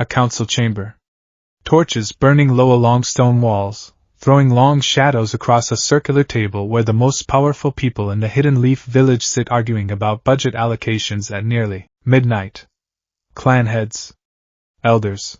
A council chamber. Torches burning low along stone walls, throwing long shadows across a circular table where the most powerful people in the Hidden Leaf village sit arguing about budget allocations at nearly midnight. Clan heads. Elders.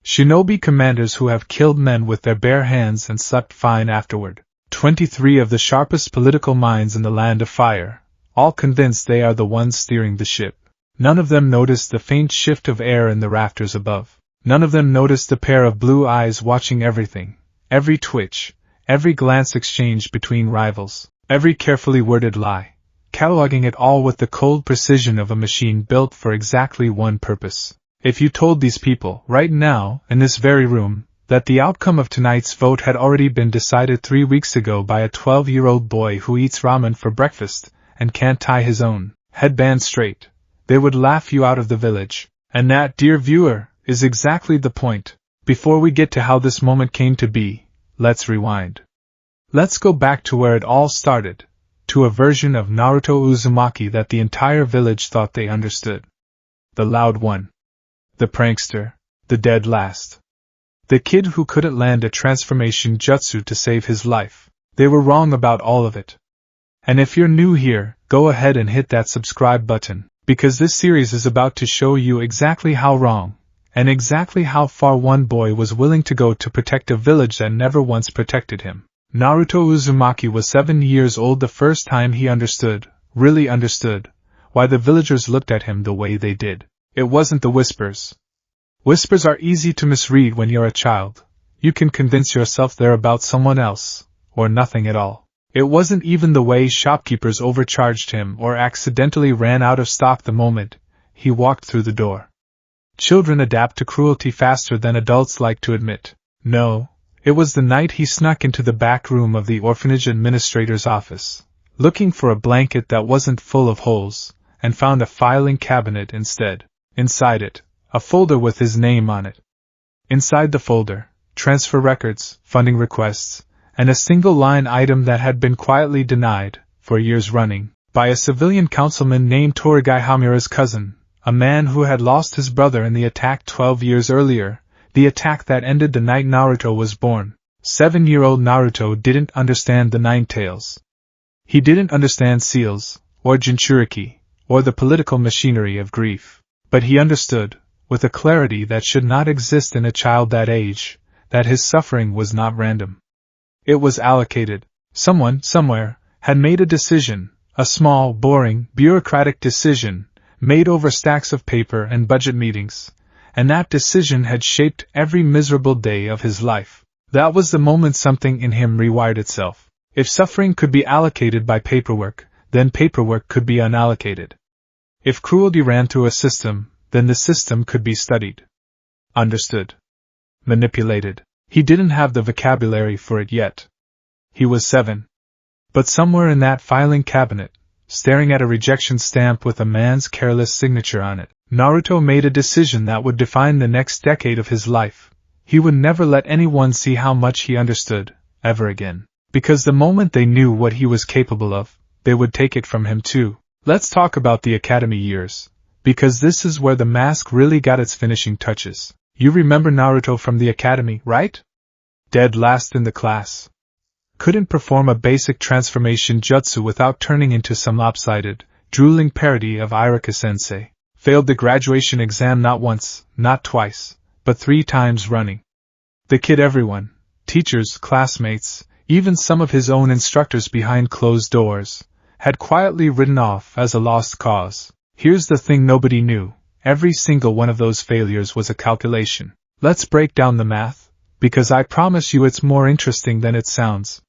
Shinobi commanders who have killed men with their bare hands and slept fine afterward. 23 of the sharpest political minds in the Land of Fire, all convinced they are the ones steering the ship. None of them noticed the faint shift of air in the rafters above. None of them noticed the pair of blue eyes watching everything, every twitch, every glance exchanged between rivals, every carefully worded lie, cataloging it all with the cold precision of a machine built for exactly one purpose. If you told these people, right now, in this very room, that the outcome of tonight's vote had already been decided 3 weeks ago by a 12-year-old boy who eats ramen for breakfast and can't tie his own headband straight, they would laugh you out of the village. And that, dear viewer, is exactly the point. Before we get to how this moment came to be, let's rewind. Let's go back to where it all started, to a version of Naruto Uzumaki that the entire village thought they understood. The loud one. The prankster. The dead last. The kid who couldn't land a transformation jutsu to save his life. They were wrong about all of it. And if you're new here, go ahead and hit that subscribe button, because this series is about to show you exactly how wrong, and exactly how far one boy was willing to go to protect a village that never once protected him. Naruto Uzumaki was 7 years old the first time he understood, really understood, why the villagers looked at him the way they did. It wasn't the whispers. Whispers are easy to misread when you're a child. You can convince yourself they're about someone else, or nothing at all. It wasn't even the way shopkeepers overcharged him or accidentally ran out of stock the moment he walked through the door. Children adapt to cruelty faster than adults like to admit. No, it was the night he snuck into the back room of the orphanage administrator's office, looking for a blanket that wasn't full of holes, and found a filing cabinet instead. Inside it, a folder with his name on it. Inside the folder, transfer records, funding requests, and a single-line item that had been quietly denied, for years running, by a civilian councilman named Torigai Hamura's cousin, a man who had lost his brother in the attack 12 years earlier, the attack that ended the night Naruto was born. 7-year-old Naruto didn't understand the Nine Tails. He didn't understand seals, or Jinchuriki, or the political machinery of grief. But he understood, with a clarity that should not exist in a child that age, that his suffering was not random. It was allocated. Someone, somewhere, had made a decision, a small, boring, bureaucratic decision, made over stacks of paper and budget meetings, and that decision had shaped every miserable day of his life. That was the moment something in him rewired itself. If suffering could be allocated by paperwork, then paperwork could be unallocated. If cruelty ran through a system, then the system could be studied. Understood. Manipulated. He didn't have the vocabulary for it yet. He was 7. But somewhere in that filing cabinet, staring at a rejection stamp with a man's careless signature on it, Naruto made a decision that would define the next decade of his life. He would never let anyone see how much he understood, ever again. Because the moment they knew what he was capable of, they would take it from him too. Let's talk about the academy years, because this is where the mask really got its finishing touches. You remember Naruto from the academy, right? Dead last in the class. Couldn't perform a basic transformation jutsu without turning into some lopsided, drooling parody of Irika-sensei. Failed the graduation exam not once, not twice, but 3 times running. The kid everyone, teachers, classmates, even some of his own instructors behind closed doors, had quietly written off as a lost cause. Here's the thing nobody knew. Every single one of those failures was a calculation. Let's break down the math, because I promise you it's more interesting than it sounds.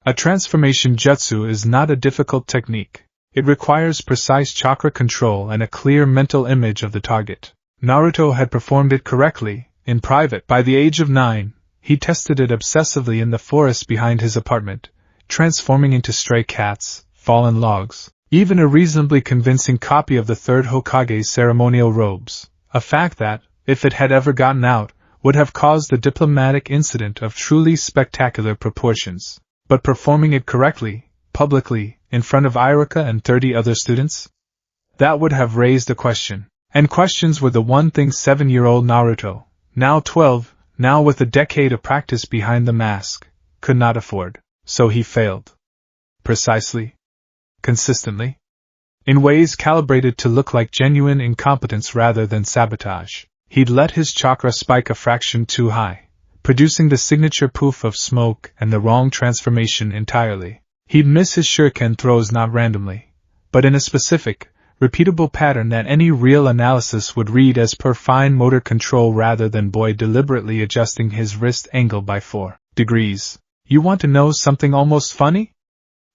A transformation jutsu is not a difficult technique. It requires precise chakra control and a clear mental image of the target. Naruto had performed it correctly, in private. By the age of 9, he tested it obsessively in the forest behind his apartment, transforming into stray cats, fallen logs, even a reasonably convincing copy of the third Hokage's ceremonial robes, a fact that, if it had ever gotten out, would have caused a diplomatic incident of truly spectacular proportions. But performing it correctly, publicly, in front of Irika and 30 other students? That would have raised a question. And questions were the one thing 7-year-old Naruto, now 12, now with a decade of practice behind the mask, could not afford. So he failed. Precisely. Consistently. In ways calibrated to look like genuine incompetence rather than sabotage. He'd let his chakra spike a fraction too high, producing the signature poof of smoke and the wrong transformation entirely. He'd miss his shuriken throws not randomly, but in a specific, repeatable pattern that any real analysis would read as per fine motor control rather than boy deliberately adjusting his wrist angle by 4 degrees. You want to know something almost funny?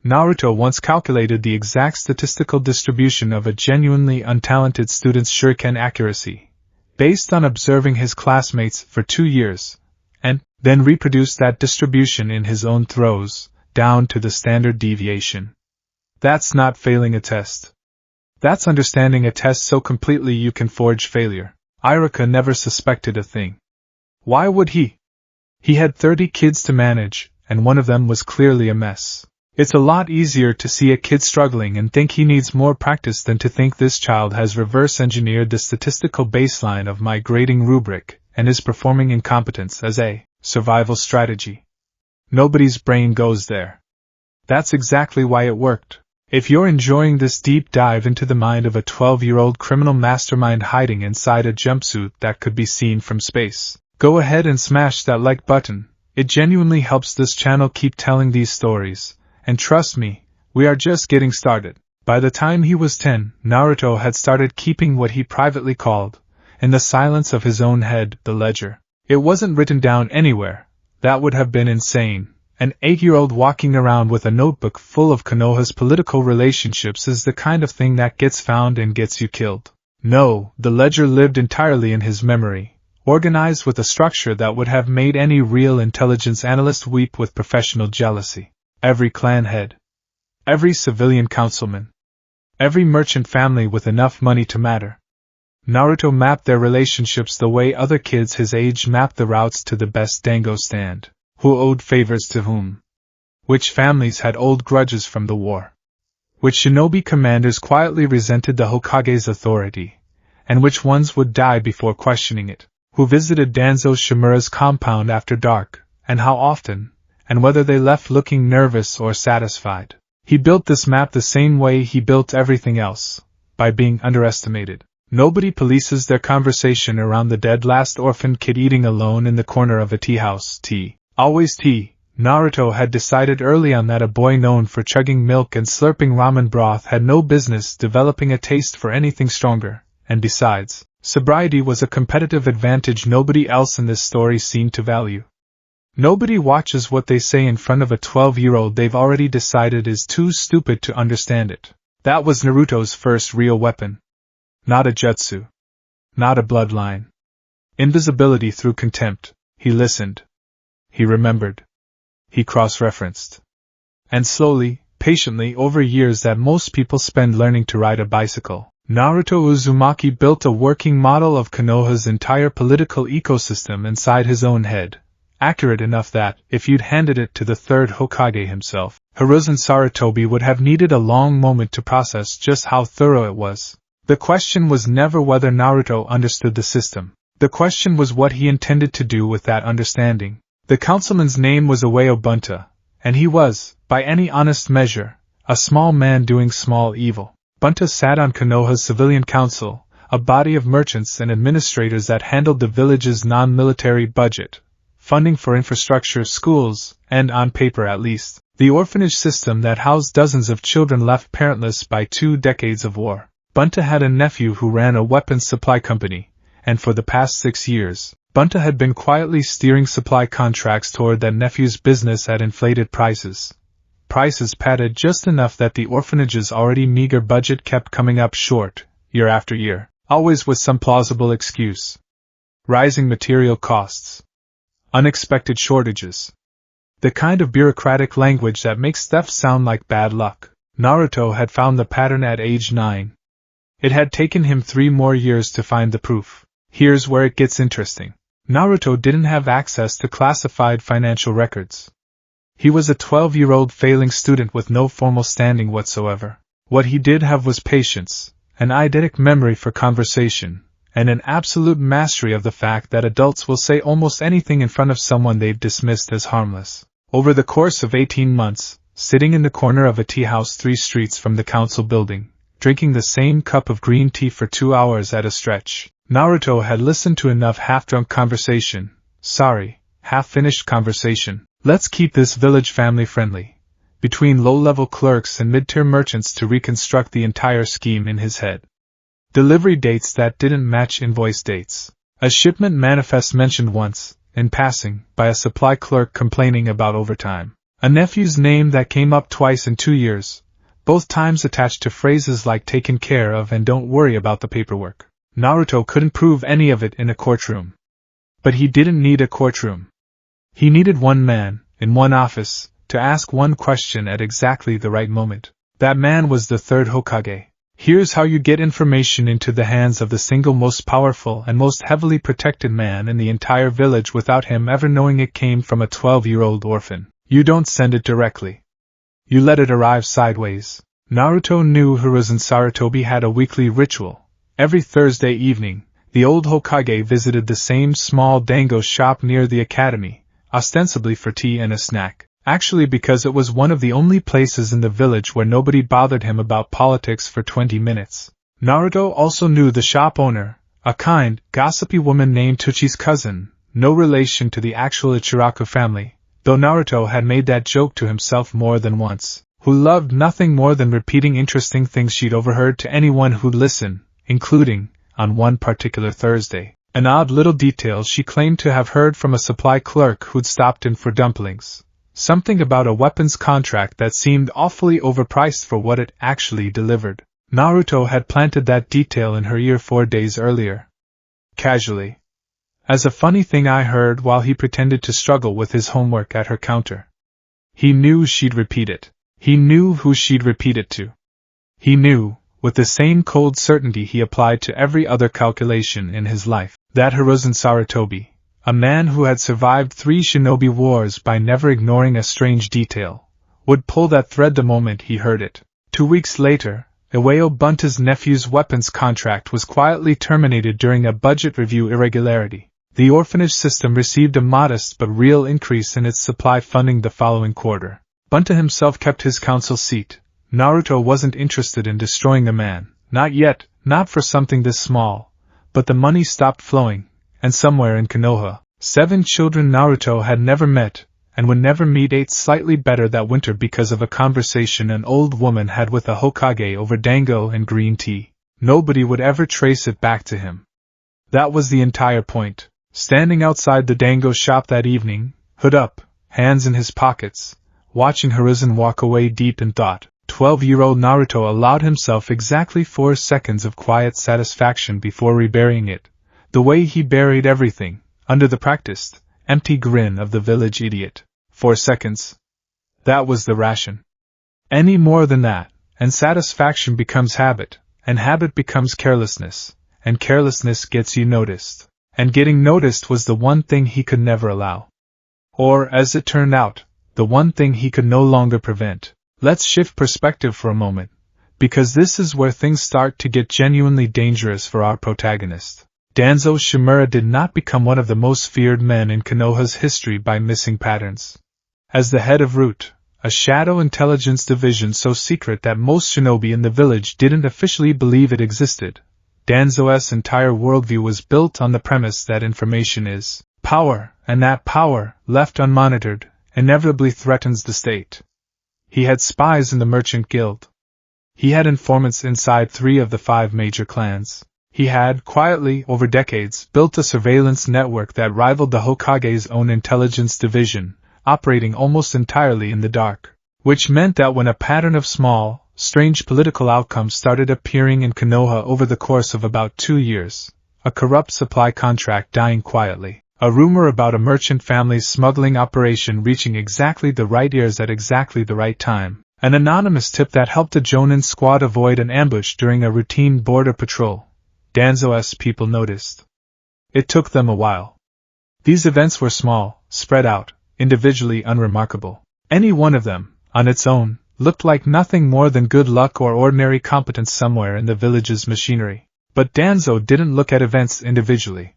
Naruto once calculated the exact statistical distribution of a genuinely untalented student's shuriken accuracy, based on observing his classmates for 2 years, and then reproduced that distribution in his own throws, down to the standard deviation. That's not failing a test. That's understanding a test so completely you can forge failure. Iruka never suspected a thing. Why would he? He had 30 kids to manage, and one of them was clearly a mess. It's a lot easier to see a kid struggling and think he needs more practice than to think this child has reverse-engineered the statistical baseline of my grading rubric and is performing incompetence as a survival strategy. Nobody's brain goes there. That's exactly why it worked. If you're enjoying this deep dive into the mind of a 12-year-old criminal mastermind hiding inside a jumpsuit that could be seen from space, go ahead and smash that like button. It genuinely helps this channel keep telling these stories. And trust me, we are just getting started. By the time he was 10, Naruto had started keeping what he privately called, in the silence of his own head, the ledger. It wasn't written down anywhere. That would have been insane. An 8-year-old walking around with a notebook full of Konoha's political relationships is the kind of thing that gets found and gets you killed. No, the ledger lived entirely in his memory, organized with a structure that would have made any real intelligence analyst weep with professional jealousy. Every clan head, every civilian councilman, every merchant family with enough money to matter. Naruto mapped their relationships the way other kids his age mapped the routes to the best dango stand, who owed favors to whom, which families had old grudges from the war, which shinobi commanders quietly resented the Hokage's authority, and which ones would die before questioning it, who visited Danzo Shimura's compound after dark, and how often, and whether they left looking nervous or satisfied. He built this map the same way he built everything else, by being underestimated. Nobody polices their conversation around the dead last orphan kid eating alone in the corner of a tea house. Tea. Always tea. Naruto had decided early on that a boy known for chugging milk and slurping ramen broth had no business developing a taste for anything stronger, and besides, sobriety was a competitive advantage nobody else in this story seemed to value. Nobody watches what they say in front of a 12-year-old they've already decided is too stupid to understand it. That was Naruto's first real weapon. Not a jutsu. Not a bloodline. Invisibility through contempt. He listened. He remembered. He cross-referenced. And slowly, patiently over years that most people spend learning to ride a bicycle, Naruto Uzumaki built a working model of Konoha's entire political ecosystem inside his own head. Accurate enough that, if you'd handed it to the third Hokage himself, Hiruzen Sarutobi would have needed a long moment to process just how thorough it was. The question was never whether Naruto understood the system. The question was what he intended to do with that understanding. The councilman's name was Ueo Bunta, and he was, by any honest measure, a small man doing small evil. Bunta sat on Konoha's civilian council, a body of merchants and administrators that handled the village's non-military budget, funding for infrastructure, schools, and, on paper at least, the orphanage system that housed dozens of children left parentless by 2 decades of war. Bunta had a nephew who ran a weapons supply company, and for the past 6 years, Bunta had been quietly steering supply contracts toward that nephew's business at inflated prices. Prices padded just enough that the orphanage's already meager budget kept coming up short, year after year, always with some plausible excuse. Rising material costs. Unexpected shortages. The kind of bureaucratic language that makes theft sound like bad luck. Naruto had found the pattern at age 9. It had taken him 3 more years to find the proof. Here's where it gets interesting. Naruto didn't have access to classified financial records. He was a 12-year-old failing student with no formal standing whatsoever. What he did have was patience, an eidetic memory for conversation, and an absolute mastery of the fact that adults will say almost anything in front of someone they've dismissed as harmless. Over the course of 18 months, sitting in the corner of a tea house 3 streets from the council building, drinking the same cup of green tea for 2 hours at a stretch, Naruto had listened to enough half-drunk conversation, half-finished conversation, let's keep this village family-friendly, between low-level clerks and mid-tier merchants to reconstruct the entire scheme in his head. Delivery dates that didn't match invoice dates. A shipment manifest mentioned once, in passing, by a supply clerk complaining about overtime. A nephew's name that came up twice in 2 years, both times attached to phrases like taken care of and don't worry about the paperwork. Naruto couldn't prove any of it in a courtroom. But he didn't need a courtroom. He needed one man, in one office, to ask one question at exactly the right moment. That man was the third Hokage. Here's how you get information into the hands of the single most powerful and most heavily protected man in the entire village without him ever knowing it came from a 12-year-old orphan. You don't send it directly. You let it arrive sideways. Naruto knew Hiruzen Sarutobi had a weekly ritual. Every Thursday evening, the old Hokage visited the same small dango shop near the academy, ostensibly for tea and a snack. Actually because it was one of the only places in the village where nobody bothered him about politics for 20 minutes. Naruto also knew the shop owner, a kind, gossipy woman named Tuchi's cousin, no relation to the actual Ichiraku family, though Naruto had made that joke to himself more than once, who loved nothing more than repeating interesting things she'd overheard to anyone who'd listen, including, on one particular Thursday, an odd little detail she claimed to have heard from a supply clerk who'd stopped in for dumplings. Something about a weapons contract that seemed awfully overpriced for what it actually delivered. Naruto had planted that detail in her ear 4 days earlier. Casually. As a funny thing I heard while he pretended to struggle with his homework at her counter. He knew she'd repeat it. He knew who she'd repeat it to. He knew, with the same cold certainty he applied to every other calculation in his life, that Hiruzen Sarutobi, a man who had survived 3 shinobi wars by never ignoring a strange detail, would pull that thread the moment he heard it. 2 weeks later, Iwao Bunta's nephew's weapons contract was quietly terminated during a budget review irregularity. The orphanage system received a modest but real increase in its supply funding the following quarter. Bunta himself kept his council seat. Naruto wasn't interested in destroying the man, not yet, not for something this small, but the money stopped flowing. And somewhere in Konoha, 7 children Naruto had never met, and would never meet, ate slightly better that winter because of a conversation an old woman had with a Hokage over dango and green tea. Nobody would ever trace it back to him. That was the entire point. Standing outside the dango shop that evening, hood up, hands in his pockets, watching Hiruzen walk away deep in thought, 12-year-old Naruto allowed himself exactly 4 seconds of quiet satisfaction before reburying it. The way he buried everything, under the practiced, empty grin of the village idiot. 4 seconds. That was the ration. Any more than that, and satisfaction becomes habit, and habit becomes carelessness, and carelessness gets you noticed. And getting noticed was the one thing he could never allow. Or, as it turned out, the one thing he could no longer prevent. Let's shift perspective for a moment, because this is where things start to get genuinely dangerous for our protagonist. Danzo Shimura did not become one of the most feared men in Konoha's history by missing patterns. As the head of Root, a shadow intelligence division so secret that most shinobi in the village didn't officially believe it existed, Danzo's entire worldview was built on the premise that information is power, and that power, left unmonitored, inevitably threatens the state. He had spies in the merchant guild. He had informants inside 3 of the 5 major clans. He had, quietly, over decades, built a surveillance network that rivaled the Hokage's own intelligence division, operating almost entirely in the dark. Which meant that when a pattern of small, strange political outcomes started appearing in Konoha over the course of about 2 years, a corrupt supply contract dying quietly, a rumor about a merchant family's smuggling operation reaching exactly the right ears at exactly the right time, an anonymous tip that helped a Jonin squad avoid an ambush during a routine border patrol, Danzo's people noticed. It took them a while. These events were small, spread out, individually unremarkable. Any one of them, on its own, looked like nothing more than good luck or ordinary competence somewhere in the village's machinery. But Danzo didn't look at events individually.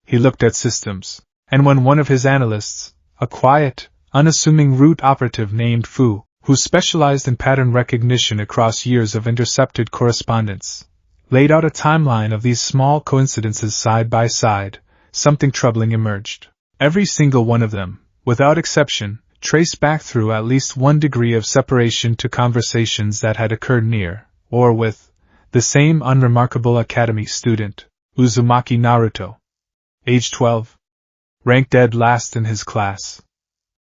He looked at systems, and when one of his analysts, a quiet, unassuming root operative named Fu, who specialized in pattern recognition across years of intercepted correspondence, laid out a timeline of these small coincidences side by side, something troubling emerged. Every single one of them, without exception, traced back through at least 1 degree of separation to conversations that had occurred near, or with, the same unremarkable academy student, Uzumaki Naruto. Age 12. Ranked dead last in his class.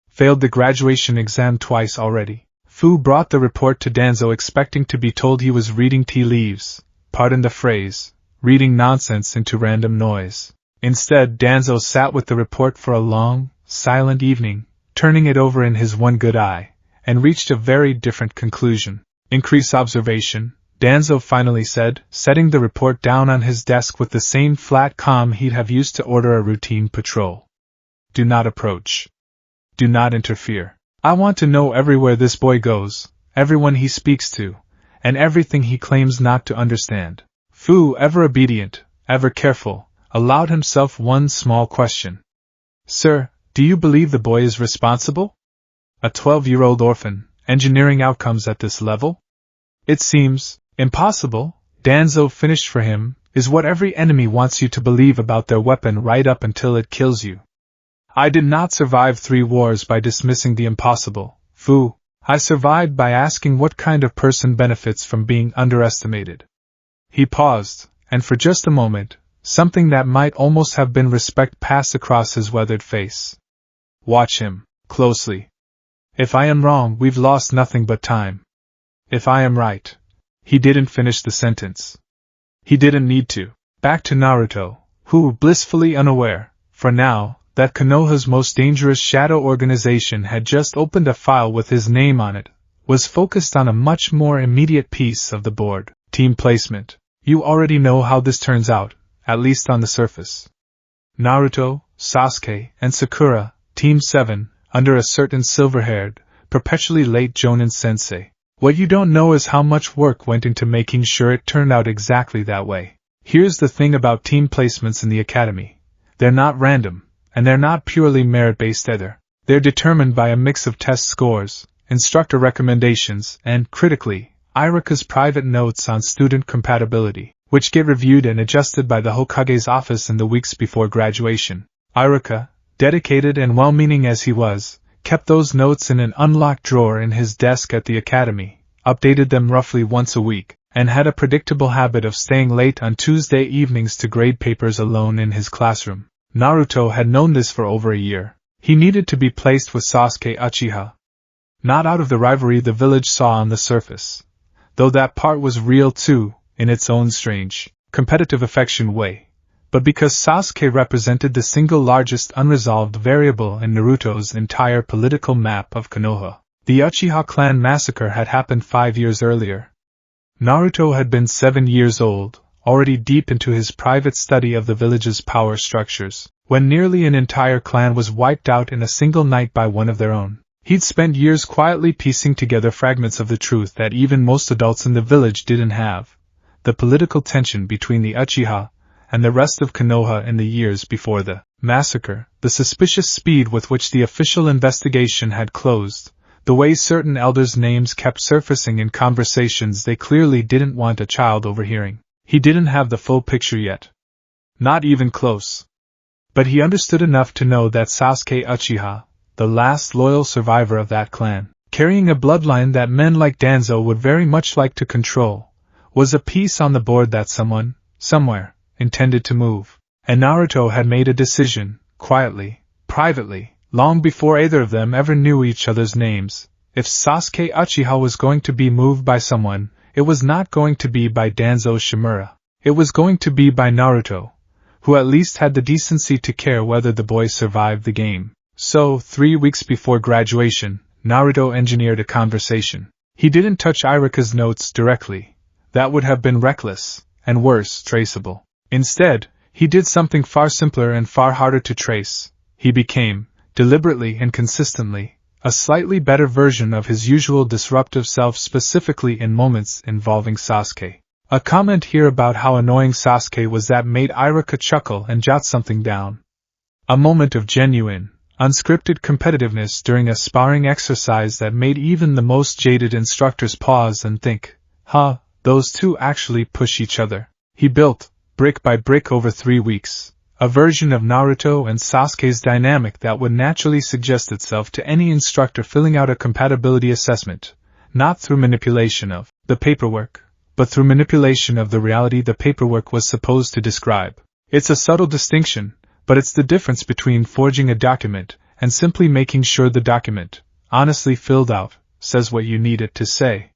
Failed the graduation exam twice already. Fu brought the report to Danzo expecting to be told he was reading tea leaves, pardon the phrase, reading nonsense into random noise. Instead, Danzo sat with the report for a long, silent evening, turning it over in his one good eye, and reached a very different conclusion. Increase observation, Danzo finally said, setting the report down on his desk with the same flat calm he'd have used to order a routine patrol. Do not approach. Do not interfere. I want to know everywhere this boy goes, everyone he speaks to, and everything he claims not to understand. Fu, ever obedient, ever careful, allowed himself one small question. Sir, do you believe the boy is responsible? A 12-year-old orphan, engineering outcomes at this level? It seems impossible, Danzo finished for him, is what every enemy wants you to believe about their weapon right up until it kills you. I did not survive 3 wars by dismissing the impossible, Fu. I survived by asking what kind of person benefits from being underestimated. He paused, and for just a moment, something that might almost have been respect passed across his weathered face. Watch him, closely. If I am wrong, we've lost nothing but time. If I am right. He didn't finish the sentence. He didn't need to. Back to Naruto, who, blissfully unaware, for now, that Konoha's most dangerous shadow organization had just opened a file with his name on it, was focused on a much more immediate piece of the board, team placement. You already know how this turns out, at least on the surface. Naruto, Sasuke, and Sakura, Team 7, under a certain silver-haired, perpetually late Jonin-sensei. What you don't know is how much work went into making sure it turned out exactly that way. Here's the thing about team placements in the academy. They're not random, and they're not purely merit-based either. They're determined by a mix of test scores, instructor recommendations, and, critically, Iruka's private notes on student compatibility, which get reviewed and adjusted by the Hokage's office in the weeks before graduation. Iruka, dedicated and well-meaning as he was, kept those notes in an unlocked drawer in his desk at the academy, updated them roughly once a week, and had a predictable habit of staying late on Tuesday evenings to grade papers alone in his classroom. Naruto had known this for over a year. He needed to be placed with Sasuke Uchiha. Not out of the rivalry the village saw on the surface, though that part was real too, in its own strange, competitive affection way, but because Sasuke represented the single largest unresolved variable in Naruto's entire political map of Konoha. The Uchiha clan massacre had happened 5 years earlier. Naruto had been 7 years old, already deep into his private study of the village's power structures, when nearly an entire clan was wiped out in a single night by one of their own. He'd spent years quietly piecing together fragments of the truth that even most adults in the village didn't have. The political tension between the Uchiha and the rest of Konoha in the years before the massacre, the suspicious speed with which the official investigation had closed, the way certain elders' names kept surfacing in conversations they clearly didn't want a child overhearing. He didn't have the full picture yet. Not even close. But he understood enough to know that Sasuke Uchiha, the last loyal survivor of that clan, carrying a bloodline that men like Danzo would very much like to control, was a piece on the board that someone, somewhere, intended to move. And Naruto had made a decision, quietly, privately, long before either of them ever knew each other's names. If Sasuke Uchiha was going to be moved by someone, it was not going to be by Danzo Shimura. It was going to be by Naruto, who at least had the decency to care whether the boy survived the game. So, 3 weeks before graduation, Naruto engineered a conversation. He didn't touch Iruka's notes directly. That would have been reckless, and worse, traceable. Instead, he did something far simpler and far harder to trace. He became, deliberately and consistently, a slightly better version of his usual disruptive self, specifically in moments involving Sasuke. A comment here about how annoying Sasuke was that made Irika chuckle and jot something down. A moment of genuine, unscripted competitiveness during a sparring exercise that made even the most jaded instructors pause and think, huh, those two actually push each other. He built, brick by brick over 3 weeks, a version of Naruto and Sasuke's dynamic that would naturally suggest itself to any instructor filling out a compatibility assessment, not through manipulation of the paperwork, but through manipulation of the reality the paperwork was supposed to describe. It's a subtle distinction, but it's the difference between forging a document and simply making sure the document, honestly filled out, says what you need it to say.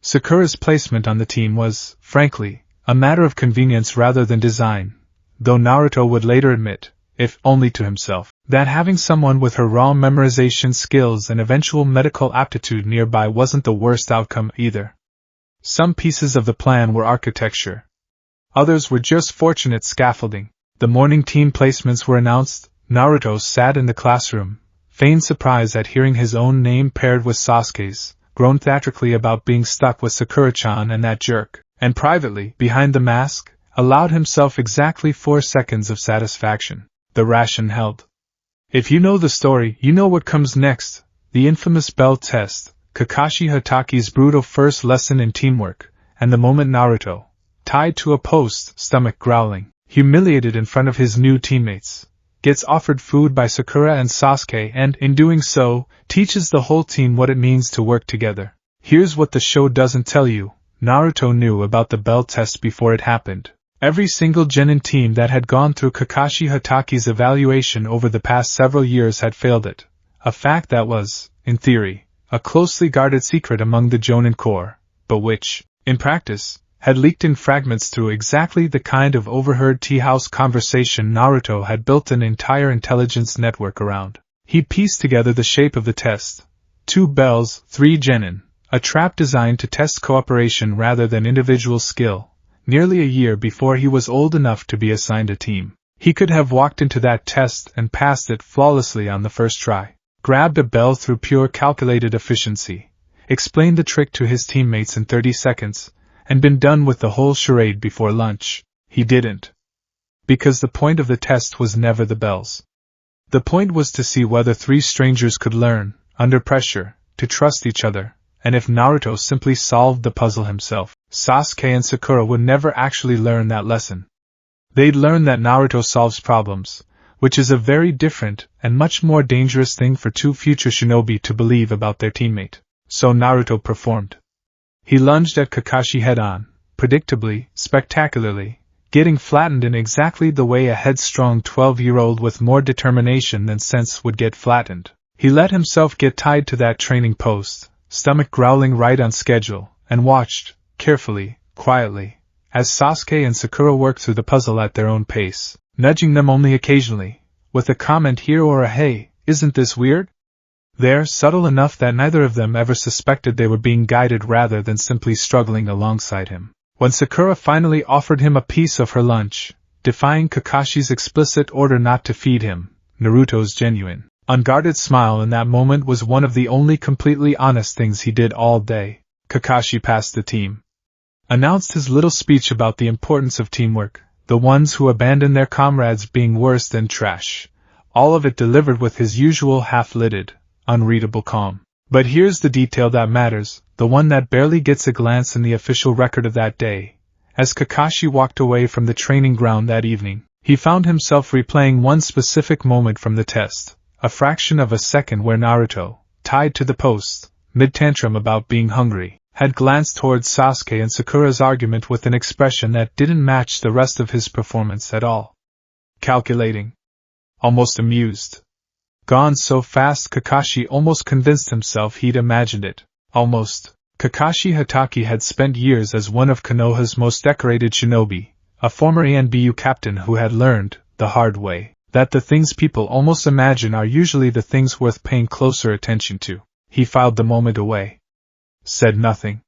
Sakura's placement on the team was, frankly, a matter of convenience rather than design, though Naruto would later admit, if only to himself, that having someone with her raw memorization skills and eventual medical aptitude nearby wasn't the worst outcome either. Some pieces of the plan were architecture. Others were just fortunate scaffolding. The morning team placements were announced. Naruto sat in the classroom, feigned surprise at hearing his own name paired with Sasuke's, groaned theatrically about being stuck with Sakura-chan and that jerk, and privately, behind the mask, allowed himself exactly 4 seconds of satisfaction. The ration held. If you know the story, you know what comes next. The infamous bell test, Kakashi Hataki's brutal first lesson in teamwork, and the moment Naruto, tied to a post, stomach growling, humiliated in front of his new teammates, gets offered food by Sakura and Sasuke and, in doing so, teaches the whole team what it means to work together. Here's what the show doesn't tell you. Naruto knew about the bell test before it happened. Every single genin team that had gone through Kakashi Hataki's evaluation over the past several years had failed it, a fact that was, in theory, a closely guarded secret among the Jonin Corps, but which, in practice, had leaked in fragments through exactly the kind of overheard tea-house conversation Naruto had built an entire intelligence network around. He pieced together the shape of the test. 2 bells, 3 genin, a trap designed to test cooperation rather than individual skill, nearly a year before he was old enough to be assigned a team. He could have walked into that test and passed it flawlessly on the first try, grabbed a bell through pure calculated efficiency, explained the trick to his teammates in 30 seconds, and been done with the whole charade before lunch. He didn't. Because the point of the test was never the bells. The point was to see whether 3 strangers could learn, under pressure, to trust each other, and if Naruto simply solved the puzzle himself, Sasuke and Sakura would never actually learn that lesson. They'd learn that Naruto solves problems, which is a very different and much more dangerous thing for 2 future shinobi to believe about their teammate. So Naruto performed. He lunged at Kakashi head-on, predictably, spectacularly, getting flattened in exactly the way a headstrong 12-year-old with more determination than sense would get flattened. He let himself get tied to that training post, stomach growling right on schedule, and watched, carefully, quietly, as Sasuke and Sakura worked through the puzzle at their own pace, nudging them only occasionally, with a comment here or a hey, isn't this weird? There, subtle enough that neither of them ever suspected they were being guided rather than simply struggling alongside him. When Sakura finally offered him a piece of her lunch, defying Kakashi's explicit order not to feed him, Naruto's genuine, unguarded smile in that moment was one of the only completely honest things he did all day. Kakashi passed the team. Announced his little speech about the importance of teamwork, the ones who abandon their comrades being worse than trash. All of it delivered with his usual half-lidded, unreadable calm. But here's the detail that matters, the one that barely gets a glance in the official record of that day. As Kakashi walked away from the training ground that evening, he found himself replaying one specific moment from the test, a fraction of a second where Naruto, tied to the post, mid-tantrum about being hungry, had glanced towards Sasuke and Sakura's argument with an expression that didn't match the rest of his performance at all. Calculating. Almost amused. Gone so fast Kakashi almost convinced himself he'd imagined it. Almost. Kakashi Hatake had spent years as one of Konoha's most decorated shinobi, a former ANBU captain who had learned, the hard way, that the things people almost imagine are usually the things worth paying closer attention to. He filed the moment away. Said nothing.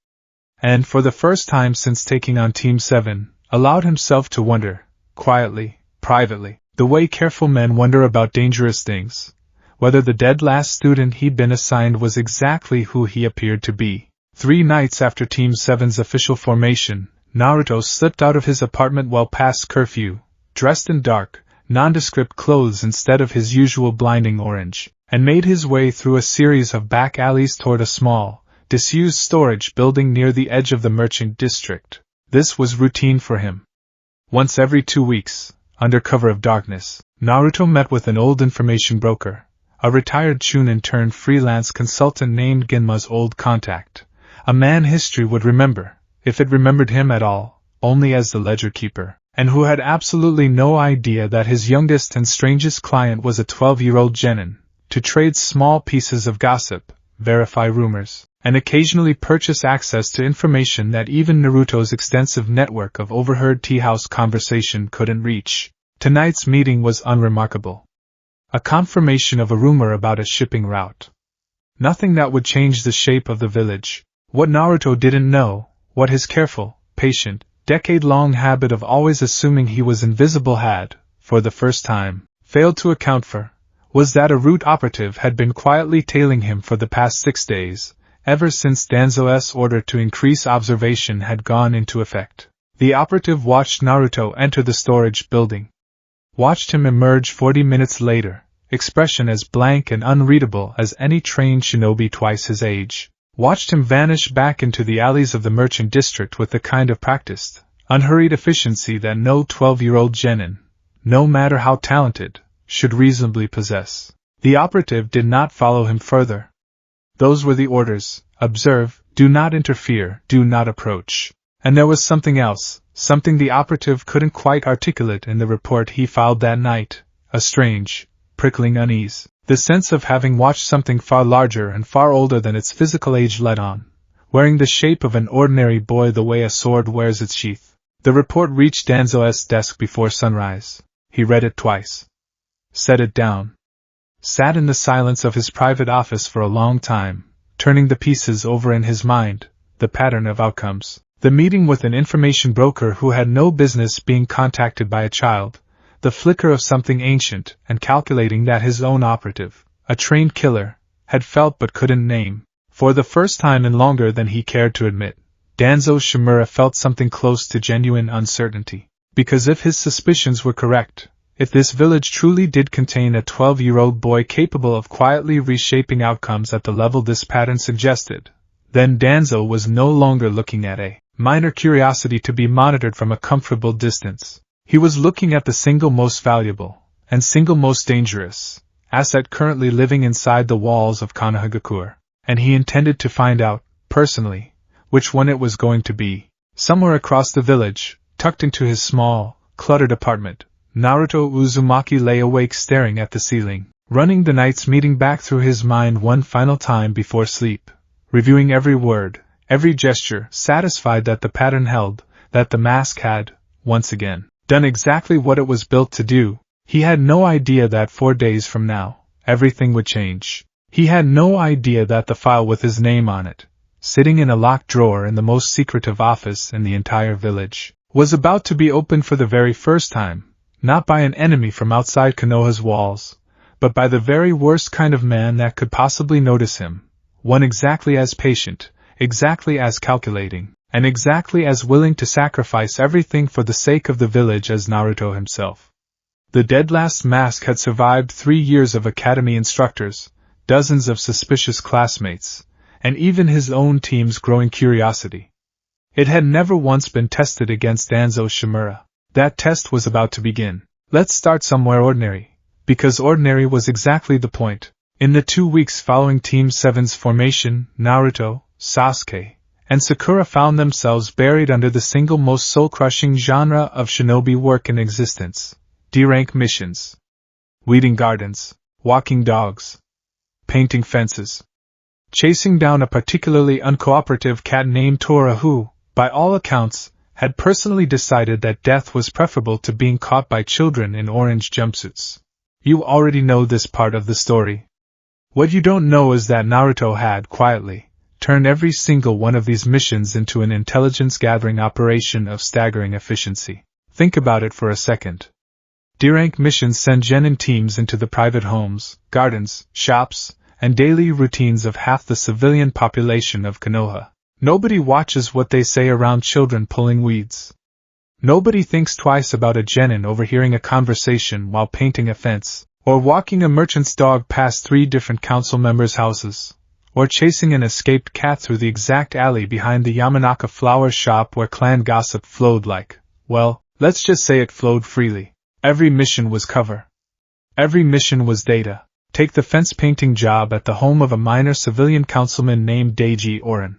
And for the first time since taking on Team 7, allowed himself to wonder, quietly, privately, the way careful men wonder about dangerous things, whether the dead last student he'd been assigned was exactly who he appeared to be. 3 nights after Team 7's official formation, Naruto slipped out of his apartment well past curfew, dressed in dark, nondescript clothes instead of his usual blinding orange, and made his way through a series of back alleys toward a small, disused storage building near the edge of the merchant district. This was routine for him. Once every 2 weeks, under cover of darkness, Naruto met with an old information broker, a retired chunin turned freelance consultant named Ginma's old contact, a man history would remember, if it remembered him at all, only as the ledger keeper, and who had absolutely no idea that his youngest and strangest client was a 12-year-old genin, to trade small pieces of gossip, verify rumors, and occasionally purchase access to information that even Naruto's extensive network of overheard tea-house conversation couldn't reach. Tonight's meeting was unremarkable. A confirmation of a rumor about a shipping route. Nothing that would change the shape of the village. What Naruto didn't know, what his careful, patient, decade-long habit of always assuming he was invisible had, for the first time, failed to account for, was that a route operative had been quietly tailing him for the past 6 days, ever since Danzo's order to increase observation had gone into effect. The operative watched Naruto enter the storage building. Watched him emerge 40 minutes later, expression as blank and unreadable as any trained shinobi twice his age. Watched him vanish back into the alleys of the merchant district with the kind of practiced, unhurried efficiency that no 12-year-old genin, no matter how talented, should reasonably possess. The operative did not follow him further. Those were the orders: observe, do not interfere, do not approach. And there was something else, something the operative couldn't quite articulate in the report he filed that night, a strange, prickling unease, the sense of having watched something far larger and far older than its physical age let on, wearing the shape of an ordinary boy the way a sword wears its sheath. The report reached Danzo's desk before sunrise. He read it twice. Set it down. Sat in the silence of his private office for a long time, turning the pieces over in his mind, the pattern of outcomes. The meeting with an information broker who had no business being contacted by a child, the flicker of something ancient, and calculating that his own operative, a trained killer, had felt but couldn't name. For the first time in longer than he cared to admit, Danzo Shimura felt something close to genuine uncertainty. Because if his suspicions were correct, if this village truly did contain a 12-year-old boy capable of quietly reshaping outcomes at the level this pattern suggested, then Danzo was no longer looking at a minor curiosity to be monitored from a comfortable distance. He was looking at the single most valuable, and single most dangerous, asset currently living inside the walls of Konohagakure, and he intended to find out, personally, which one it was going to be. Somewhere across the village, tucked into his small, cluttered apartment, Naruto Uzumaki lay awake staring at the ceiling, running the night's meeting back through his mind one final time before sleep, reviewing every word, every gesture, satisfied that the pattern held, that the mask had, once again, done exactly what it was built to do. He had no idea that 4 days from now, everything would change. He had no idea that the file with his name on it, sitting in a locked drawer in the most secretive office in the entire village, was about to be opened for the very first time, not by an enemy from outside Konoha's walls, but by the very worst kind of man that could possibly notice him, one exactly as patient, exactly as calculating, and exactly as willing to sacrifice everything for the sake of the village as Naruto himself. The dead last mask had survived 3 years of academy instructors, dozens of suspicious classmates, and even his own team's growing curiosity. It had never once been tested against Danzo Shimura. That test was about to begin. Let's start somewhere ordinary, because ordinary was exactly the point. In the 2 weeks following Team 7's formation, Naruto, Sasuke, and Sakura found themselves buried under the single most soul-crushing genre of shinobi work in existence: D-rank missions. Weeding gardens, walking dogs, painting fences, chasing down a particularly uncooperative cat named Tora who, by all accounts, had personally decided that death was preferable to being caught by children in orange jumpsuits. You already know this part of the story. What you don't know is that Naruto had, quietly, turned every single one of these missions into an intelligence-gathering operation of staggering efficiency. Think about it for a second. D-rank missions send genin teams into the private homes, gardens, shops, and daily routines of half the civilian population of Konoha. Nobody watches what they say around children pulling weeds. Nobody thinks twice about a genin overhearing a conversation while painting a fence, or walking a merchant's dog past 3 different council members' houses, or chasing an escaped cat through the exact alley behind the Yamanaka flower shop where clan gossip flowed like, well, let's just say it flowed freely. Every mission was cover. Every mission was data. Take the fence painting job at the home of a minor civilian councilman named Deiji Oren.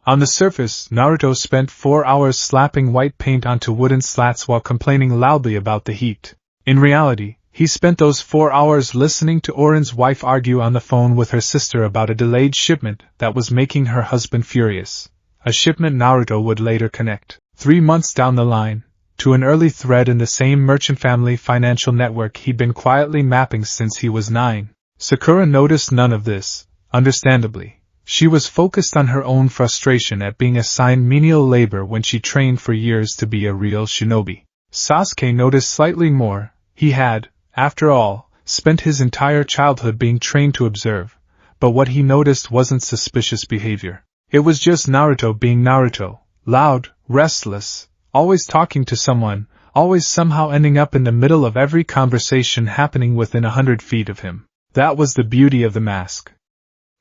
On the surface, Naruto spent 4 hours slapping white paint onto wooden slats while complaining loudly about the heat. In reality, he spent those 4 hours listening to Oren's wife argue on the phone with her sister about a delayed shipment that was making her husband furious. A shipment Naruto would later connect, 3 months down the line, to an early thread in the same merchant family financial network he'd been quietly mapping since he was 9. Sakura noticed none of this, understandably. She was focused on her own frustration at being assigned menial labor when she trained for years to be a real shinobi. Sasuke noticed slightly more. He had, after all, spent his entire childhood being trained to observe, but what he noticed wasn't suspicious behavior. It was just Naruto being Naruto, loud, restless, always talking to someone, always somehow ending up in the middle of every conversation happening within 100 feet of him. That was the beauty of the mask.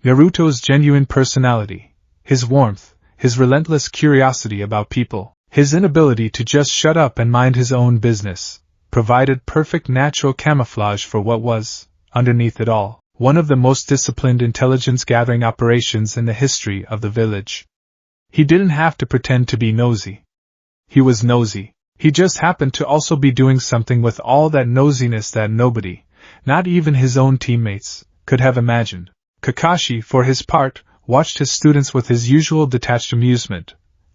Naruto's genuine personality, his warmth, his relentless curiosity about people, his inability to just shut up and mind his own business, provided perfect natural camouflage for what was, underneath it all, one of the most disciplined intelligence-gathering operations in the history of the village. He didn't have to pretend to be nosy. He was nosy. He just happened to also be doing something with all that nosiness that nobody, not even his own teammates, could have imagined. Kakashi, for his part, watched his students with his usual detached amusement,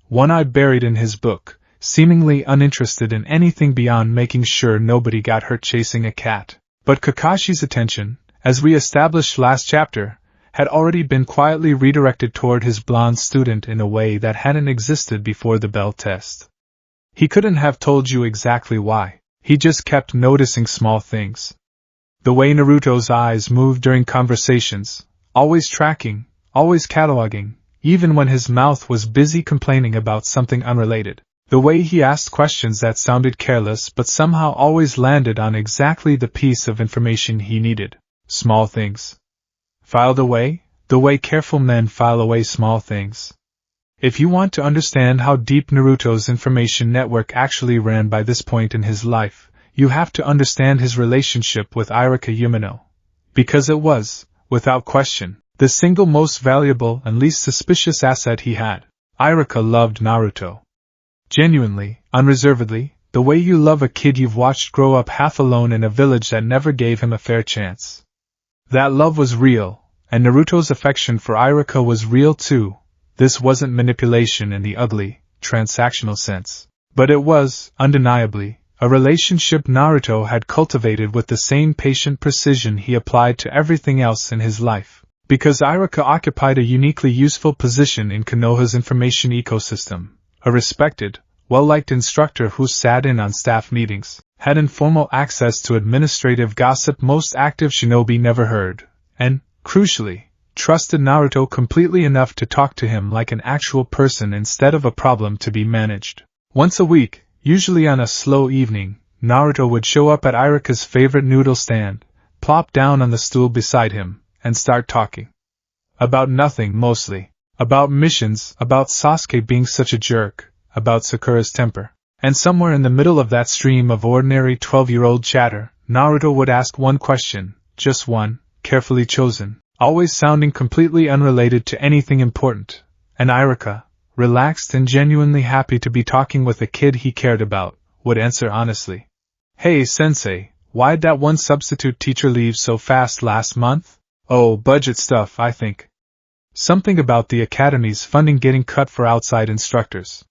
one eye buried in his book, seemingly uninterested in anything beyond making sure nobody got hurt chasing a cat. But Kakashi's attention, as we established last chapter, had already been quietly redirected toward his blonde student in a way that hadn't existed before the bell test. He couldn't have told you exactly why. He just kept noticing small things. The way Naruto's eyes moved during conversations, always tracking, always cataloging, even when his mouth was busy complaining about something unrelated. The way he asked questions that sounded careless but somehow always landed on exactly the piece of information he needed. Small things. Filed away, the way careful men file away small things. If you want to understand how deep Naruto's information network actually ran by this point in his life, you have to understand his relationship with Irika Yumino. Because it was, without question, the single most valuable and least suspicious asset he had. Irika loved Naruto. Genuinely, unreservedly, the way you love a kid you've watched grow up half alone in a village that never gave him a fair chance. That love was real, and Naruto's affection for Irika was real too. This wasn't manipulation in the ugly, transactional sense. But it was, undeniably, a relationship Naruto had cultivated with the same patient precision he applied to everything else in his life. Because Irika occupied a uniquely useful position in Konoha's information ecosystem, a respected, well-liked instructor who sat in on staff meetings, had informal access to administrative gossip most active shinobi never heard, and, crucially, trusted Naruto completely enough to talk to him like an actual person instead of a problem to be managed. Once a week, usually on a slow evening, Naruto would show up at Irika's favorite noodle stand, plop down on the stool beside him, and start talking. About nothing, mostly. About missions, about Sasuke being such a jerk, about Sakura's temper. And somewhere in the middle of that stream of ordinary 12-year-old chatter, Naruto would ask one question, just one, carefully chosen, always sounding completely unrelated to anything important. And Irika, relaxed and genuinely happy to be talking with a kid he cared about, would answer honestly. "Hey, sensei, why'd that one substitute teacher leave so fast last month?" "Oh, budget stuff, I think." Something about the academy's funding getting cut for outside instructors.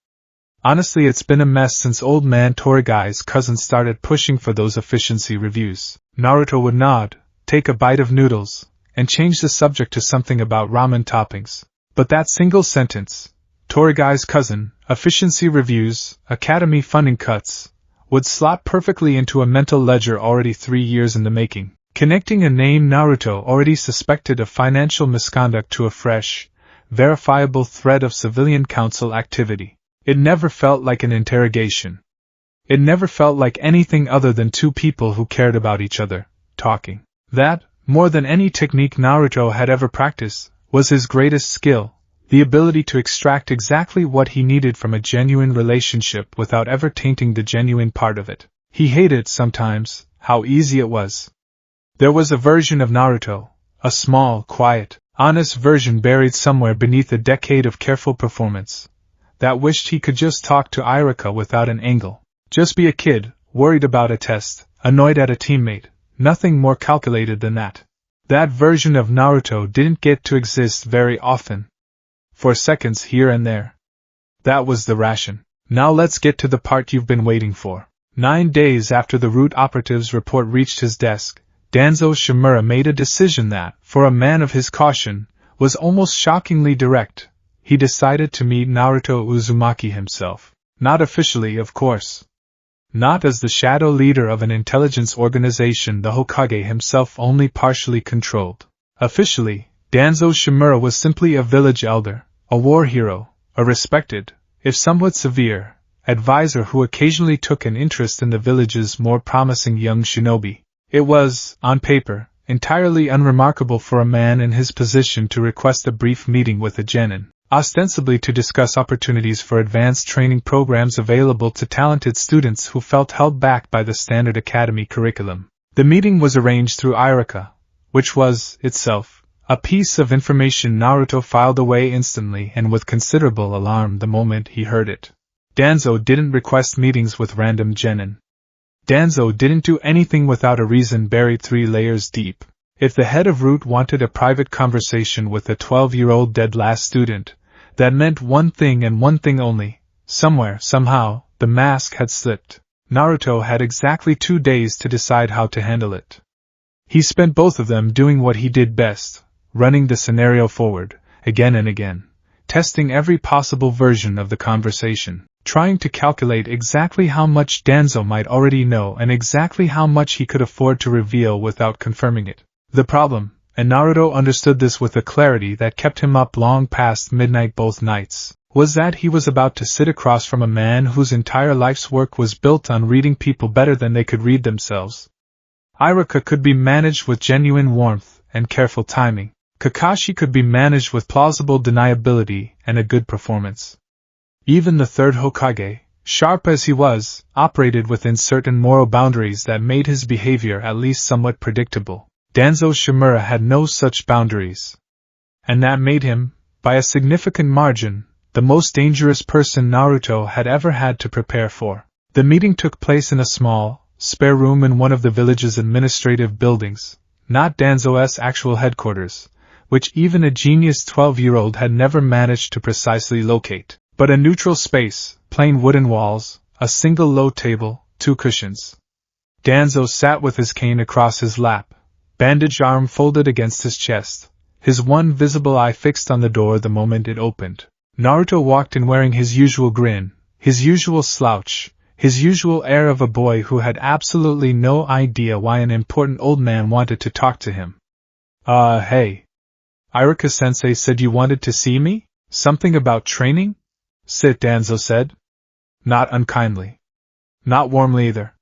Honestly, it's been a mess since old man Torigai's cousin started pushing for those efficiency reviews. Naruto would nod, take a bite of noodles, and change the subject to something about ramen toppings. But that single sentence, Torigai's cousin, efficiency reviews, academy funding cuts, would slot perfectly into a mental ledger already 3 years in the making, connecting a name Naruto already suspected of financial misconduct to a fresh, verifiable thread of civilian council activity. It never felt like an interrogation. It never felt like anything other than two people who cared about each other, talking. That, more than any technique Naruto had ever practiced, was his greatest skill, the ability to extract exactly what he needed from a genuine relationship without ever tainting the genuine part of it. He hated, sometimes, how easy it was. There was a version of Naruto, a small, quiet, honest version buried somewhere beneath a decade of careful performance, that wished he could just talk to Iruka without an angle. Just be a kid, worried about a test, annoyed at a teammate, nothing more calculated than that. That version of Naruto didn't get to exist very often. For seconds here and there. That was the ration. Now let's get to the part you've been waiting for. 9 days after the Root operative's report reached his desk, Danzo Shimura made a decision that, for a man of his caution, was almost shockingly direct. He decided to meet Naruto Uzumaki himself. Not officially, of course. Not as the shadow leader of an intelligence organization the Hokage himself only partially controlled. Officially, Danzo Shimura was simply a village elder, a war hero, a respected, if somewhat severe, advisor who occasionally took an interest in the village's more promising young shinobi. It was, on paper, entirely unremarkable for a man in his position to request a brief meeting with a genin, ostensibly to discuss opportunities for advanced training programs available to talented students who felt held back by the standard academy curriculum. The meeting was arranged through Iruka, which was, itself, a piece of information Naruto filed away instantly and with considerable alarm the moment he heard it. Danzo didn't request meetings with random genin. Danzo didn't do anything without a reason buried 3 layers deep. If the head of Root wanted a private conversation with a 12-year-old dead last student, that meant one thing and one thing only. Somewhere, somehow, the mask had slipped. Naruto had exactly 2 days to decide how to handle it. He spent both of them doing what he did best, running the scenario forward, again and again, testing every possible version of the conversation, trying to calculate exactly how much Danzo might already know and exactly how much he could afford to reveal without confirming it. The problem, and Naruto understood this with a clarity that kept him up long past midnight both nights, was that he was about to sit across from a man whose entire life's work was built on reading people better than they could read themselves. Iruka could be managed with genuine warmth and careful timing. Kakashi could be managed with plausible deniability and a good performance. Even the third Hokage, sharp as he was, operated within certain moral boundaries that made his behavior at least somewhat predictable. Danzo Shimura had no such boundaries. And that made him, by a significant margin, the most dangerous person Naruto had ever had to prepare for. The meeting took place in a small, spare room in one of the village's administrative buildings, not Danzo's actual headquarters, which even a genius 12-year-old had never managed to precisely locate, but a neutral space, plain wooden walls, a single low table, 2 cushions. Danzo sat with his cane across his lap, bandaged arm folded against his chest, his one visible eye fixed on the door the moment it opened. Naruto walked in wearing his usual grin, his usual slouch, his usual air of a boy who had absolutely no idea why an important old man wanted to talk to him. Hey. Iruka-sensei said you wanted to see me? Something about training? Sit, Danzo said. Not unkindly. Not warmly either.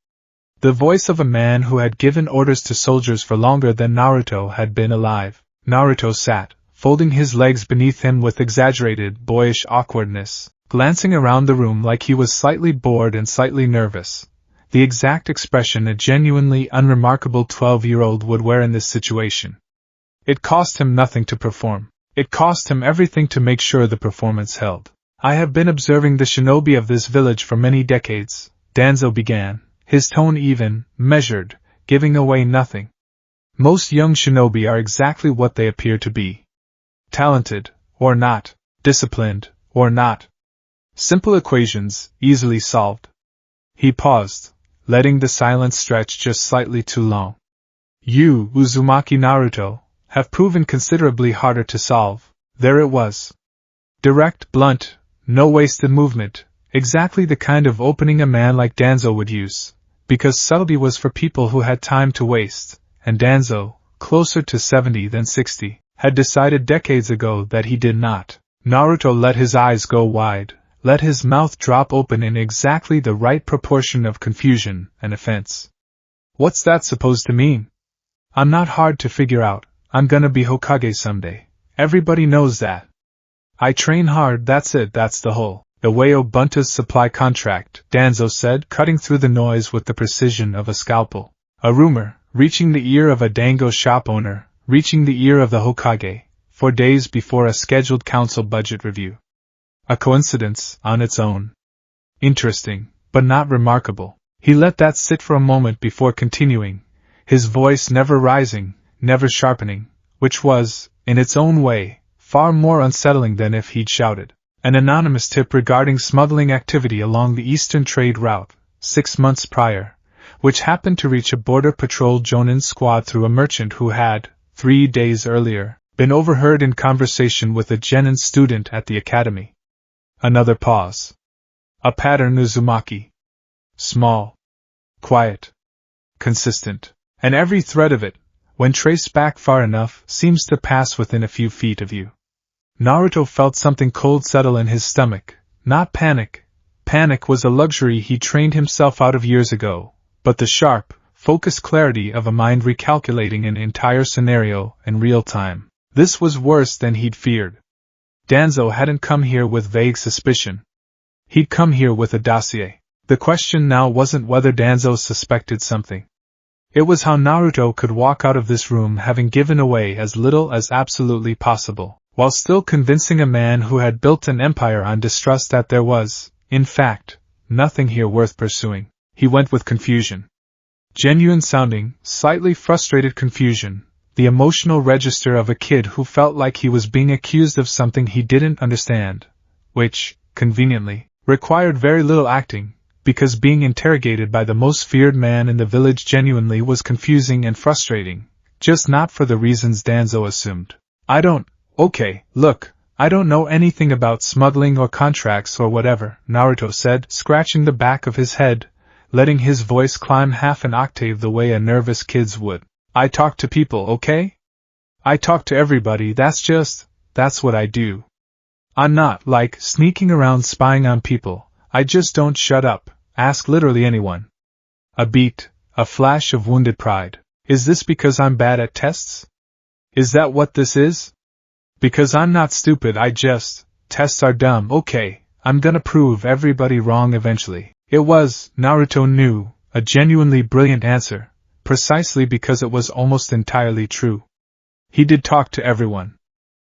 The voice of a man who had given orders to soldiers for longer than Naruto had been alive. Naruto sat, folding his legs beneath him with exaggerated, boyish awkwardness, glancing around the room like he was slightly bored and slightly nervous, the exact expression a genuinely unremarkable 12-year-old would wear in this situation. It cost him nothing to perform. It cost him everything to make sure the performance held. I have been observing the shinobi of this village for many decades, Danzo began, his tone even, measured, giving away nothing. Most young shinobi are exactly what they appear to be. Talented, or not, disciplined, or not. Simple equations, easily solved. He paused, letting the silence stretch just slightly too long. You, Uzumaki Naruto, have proven considerably harder to solve. There it was. Direct, blunt, no wasted movement, Exactly the kind of opening a man like Danzo would use, because subtlety was for people who had time to waste, and Danzo, closer to 70 than 60, had decided decades ago that he did not. Naruto let his eyes go wide, let his mouth drop open in exactly the right proportion of confusion and offense. What's that supposed to mean? I'm not hard to figure out. I'm gonna be Hokage someday. Everybody knows that. I train hard, that's it, that's the whole. Iwao Bunta's supply contract, Danzo said, cutting through the noise with the precision of a scalpel. A rumor, reaching the ear of a dango shop owner, reaching the ear of the Hokage, 4 days before a scheduled council budget review. A coincidence, on its own. Interesting, but not remarkable. He let that sit for a moment before continuing, his voice never rising, never sharpening, which was, in its own way, far more unsettling than if he'd shouted. An anonymous tip regarding smuggling activity along the eastern trade route, 6 months prior, which happened to reach a border patrol Jonin squad through a merchant who had, 3 days earlier, been overheard in conversation with a genin student at the academy. Another pause. A pattern Uzumaki. Small. Quiet. Consistent. And every thread of it, when traced back far enough, seems to pass within a few feet of you. Naruto felt something cold settle in his stomach, not panic. Panic was a luxury he trained himself out of years ago, but the sharp, focused clarity of a mind recalculating an entire scenario in real time. This was worse than he'd feared. Danzo hadn't come here with vague suspicion. He'd come here with a dossier. The question now wasn't whether Danzo suspected something. It was how Naruto could walk out of this room having given away as little as absolutely possible, while still convincing a man who had built an empire on distrust that there was, in fact, nothing here worth pursuing. He went with confusion. Genuine sounding, slightly frustrated confusion, the emotional register of a kid who felt like he was being accused of something he didn't understand, which, conveniently, required very little acting, because being interrogated by the most feared man in the village genuinely was confusing and frustrating, just not for the reasons Danzo assumed. Okay, look, I don't know anything about smuggling or contracts or whatever, Naruto said, scratching the back of his head, letting his voice climb half an octave the way a nervous kid's would. I talk to people, okay? I talk to everybody, that's what I do. I'm not, sneaking around spying on people. I just don't shut up, ask literally anyone. A beat, a flash of wounded pride. Is this because I'm bad at tests? Is that what this is? Because I'm not stupid, tests are dumb, okay, I'm gonna prove everybody wrong eventually. It was, Naruto knew, a genuinely brilliant answer, precisely because it was almost entirely true. He did talk to everyone.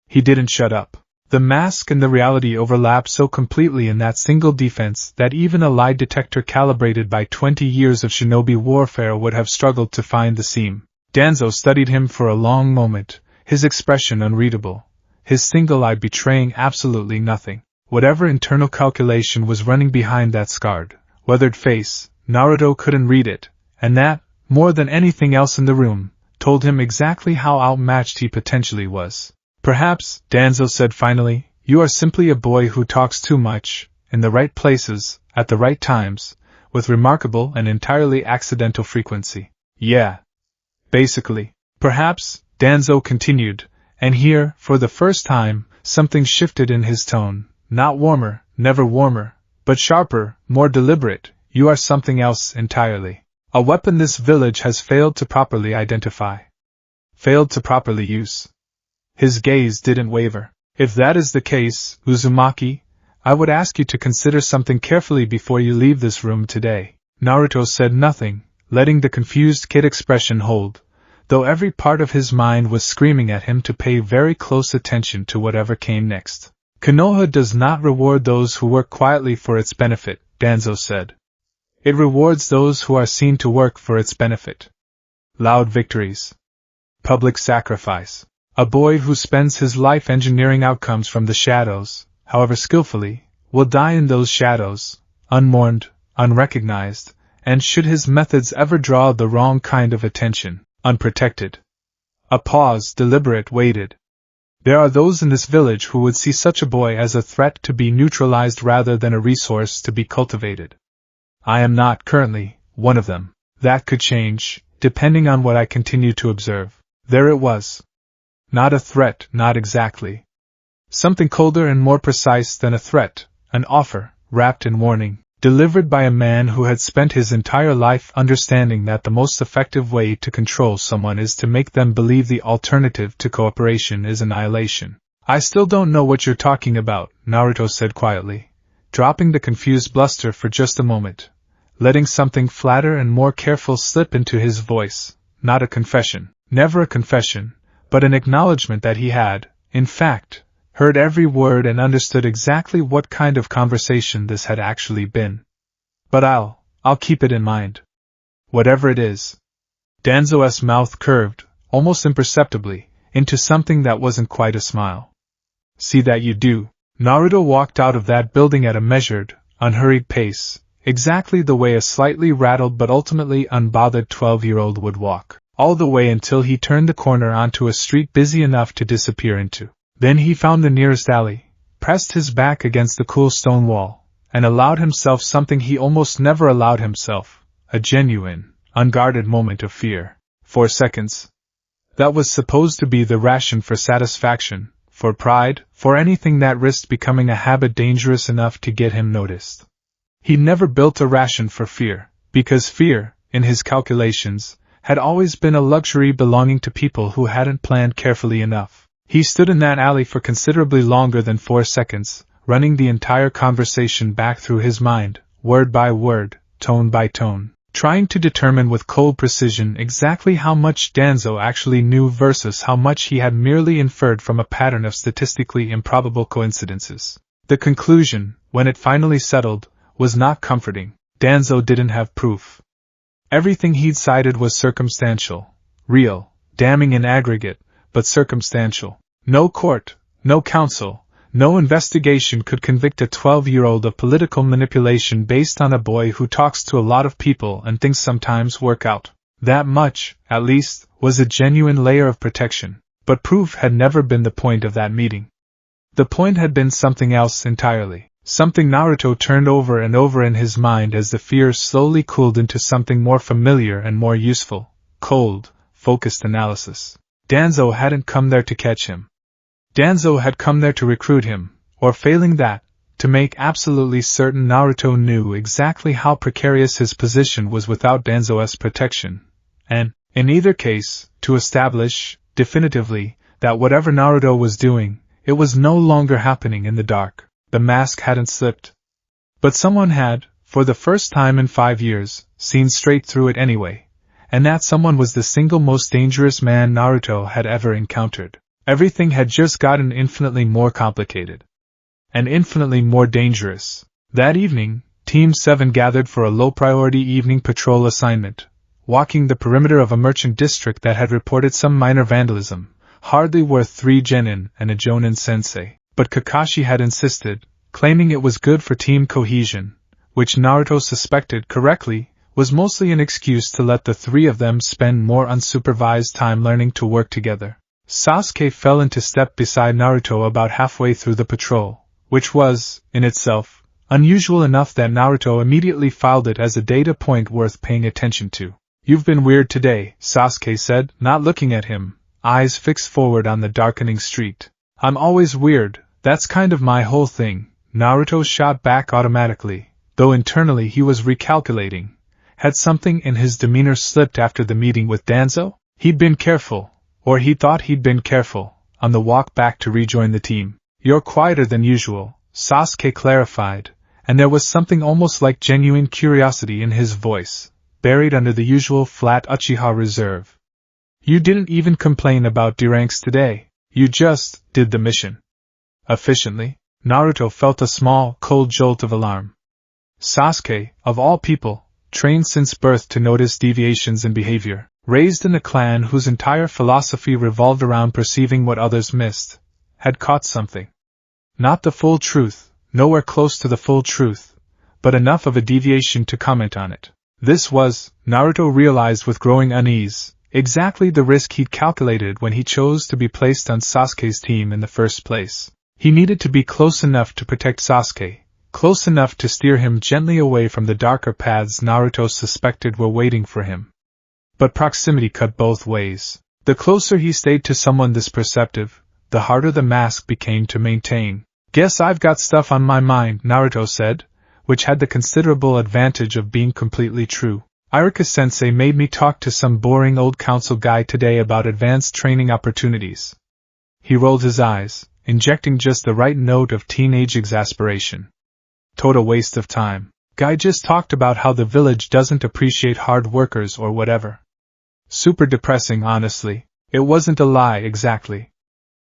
He didn't shut up. The mask and the reality overlapped so completely in that single defense that even a lie detector calibrated by 20 years of shinobi warfare would have struggled to find the seam. Danzo studied him for a long moment, his expression unreadable, his single eye betraying absolutely nothing. Whatever internal calculation was running behind that scarred, weathered face, Naruto couldn't read it, and that, more than anything else in the room, told him exactly how outmatched he potentially was. Perhaps, Danzo said finally, you are simply a boy who talks too much, in the right places, at the right times, with remarkable and entirely accidental frequency. Yeah. Basically. Perhaps, Danzo continued, and here, for the first time, something shifted in his tone, not warmer, never warmer, but sharper, more deliberate. You are something else entirely. A weapon this village has failed to properly identify. Failed to properly use. His gaze didn't waver. If that is the case, Uzumaki, I would ask you to consider something carefully before you leave this room today. Naruto said nothing, letting the confused kid expression hold, though every part of his mind was screaming at him to pay very close attention to whatever came next. Konoha does not reward those who work quietly for its benefit, Danzo said. It rewards those who are seen to work for its benefit. Loud victories. Public sacrifice. A boy who spends his life engineering outcomes from the shadows, however skillfully, will die in those shadows, unmourned, unrecognized, and should his methods ever draw the wrong kind of attention, unprotected. A pause, deliberate, waited. There are those in this village who would see such a boy as a threat to be neutralized rather than a resource to be cultivated. I am not, currently, one of them. That could change, depending on what I continue to observe. There it was. Not a threat, not exactly. Something colder and more precise than a threat, an offer, wrapped in warning, delivered by a man who had spent his entire life understanding that the most effective way to control someone is to make them believe the alternative to cooperation is annihilation. I still don't know what you're talking about, Naruto said quietly, dropping the confused bluster for just a moment, letting something flatter and more careful slip into his voice. Not a confession, never a confession, but an acknowledgement that he had, in fact, heard every word and understood exactly what kind of conversation this had actually been. But I'll keep it in mind. Whatever it is. Danzo's mouth curved, almost imperceptibly, into something that wasn't quite a smile. See that you do. Naruto walked out of that building at a measured, unhurried pace, exactly the way a slightly rattled but ultimately unbothered 12-year-old would walk, all the way until he turned the corner onto a street busy enough to disappear into. Then he found the nearest alley, pressed his back against the cool stone wall, and allowed himself something he almost never allowed himself, a genuine, unguarded moment of fear. 4 seconds. That was supposed to be the ration for satisfaction, for pride, for anything that risked becoming a habit dangerous enough to get him noticed. He never built a ration for fear, because fear, in his calculations, had always been a luxury belonging to people who hadn't planned carefully enough. He stood in that alley for considerably longer than 4 seconds, running the entire conversation back through his mind, word by word, tone by tone, trying to determine with cold precision exactly how much Danzo actually knew versus how much he had merely inferred from a pattern of statistically improbable coincidences. The conclusion, when it finally settled, was not comforting. Danzo didn't have proof. Everything he'd cited was circumstantial, real, damning in aggregate, but circumstantial. No court, no counsel, no investigation could convict a 12-year-old of political manipulation based on a boy who talks to a lot of people and things sometimes work out. That much, at least, was a genuine layer of protection. But proof had never been the point of that meeting. The point had been something else entirely. Something Naruto turned over and over in his mind as the fear slowly cooled into something more familiar and more useful. Cold, focused analysis. Danzo hadn't come there to catch him. Danzo had come there to recruit him, or failing that, to make absolutely certain Naruto knew exactly how precarious his position was without Danzo's protection, and, in either case, to establish, definitively, that whatever Naruto was doing, it was no longer happening in the dark. The mask hadn't slipped. But someone had, for the first time in 5 years, seen straight through it anyway. And that someone was the single most dangerous man Naruto had ever encountered. Everything had just gotten infinitely more complicated. And infinitely more dangerous. That evening, Team 7 gathered for a low-priority evening patrol assignment, walking the perimeter of a merchant district that had reported some minor vandalism, hardly worth 3 genin and a jonin sensei. But Kakashi had insisted, claiming it was good for team cohesion, which Naruto suspected correctly, was mostly an excuse to let the 3 of them spend more unsupervised time learning to work together. Sasuke fell into step beside Naruto about halfway through the patrol, which was, in itself, unusual enough that Naruto immediately filed it as a data point worth paying attention to. "You've been weird today," Sasuke said, not looking at him, eyes fixed forward on the darkening street. "I'm always weird, that's kind of my whole thing," Naruto shot back automatically, though internally he was recalculating. Had something in his demeanor slipped after the meeting with Danzo? He'd been careful, or he thought he'd been careful, on the walk back to rejoin the team. "You're quieter than usual," Sasuke clarified, and there was something almost like genuine curiosity in his voice, buried under the usual flat Uchiha reserve. "You didn't even complain about D-ranks today, you just did the mission efficiently?" Naruto felt a small, cold jolt of alarm. Sasuke, of all people, trained since birth to notice deviations in behavior, raised in a clan whose entire philosophy revolved around perceiving what others missed, had caught something. Not the full truth, nowhere close to the full truth, but enough of a deviation to comment on it. This was, Naruto realized with growing unease, Exactly the risk he'd calculated when he chose to be placed on Sasuke's team in the first place. He needed to be close enough to protect Sasuke, close enough to steer him gently away from the darker paths Naruto suspected were waiting for him. But proximity cut both ways. The closer he stayed to someone this perceptive, the harder the mask became to maintain. "Guess I've got stuff on my mind," Naruto said, which had the considerable advantage of being completely true. "Iruka-sensei made me talk to some boring old council guy today about advanced training opportunities." He rolled his eyes, injecting just the right note of teenage exasperation. "Total waste of time. Guy just talked about how the village doesn't appreciate hard workers or whatever. Super depressing, honestly. It wasn't a lie exactly.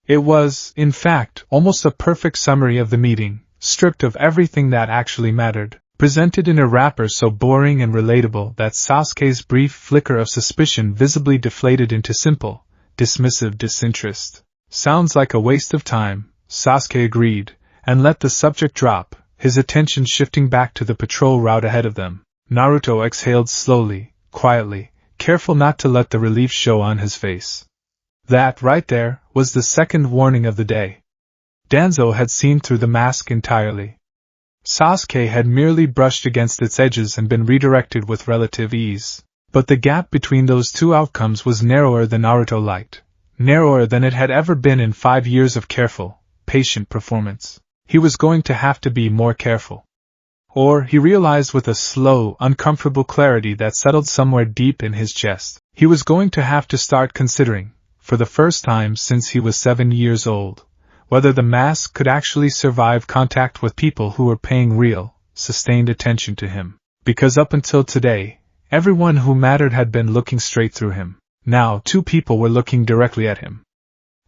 It was, in fact, almost a perfect summary of the meeting, stripped of everything that actually mattered, presented in a wrapper so boring and relatable that Sasuke's brief flicker of suspicion visibly deflated into simple, dismissive disinterest. Sounds like a waste of time, Sasuke agreed, and let the subject drop, his attention shifting back to the patrol route ahead of them. Naruto exhaled slowly, quietly, careful not to let the relief show on his face. That, right there, was the second warning of the day. Danzo had seen through the mask entirely. Sasuke had merely brushed against its edges and been redirected with relative ease. But the gap between those two outcomes was narrower than Naruto liked, narrower than it had ever been in 5 years of careful, patient performance. He was going to have to be more careful. Or, he realized with a slow, uncomfortable clarity that settled somewhere deep in his chest, he was going to have to start considering, for the first time since he was 7 years old, whether the mask could actually survive contact with people who were paying real, sustained attention to him. Because up until today, everyone who mattered had been looking straight through him. Now 2 people were looking directly at him.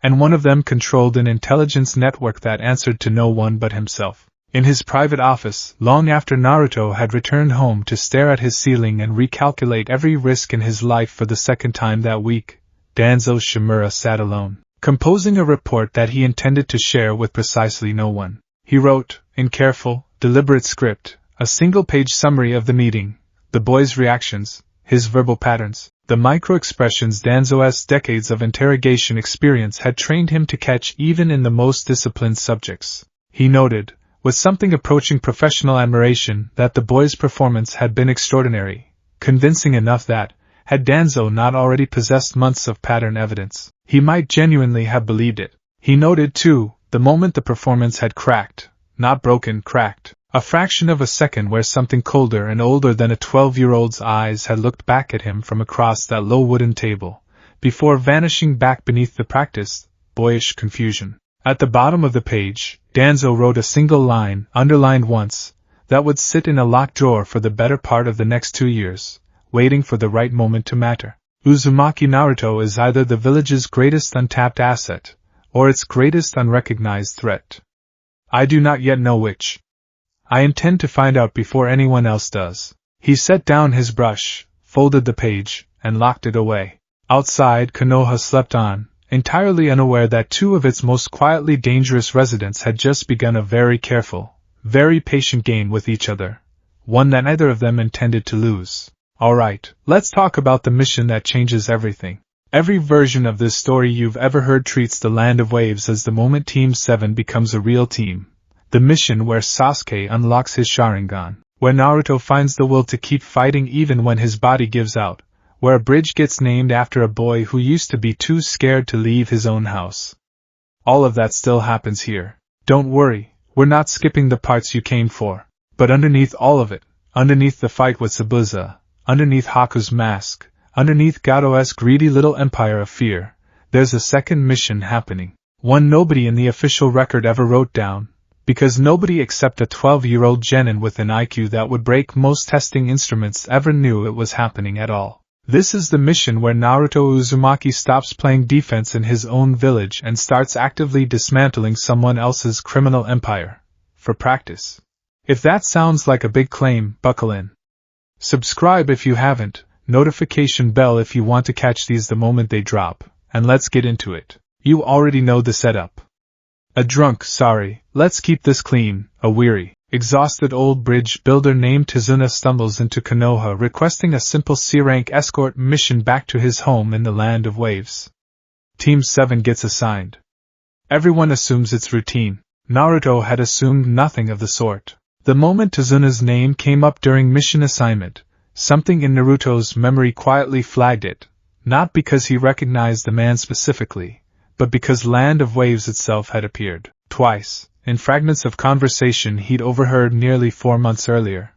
And one of them controlled an intelligence network that answered to no one but himself. In his private office, long after Naruto had returned home to stare at his ceiling and recalculate every risk in his life for the second time that week, Danzo Shimura sat alone, composing a report that he intended to share with precisely no one. He wrote, in careful, deliberate script, a single-page summary of the meeting, the boys' reactions, his verbal patterns, the micro-expressions Danzo's decades of interrogation experience had trained him to catch even in the most disciplined subjects. He noted, with something approaching professional admiration, that the boy's performance had been extraordinary, convincing enough that, had Danzo not already possessed months of pattern evidence, he might genuinely have believed it. He noted, too, the moment the performance had cracked, not broken, cracked, a fraction of a second where something colder and older than a 12-year-old's eyes had looked back at him from across that low wooden table, before vanishing back beneath the practiced, boyish confusion. At the bottom of the page, Danzo wrote a single line, underlined once, that would sit in a locked drawer for the better part of the next 2 years, waiting for the right moment to matter. Uzumaki Naruto is either the village's greatest untapped asset, or its greatest unrecognized threat. I do not yet know which. I intend to find out before anyone else does. He set down his brush, folded the page, and locked it away. Outside, Konoha slept on, entirely unaware that 2 of its most quietly dangerous residents had just begun a very careful, very patient game with each other, one that neither of them intended to lose. Alright, let's talk about the mission that changes everything. Every version of this story you've ever heard treats the Land of Waves as the moment Team 7 becomes a real team. The mission where Sasuke unlocks his Sharingan, where Naruto finds the will to keep fighting even when his body gives out, where a bridge gets named after a boy who used to be too scared to leave his own house. All of that still happens here. Don't worry, we're not skipping the parts you came for. But underneath all of it, underneath the fight with Zabuza, underneath Haku's mask, underneath Gado's greedy little empire of fear, there's a second mission happening. One nobody in the official record ever wrote down, because nobody except a 12-year-old genin with an IQ that would break most testing instruments ever knew it was happening at all. This is the mission where Naruto Uzumaki stops playing defense in his own village and starts actively dismantling someone else's criminal empire. For practice. If that sounds like a big claim, buckle in. Subscribe if you haven't, notification bell if you want to catch these the moment they drop, and let's get into it. You already know the setup. A drunk, sorry, let's keep this clean, a weary, Exhausted old bridge builder named Tizuna stumbles into Konoha requesting a simple C-rank escort mission back to his home in the land of waves. Team 7 gets assigned. Everyone assumes it's routine. Naruto had assumed nothing of the sort. The moment Tizuna's name came up during mission assignment, something in Naruto's memory quietly flagged it, not because he recognized the man specifically, but because Land of Waves itself had appeared, twice, in fragments of conversation he'd overheard nearly 4 months earlier.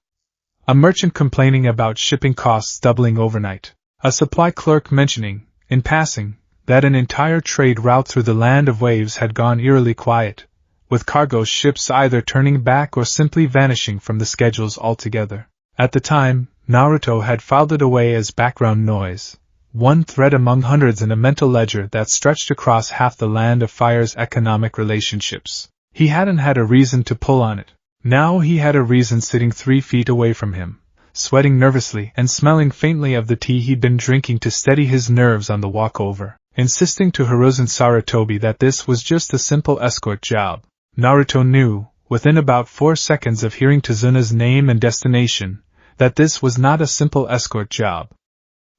A merchant complaining about shipping costs doubling overnight. A supply clerk mentioning, in passing, that an entire trade route through the Land of Waves had gone eerily quiet, with cargo ships either turning back or simply vanishing from the schedules altogether. At the time, Naruto had filed it away as background noise, one thread among hundreds in a mental ledger that stretched across half the Land of Fire's economic relationships. He hadn't had a reason to pull on it. Now he had a reason sitting 3 feet away from him, sweating nervously and smelling faintly of the tea he'd been drinking to steady his nerves on the walk over, insisting to Hiruzen Sarutobi that this was just a simple escort job. Naruto knew, within about 4 seconds of hearing Tizuna's name and destination, that this was not a simple escort job.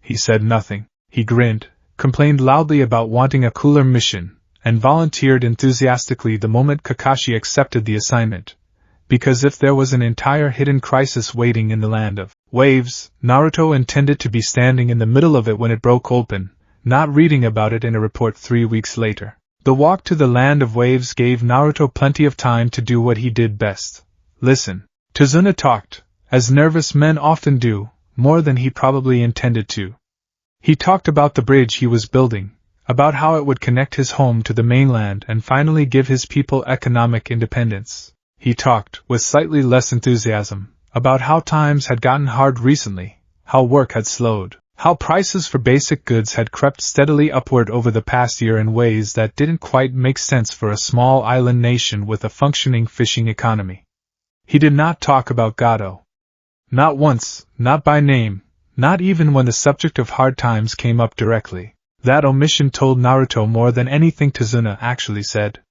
He said nothing. He grinned, complained loudly about wanting a cooler mission, and volunteered enthusiastically the moment Kakashi accepted the assignment. Because if there was an entire hidden crisis waiting in the Land of Waves, Naruto intended to be standing in the middle of it when it broke open, not reading about it in a report 3 weeks later. The walk to the Land of Waves gave Naruto plenty of time to do what he did best. Listen. Tizuna talked, as nervous men often do, more than he probably intended to. He talked about the bridge he was building, about how it would connect his home to the mainland and finally give his people economic independence. He talked, with slightly less enthusiasm, about how times had gotten hard recently, how work had slowed, how prices for basic goods had crept steadily upward over the past year in ways that didn't quite make sense for a small island nation with a functioning fishing economy. He did not talk about Gato. Not once, not by name, not even when the subject of hard times came up directly. That omission told Naruto more than anything Tizuna actually said.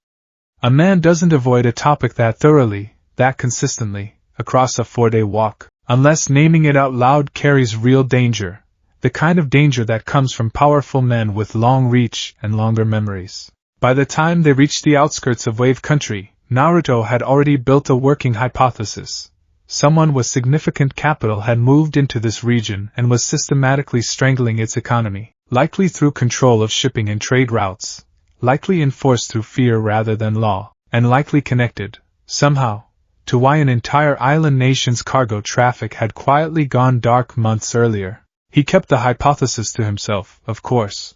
A man doesn't avoid a topic that thoroughly, that consistently, across a 4-day walk, unless naming it out loud carries real danger. The kind of danger that comes from powerful men with long reach and longer memories. By the time they reached the outskirts of Wave Country, Naruto had already built a working hypothesis. Someone with significant capital had moved into this region and was systematically strangling its economy, likely through control of shipping and trade routes, likely enforced through fear rather than law, and likely connected, somehow, to why an entire island nation's cargo traffic had quietly gone dark months earlier. He kept the hypothesis to himself, of course.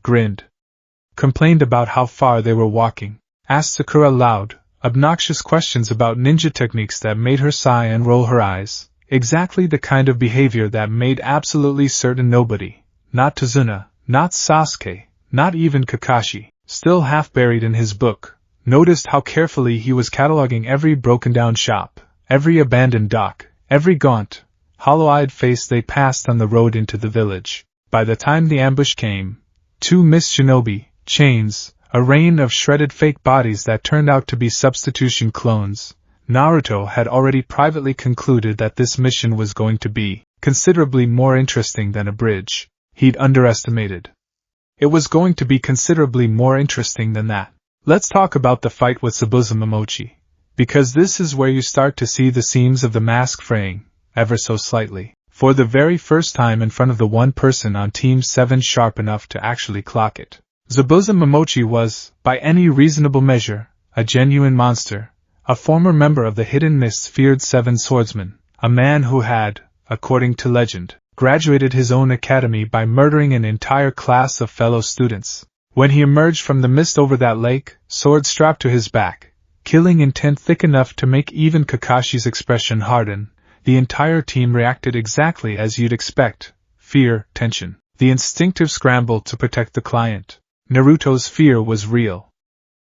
Grinned. Complained about how far they were walking. Asked Sakura loud, obnoxious questions about ninja techniques that made her sigh and roll her eyes. Exactly the kind of behavior that made absolutely certain nobody, not Tizuna, not Sasuke, not even Kakashi, still half buried in his book, noticed how carefully he was cataloging every broken-down shop, every abandoned dock, every gaunt, hollow-eyed face they passed on the road into the village. By the time the ambush came, 2 Miss Shinobi, chains, a rain of shredded fake bodies that turned out to be substitution clones, Naruto had already privately concluded that this mission was going to be considerably more interesting than a bridge he'd underestimated. It was going to be considerably more interesting than that. Let's talk about the fight with Zabuza Momochi, because this is where you start to see the seams of the mask fraying, ever so slightly, for the very first time in front of the one person on Team 7 sharp enough to actually clock it. Zabuza Momochi was, by any reasonable measure, a genuine monster, a former member of the Hidden Mist's feared 7 swordsmen, a man who had, according to legend, graduated his own academy by murdering an entire class of fellow students. When he emerged from the mist over that lake, sword strapped to his back, killing intent thick enough to make even Kakashi's expression harden, the entire team reacted exactly as you'd expect: fear, tension, the instinctive scramble to protect the client. Naruto's fear was real.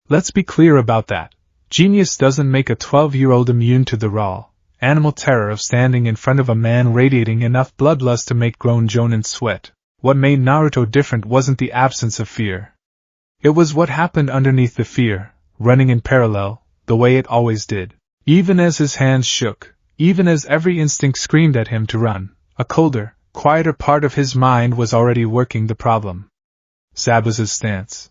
Let's be clear about that. Genius doesn't make a 12-year-old immune to the raw, animal terror of standing in front of a man radiating enough bloodlust to make grown jonin sweat. What made Naruto different wasn't the absence of fear. It was what happened underneath the fear, running in parallel, the way it always did. Even as his hands shook, even as every instinct screamed at him to run, a colder, quieter part of his mind was already working the problem. Zabuza's stance.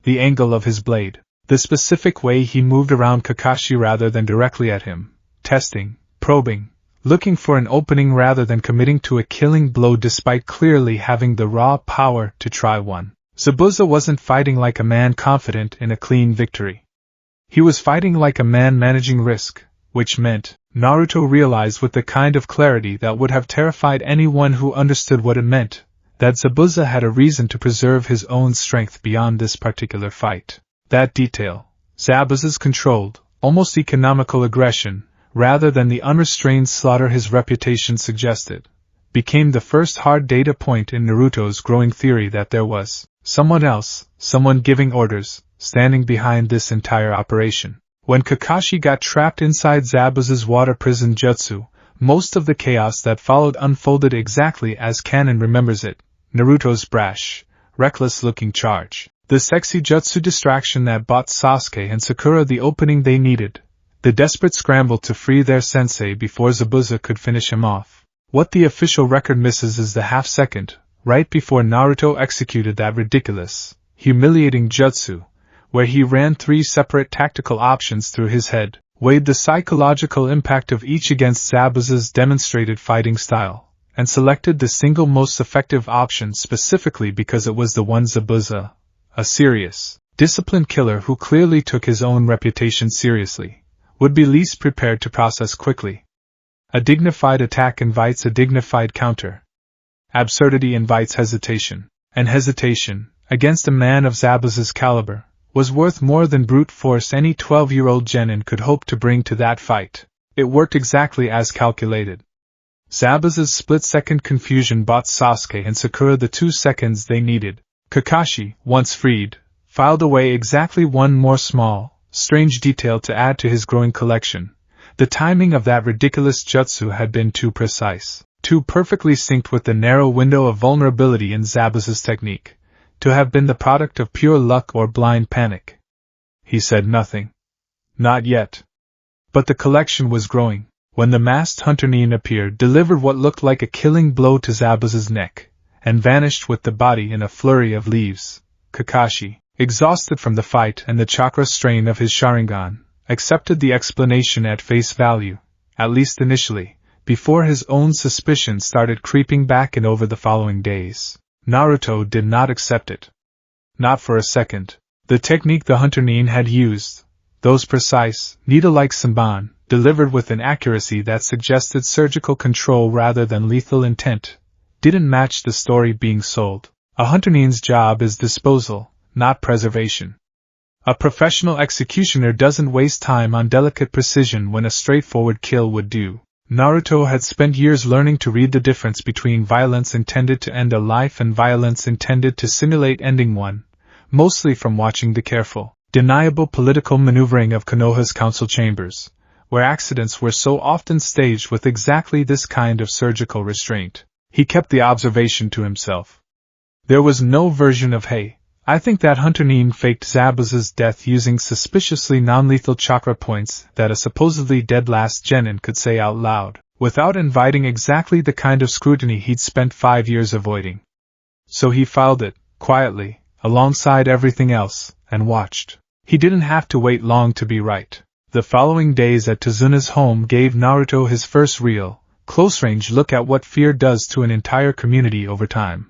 The angle of his blade. The specific way he moved around Kakashi rather than directly at him, testing, probing, looking for an opening rather than committing to a killing blow despite clearly having the raw power to try one. Zabuza wasn't fighting like a man confident in a clean victory. He was fighting like a man managing risk, which meant, Naruto realized with the kind of clarity that would have terrified anyone who understood what it meant, that Zabuza had a reason to preserve his own strength beyond this particular fight. That detail, Zabuza's controlled, almost economical aggression, rather than the unrestrained slaughter his reputation suggested, became the first hard data point in Naruto's growing theory that there was someone else, someone giving orders, standing behind this entire operation. When Kakashi got trapped inside Zabuza's water prison jutsu, most of the chaos that followed unfolded exactly as canon remembers it. Naruto's brash, reckless-looking charge. The sexy jutsu distraction that bought Sasuke and Sakura the opening they needed. The desperate scramble to free their sensei before Zabuza could finish him off. What the official record misses is the half-second, right before Naruto executed that ridiculous, humiliating jutsu, where he ran 3 separate tactical options through his head, weighed the psychological impact of each against Zabuza's demonstrated fighting style, and selected the single most effective option specifically because it was the one Zabuza, a serious, disciplined killer who clearly took his own reputation seriously, would be least prepared to process quickly. A dignified attack invites a dignified counter. Absurdity invites hesitation, and hesitation, against a man of Zabuza's caliber, was worth more than brute force any 12-year-old genin could hope to bring to that fight. It worked exactly as calculated. Zabuza's split-second confusion bought Sasuke and Sakura the 2 seconds they needed. Kakashi, once freed, filed away exactly one more small, strange detail to add to his growing collection. The timing of that ridiculous jutsu had been too precise, too perfectly synced with the narrow window of vulnerability in Zabuza's technique, to have been the product of pure luck or blind panic. He said nothing. Not yet. But the collection was growing. When the masked hunter Nin appeared, delivered what looked like a killing blow to Zabuza's neck, and vanished with the body in a flurry of leaves, Kakashi, exhausted from the fight and the chakra strain of his Sharingan, accepted the explanation at face value, at least initially, before his own suspicions started creeping back in over the following days. Naruto did not accept it. Not for a second. The technique the hunter Nin had used, those precise, needle-like Senbon, delivered with an accuracy that suggested surgical control rather than lethal intent, didn't match the story being sold. A hunter Nin's job is disposal, not preservation. A professional executioner doesn't waste time on delicate precision when a straightforward kill would do. Naruto had spent years learning to read the difference between violence intended to end a life and violence intended to simulate ending one, mostly from watching the careful, deniable political maneuvering of Konoha's council chambers, where accidents were so often staged with exactly this kind of surgical restraint. He kept the observation to himself. There was no version of "Hey, I think that hunter Nin faked Zabuza's death using suspiciously non-lethal chakra points" that a supposedly dead last genin could say out loud, without inviting exactly the kind of scrutiny he'd spent 5 years avoiding. So he filed it, quietly, alongside everything else, and watched. He didn't have to wait long to be right. The following days at Tazuna's home gave Naruto his first real, close-range look at what fear does to an entire community over time.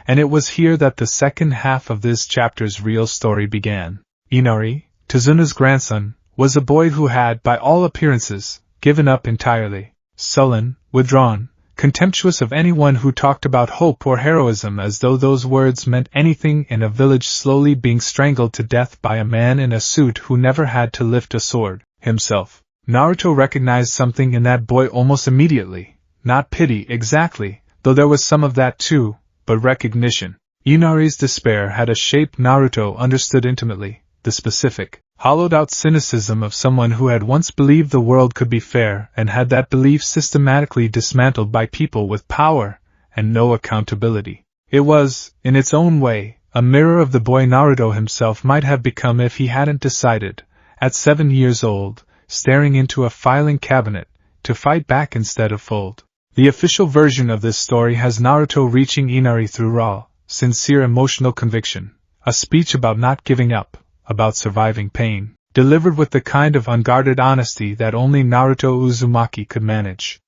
And it was here that the second half of this chapter's real story began. Inari, Tazuna's grandson, was a boy who had, by all appearances, given up entirely. Sullen, withdrawn, contemptuous of anyone who talked about hope or heroism as though those words meant anything in a village slowly being strangled to death by a man in a suit who never had to lift a sword, himself. Naruto recognized something in that boy almost immediately. Not pity exactly, though there was some of that too, but recognition. Inari's despair had a shape Naruto understood intimately, the specific, hollowed-out cynicism of someone who had once believed the world could be fair and had that belief systematically dismantled by people with power and no accountability. It was, in its own way, a mirror of the boy Naruto himself might have become if he hadn't decided, at 7 years old, staring into a filing cabinet, to fight back instead of fold. The official version of this story has Naruto reaching Inari through raw, sincere emotional conviction, a speech about not giving up, about surviving pain, delivered with the kind of unguarded honesty that only Naruto Uzumaki could manage.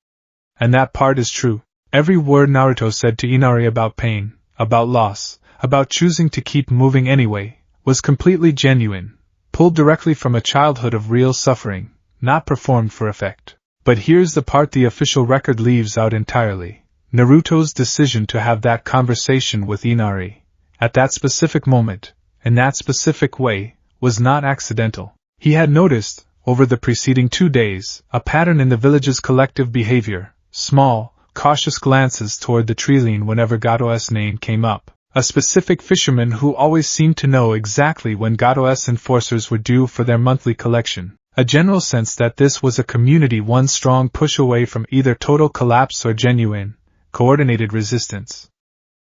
And that part is true. Every word Naruto said to Inari about pain, about loss, about choosing to keep moving anyway, was completely genuine, pulled directly from a childhood of real suffering, not performed for effect. But here's the part the official record leaves out entirely. Naruto's decision to have that conversation with Inari, at that specific moment, in that specific way, was not accidental. He had noticed, over the preceding 2 days, a pattern in the village's collective behavior, small, cautious glances toward the treeline whenever Gato's name came up. A specific fisherman who always seemed to know exactly when Gato's enforcers were due for their monthly collection. A general sense that this was a community one strong push away from either total collapse or genuine, coordinated resistance.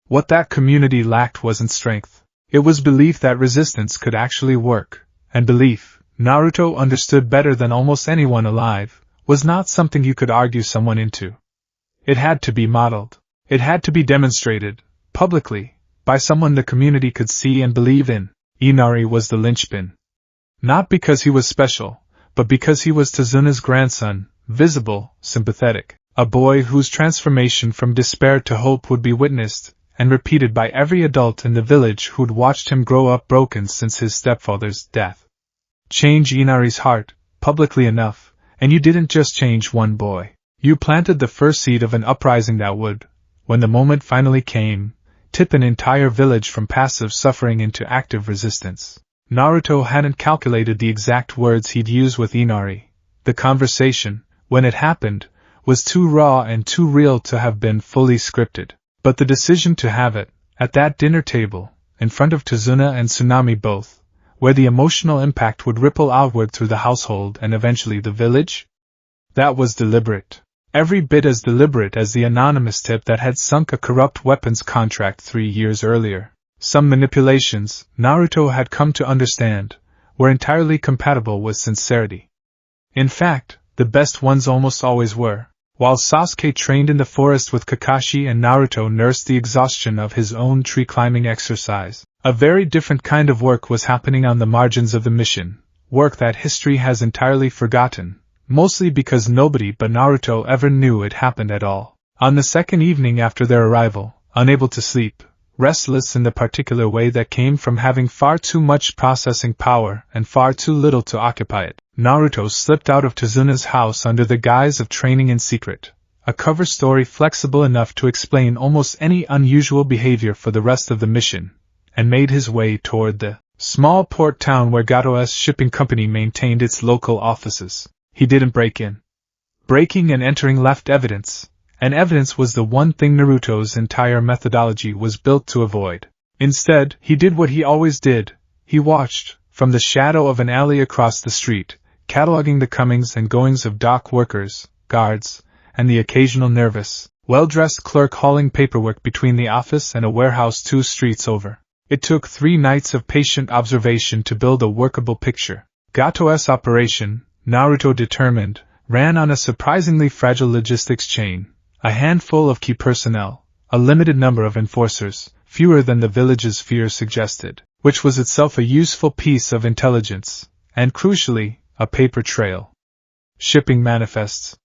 What that community lacked wasn't strength. It was belief that resistance could actually work, and belief, Naruto understood better than almost anyone alive, was not something you could argue someone into. It had to be modeled. It had to be demonstrated, publicly, by someone the community could see and believe in. Inari was the linchpin. Not because he was special, but because he was Tazuna's grandson, visible, sympathetic, a boy whose transformation from despair to hope would be witnessed and repeated by every adult in the village who'd watched him grow up broken since his stepfather's death. Change Inari's heart, publicly enough, and you didn't just change one boy. You planted the first seed of an uprising that would, when the moment finally came, tip an entire village from passive suffering into active resistance. Naruto hadn't calculated the exact words he'd use with Inari. The conversation, when it happened, was too raw and too real to have been fully scripted. But the decision to have it, at that dinner table, in front of Tazuna and Tsunami both, where the emotional impact would ripple outward through the household and eventually the village? That was deliberate. Every bit as deliberate as the anonymous tip that had sunk a corrupt weapons contract 3 years earlier. Some manipulations, Naruto had come to understand, were entirely compatible with sincerity. In fact, the best ones almost always were. While Sasuke trained in the forest with Kakashi and Naruto nursed the exhaustion of his own tree-climbing exercise, a very different kind of work was happening on the margins of the mission, work that history has entirely forgotten, mostly because nobody but Naruto ever knew it happened at all. On the second evening after their arrival, unable to sleep, restless in the particular way that came from having far too much processing power and far too little to occupy it, Naruto slipped out of Tazuna's house under the guise of training in secret, a cover story flexible enough to explain almost any unusual behavior for the rest of the mission, and made his way toward the small port town where Gato's shipping company maintained its local offices. He didn't break in. Breaking and entering left evidence, and evidence was the one thing Naruto's entire methodology was built to avoid. Instead, he did what he always did. He watched, from the shadow of an alley across the street, cataloging the comings and goings of dock workers, guards, and the occasional nervous, well-dressed clerk hauling paperwork between the office and a warehouse 2 streets over. It took 3 nights of patient observation to build a workable picture. Gato's operation, Naruto determined, ran on a surprisingly fragile logistics chain. A handful of key personnel, a limited number of enforcers, fewer than the village's fear suggested, which was itself a useful piece of intelligence, and crucially, a paper trail. Shipping manifests.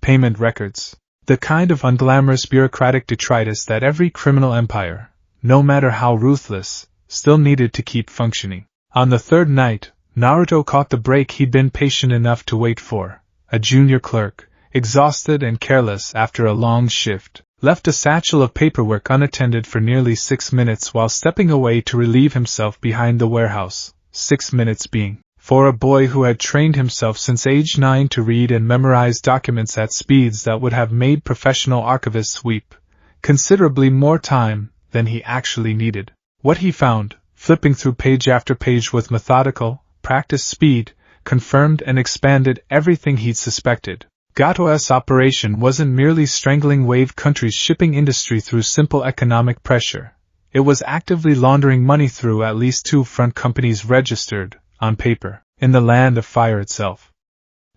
Payment records. The kind of unglamorous bureaucratic detritus that every criminal empire, no matter how ruthless, still needed to keep functioning. On the 3rd night, Naruto caught the break he'd been patient enough to wait for. A junior clerk, exhausted and careless after a long shift, left a satchel of paperwork unattended for nearly 6 minutes while stepping away to relieve himself behind the warehouse, 6 minutes being, for a boy who had trained himself since age 9 to read and memorize documents at speeds that would have made professional archivists weep, considerably more time than he actually needed. What he found, flipping through page after page with methodical, practiced speed, confirmed and expanded everything he'd suspected. Gato's operation wasn't merely strangling wave country's shipping industry through simple economic pressure. It was actively laundering money through at least 2 front companies registered, on paper, in the land of fire itself.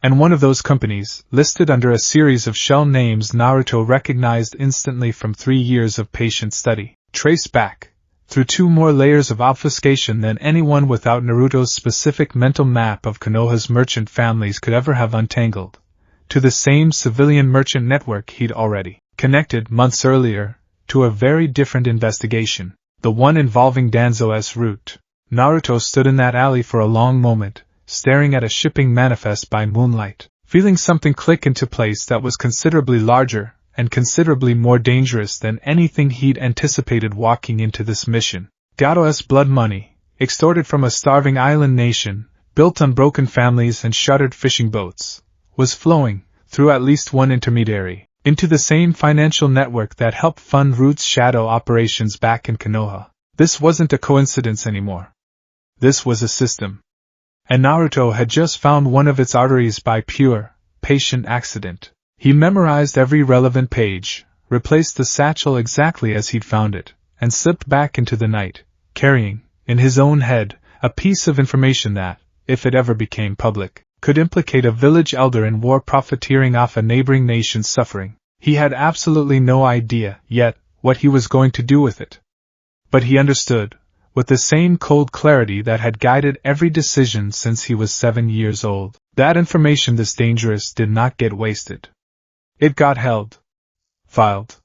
And one of those companies, listed under a series of shell names Naruto recognized instantly from 3 years of patient study, traced back, through 2 more layers of obfuscation than anyone without Naruto's specific mental map of Konoha's merchant families could ever have untangled, to the same civilian merchant network he'd already connected months earlier, to a very different investigation, the one involving Danzo's route. Naruto stood in that alley for a long moment, staring at a shipping manifest by moonlight, feeling something click into place that was considerably larger and considerably more dangerous than anything he'd anticipated walking into this mission. KONOHA'S blood money, extorted from a starving island nation, built on broken families and shuttered fishing boats, was flowing, through at least one intermediary, into the same financial network that helped fund Root's shadow operations back in Konoha. This wasn't a coincidence anymore. This was a system. And Naruto had just found one of its arteries by pure, patient accident. He memorized every relevant page, replaced the satchel exactly as he'd found it, and slipped back into the night, carrying, in his own head, a piece of information that, if it ever became public, could implicate a village elder in war profiteering off a neighboring nation's suffering. He had absolutely no idea, yet, what he was going to do with it. But he understood, with the same cold clarity that had guided every decision since he was 7 years old, that information this dangerous did not get wasted. It got held. Filed.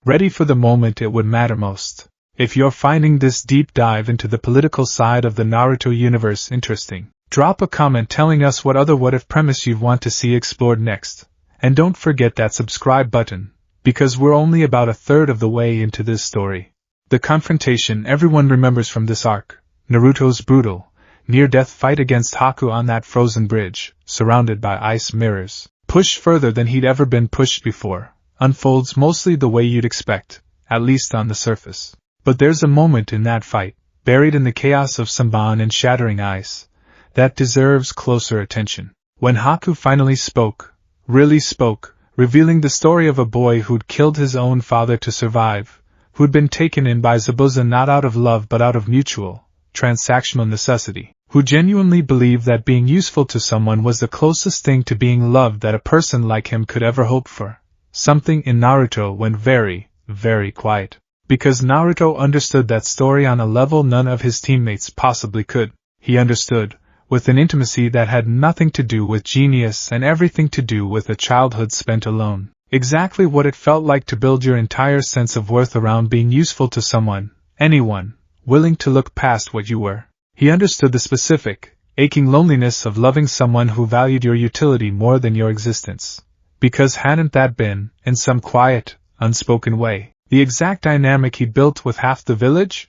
Ready for the moment it would matter most. If you're finding this deep dive into the political side of the Naruto universe interesting, drop a comment telling us what other what-if premise you'd want to see explored next. And don't forget that subscribe button, because we're only about a third of the way into this story. The confrontation everyone remembers from this arc, Naruto's brutal, near-death fight against Haku on that frozen bridge, surrounded by ice mirrors, pushed further than he'd ever been pushed before, unfolds mostly the way you'd expect, at least on the surface. But there's a moment in that fight, buried in the chaos of Samban and shattering ice, that deserves closer attention. When Haku finally spoke, really spoke, revealing the story of a boy who'd killed his own father to survive, who'd been taken in by Zabuza not out of love but out of mutual, transactional necessity, who genuinely believed that being useful to someone was the closest thing to being loved that a person like him could ever hope for. Something in Naruto went very, very quiet. Because Naruto understood that story on a level none of his teammates possibly could. He understood, with an intimacy that had nothing to do with genius and everything to do with a childhood spent alone, exactly what it felt like to build your entire sense of worth around being useful to someone, anyone, willing to look past what you were. He understood the specific, aching loneliness of loving someone who valued your utility more than your existence. Because hadn't that been, in some quiet, unspoken way, the exact dynamic he'd built with half the village?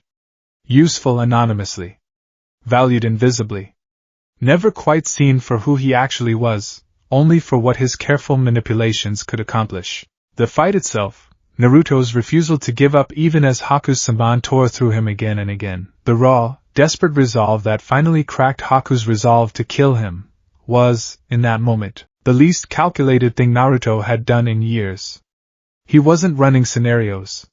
Useful anonymously. Valued invisibly. Never quite seen for who he actually was, only for what his careful manipulations could accomplish. The fight itself, Naruto's refusal to give up even as Haku's Samban tore through him again and again, the raw, desperate resolve that finally cracked Haku's resolve to kill him, was, in that moment, the least calculated thing Naruto had done in years. He wasn't running scenarios.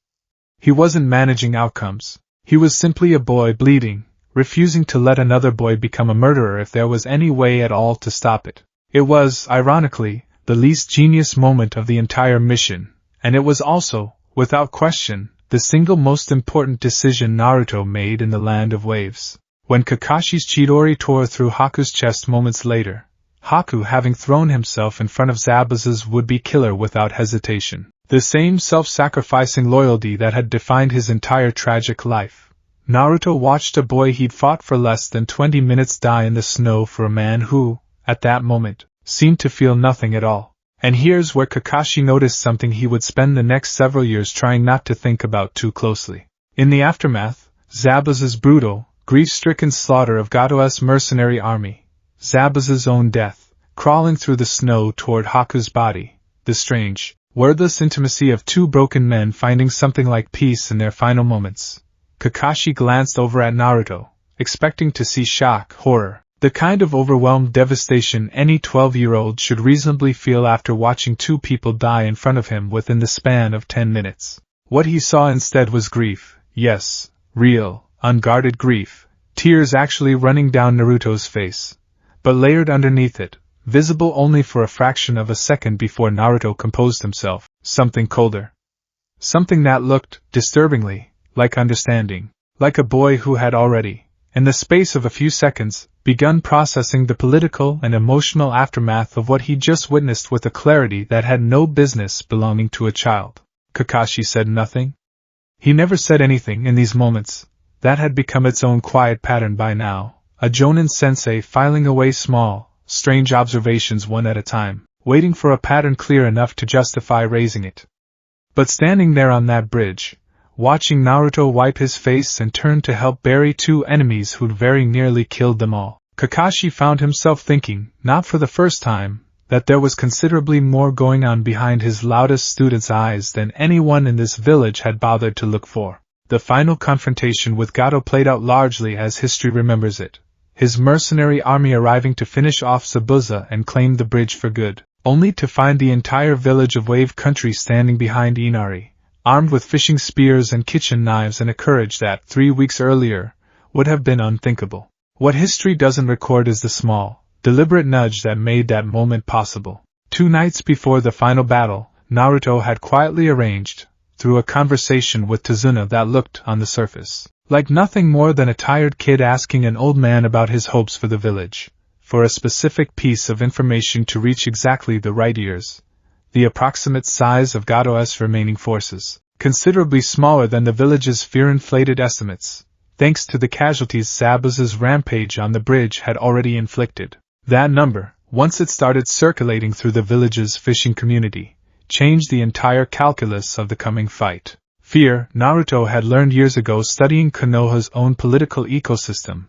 He wasn't managing outcomes. He was simply a boy bleeding, refusing to let another boy become a murderer if there was any way at all to stop it. It was, ironically, the least genius moment of the entire mission, and it was also, without question, the single most important decision Naruto made in the Land of Waves. When Kakashi's Chidori tore through Haku's chest moments later, Haku having thrown himself in front of Zabuza's would-be killer without hesitation, the same self-sacrificing loyalty that had defined his entire tragic life, Naruto watched a boy he'd fought for less than 20 minutes die in the snow for a man who, at that moment, seemed to feel nothing at all. And here's where Kakashi noticed something he would spend the next several years trying not to think about too closely. In the aftermath, Zabuza's brutal, grief-stricken slaughter of KONOHA'S mercenary army, Zabuza's own death, crawling through the snow toward Haku's body, the strange, wordless intimacy of two broken men finding something like peace in their final moments. Kakashi glanced over at Naruto, expecting to see shock, horror, the kind of overwhelmed devastation any 12-year-old should reasonably feel after watching two people die in front of him within the span of 10 minutes. What he saw instead was grief, yes, real, unguarded grief, tears actually running down Naruto's face. But layered underneath it, visible only for a fraction of a second before Naruto composed himself, something colder. Something that looked, disturbingly, like understanding, like a boy who had already, in the space of a few seconds, begun processing the political and emotional aftermath of what he just witnessed with a clarity that had no business belonging to a child. Kakashi said nothing. He never said anything in these moments. That had become its own quiet pattern by now, a Jonin sensei filing away small, strange observations one at a time, waiting for a pattern clear enough to justify raising it. But standing there on that bridge, watching Naruto wipe his face and turn to help bury two enemies who'd very nearly killed them all, Kakashi found himself thinking, not for the first time, that there was considerably more going on behind his loudest student's eyes than anyone in this village had bothered to look for. The final confrontation with Gato played out largely as history remembers it, his mercenary army arriving to finish off Zabuza and claim the bridge for good, only to find the entire village of Wave Country standing behind Inari, armed with fishing spears and kitchen knives and a courage that, 3 weeks earlier, would have been unthinkable. What history doesn't record is the small, deliberate nudge that made that moment possible. 2 nights before the final battle, Naruto had quietly arranged, through a conversation with Tazuna that looked, on the surface, like nothing more than a tired kid asking an old man about his hopes for the village, for a specific piece of information to reach exactly the right ears. The approximate size of Gato's remaining forces, considerably smaller than the village's fear-inflated estimates, thanks to the casualties Zabuza's rampage on the bridge had already inflicted. That number, once it started circulating through the village's fishing community, changed the entire calculus of the coming fight. Fear, Naruto had learned years ago studying Konoha's own political ecosystem,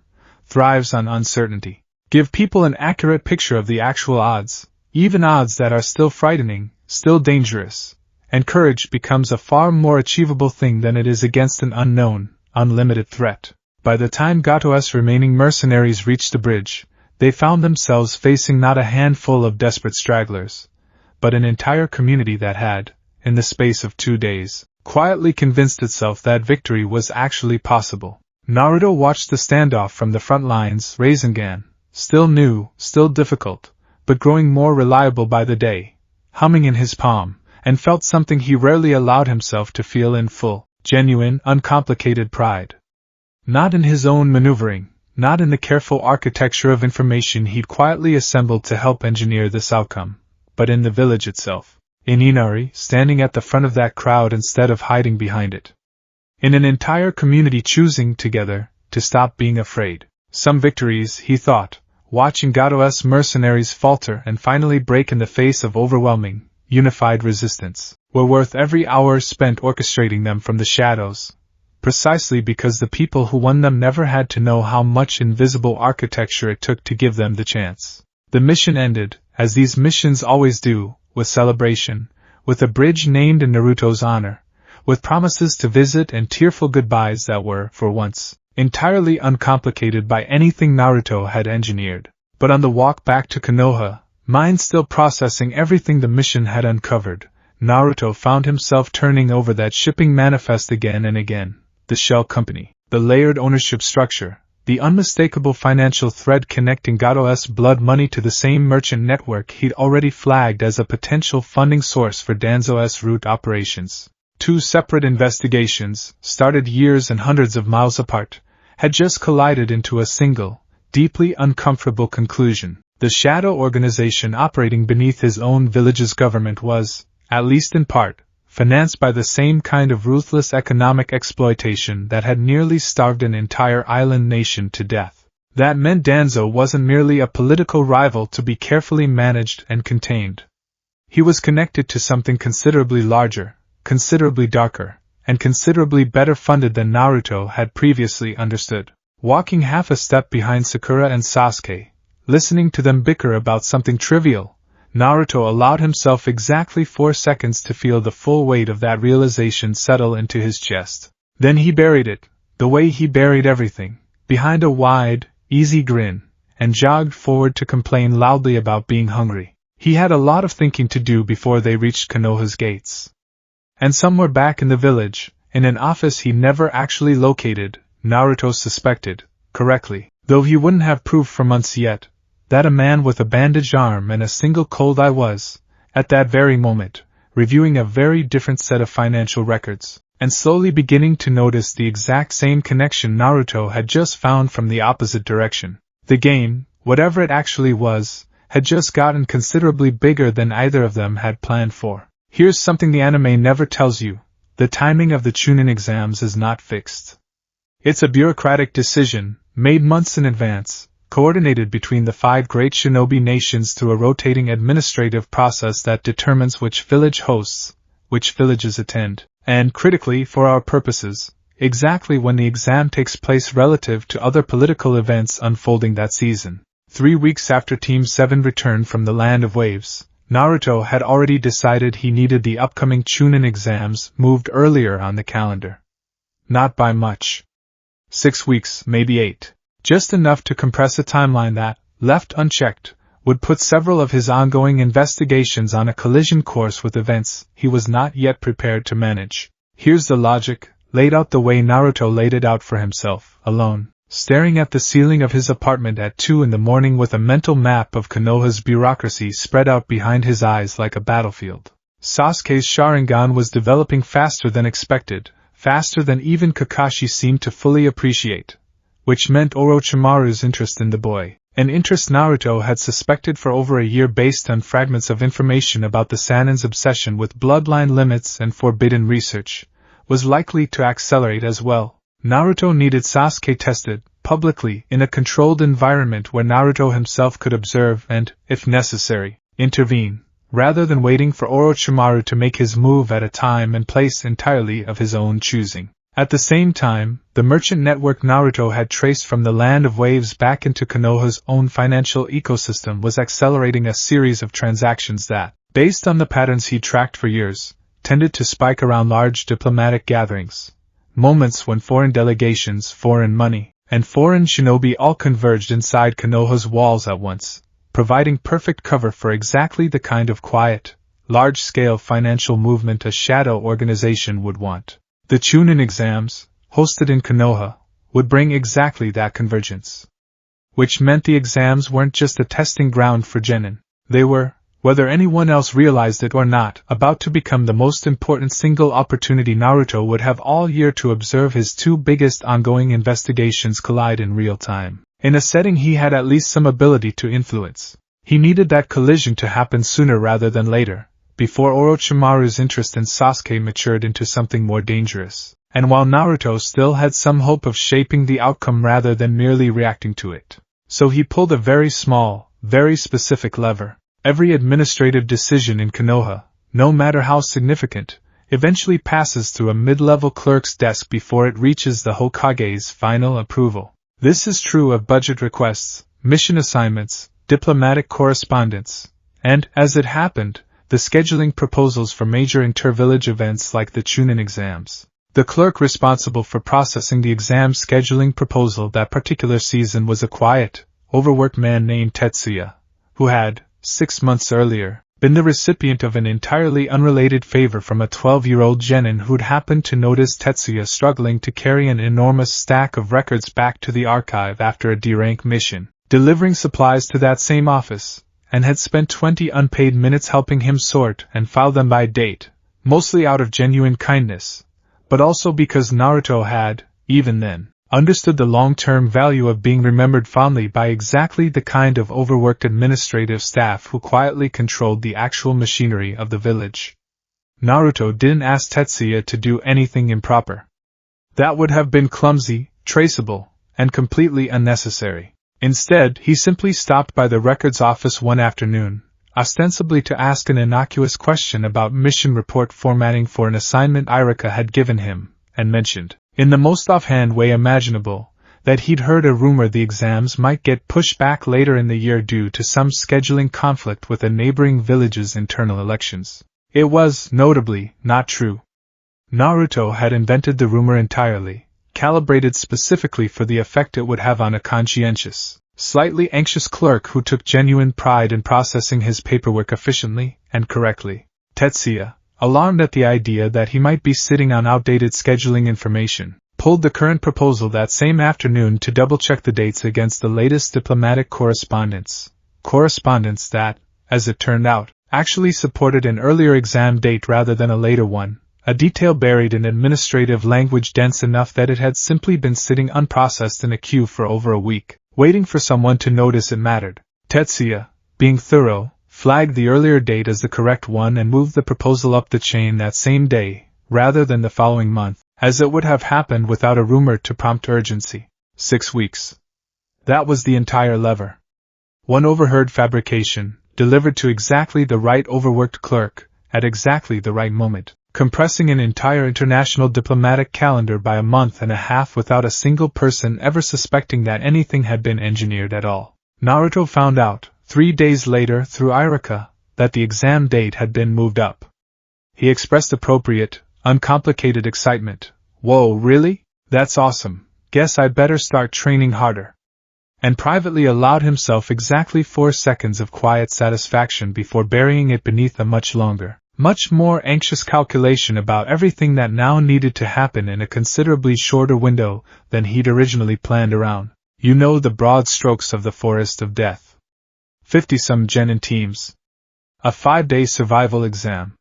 thrives on uncertainty. Give people an accurate picture of the actual odds, even odds that are still frightening, still dangerous, and courage becomes a far more achievable thing than it is against an unknown, unlimited threat. By the time Gato's remaining mercenaries reached the bridge, they found themselves facing not a handful of desperate stragglers, but an entire community that had, in the space of 2 days, quietly convinced itself that victory was actually possible. Naruto watched the standoff from the front lines, Rasengan, still new, still difficult, but growing more reliable by the day, humming in his palm, and felt something he rarely allowed himself to feel in full, genuine, uncomplicated pride. Not in his own maneuvering, not in the careful architecture of information he'd quietly assembled to help engineer this outcome, but in the village itself, in Inari, standing at the front of that crowd instead of hiding behind it. In an entire community choosing together to stop being afraid. Some victories, he thought, watching Gato's mercenaries falter and finally break in the face of overwhelming, unified resistance, were worth every hour spent orchestrating them from the shadows, precisely because the people who won them never had to know how much invisible architecture it took to give them the chance. The mission ended, as these missions always do, with celebration, with a bridge named in Naruto's honor, with promises to visit and tearful goodbyes that were, for once, entirely uncomplicated by anything Naruto had engineered. But on the walk back to Konoha, mind still processing everything the mission had uncovered, Naruto found himself turning over that shipping manifest again and again. The shell company, the layered ownership structure, the unmistakable financial thread connecting Gato's blood money to the same merchant network he'd already flagged as a potential funding source for Danzo's route operations. 2 separate investigations, started years and hundreds of miles apart, had just collided into a single, deeply uncomfortable conclusion. The shadow organization operating beneath his own village's government was, at least in part, financed by the same kind of ruthless economic exploitation that had nearly starved an entire island nation to death. That meant Danzo wasn't merely a political rival to be carefully managed and contained. He was connected to something considerably larger, considerably darker, and considerably better funded than Naruto had previously understood. Walking half a step behind Sakura and Sasuke, listening to them bicker about something trivial, Naruto allowed himself exactly 4 seconds to feel the full weight of that realization settle into his chest. Then he buried it, the way he buried everything, behind a wide, easy grin, and jogged forward to complain loudly about being hungry. He had a lot of thinking to do before they reached Konoha's gates. And somewhere back in the village, in an office he never actually located, Naruto suspected, correctly, though he wouldn't have proof for months yet, that a man with a bandaged arm and a single cold eye was, at that very moment, reviewing a very different set of financial records, and slowly beginning to notice the exact same connection Naruto had just found from the opposite direction. The game, whatever it actually was, had just gotten considerably bigger than either of them had planned for. Here's something the anime never tells you: the timing of the Chunin exams is not fixed. It's a bureaucratic decision, made months in advance, coordinated between the 5 great shinobi nations through a rotating administrative process that determines which village hosts, which villages attend, and, critically for our purposes, exactly when the exam takes place relative to other political events unfolding that season. 3 weeks after Team 7 returned from the Land of Waves, Naruto had already decided he needed the upcoming Chunin exams moved earlier on the calendar. Not by much. 6 weeks, maybe 8. Just enough to compress a timeline that, left unchecked, would put several of his ongoing investigations on a collision course with events he was not yet prepared to manage. Here's the logic, laid out the way Naruto laid it out for himself, alone, staring at the ceiling of his apartment at 2 in the morning with a mental map of Konoha's bureaucracy spread out behind his eyes like a battlefield. Sasuke's Sharingan was developing faster than expected, faster than even Kakashi seemed to fully appreciate, which meant Orochimaru's interest in the boy, an interest Naruto had suspected for over a year based on fragments of information about the Sanin's obsession with bloodline limits and forbidden research, was likely to accelerate as well. Naruto needed Sasuke tested, publicly, in a controlled environment where Naruto himself could observe and, if necessary, intervene, rather than waiting for Orochimaru to make his move at a time and place entirely of his own choosing. At the same time, the merchant network Naruto had traced from the Land of Waves back into Konoha's own financial ecosystem was accelerating a series of transactions that, based on the patterns he tracked for years, tended to spike around large diplomatic gatherings, moments when foreign delegations, foreign money, and foreign shinobi all converged inside Konoha's walls at once, providing perfect cover for exactly the kind of quiet, large-scale financial movement a shadow organization would want. The Chunin exams, hosted in Konoha, would bring exactly that convergence. Which meant the exams weren't just a testing ground for genin. They were, whether anyone else realized it or not, about to become the most important single opportunity Naruto would have all year to observe his 2 biggest ongoing investigations collide in real time, in a setting he had at least some ability to influence. He needed that collision to happen sooner rather than later, before Orochimaru's interest in Sasuke matured into something more dangerous, and while Naruto still had some hope of shaping the outcome rather than merely reacting to it. So he pulled a very small, very specific lever. Every administrative decision in Konoha, no matter how significant, eventually passes through a mid-level clerk's desk before it reaches the Hokage's final approval. This is true of budget requests, mission assignments, diplomatic correspondence, and, as it happened, the scheduling proposals for major inter-village events like the Chunin exams. The clerk responsible for processing the exam scheduling proposal that particular season was a quiet, overworked man named Tetsuya, who had, 6 months earlier, been the recipient of an entirely unrelated favor from a 12-year-old genin who'd happened to notice Tetsuya struggling to carry an enormous stack of records back to the archive after a D-rank mission, delivering supplies to that same office, and had spent 20 unpaid minutes helping him sort and file them by date, mostly out of genuine kindness, but also because Naruto had, even then, understood the long-term value of being remembered fondly by exactly the kind of overworked administrative staff who quietly controlled the actual machinery of the village. Naruto didn't ask Tetsuya to do anything improper. That would have been clumsy, traceable, and completely unnecessary. Instead, he simply stopped by the records office one afternoon, ostensibly to ask an innocuous question about mission report formatting for an assignment Irika had given him, and mentioned, in the most offhand way imaginable, that he'd heard a rumor the exams might get pushed back later in the year due to some scheduling conflict with a neighboring village's internal elections. It was, notably, not true. Naruto had invented the rumor entirely, calibrated specifically for the effect it would have on a conscientious, slightly anxious clerk who took genuine pride in processing his paperwork efficiently and correctly. Tetsuya, alarmed at the idea that he might be sitting on outdated scheduling information, pulled the current proposal that same afternoon to double-check the dates against the latest diplomatic correspondence, correspondence that, as it turned out, actually supported an earlier exam date rather than a later one, a detail buried in administrative language dense enough that it had simply been sitting unprocessed in a queue for over a week, waiting for someone to notice it mattered. Tetsuya, being thorough, flagged the earlier date as the correct one and moved the proposal up the chain that same day, rather than the following month, as it would have happened without a rumor to prompt urgency. 6 weeks. That was the entire lever. One overheard fabrication, delivered to exactly the right overworked clerk, at exactly the right moment, compressing an entire international diplomatic calendar by a month and a half without a single person ever suspecting that anything had been engineered at all. Naruto found out, 3 days later through Irika, that the exam date had been moved up. He expressed appropriate, uncomplicated excitement. Whoa, really? That's awesome. Guess I'd better start training harder. And privately allowed himself exactly 4 seconds of quiet satisfaction before burying it beneath a much longer, much more anxious calculation about everything that now needed to happen in a considerably shorter window than he'd originally planned around. You know the broad strokes of the Forest of Death. 50-some genin teams. A 5-day survival exam.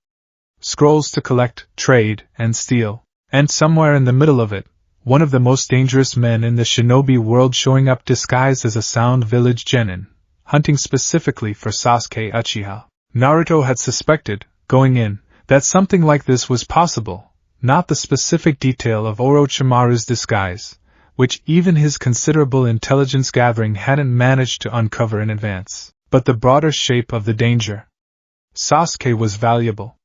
Scrolls to collect, trade, and steal. And somewhere in the middle of it, one of the most dangerous men in the shinobi world showing up disguised as a sound village genin, hunting specifically for Sasuke Uchiha. Naruto had suspected, going in, that something like this was possible, not the specific detail of Orochimaru's disguise, which even his considerable intelligence gathering hadn't managed to uncover in advance, but the broader shape of the danger. Sasuke was valuable.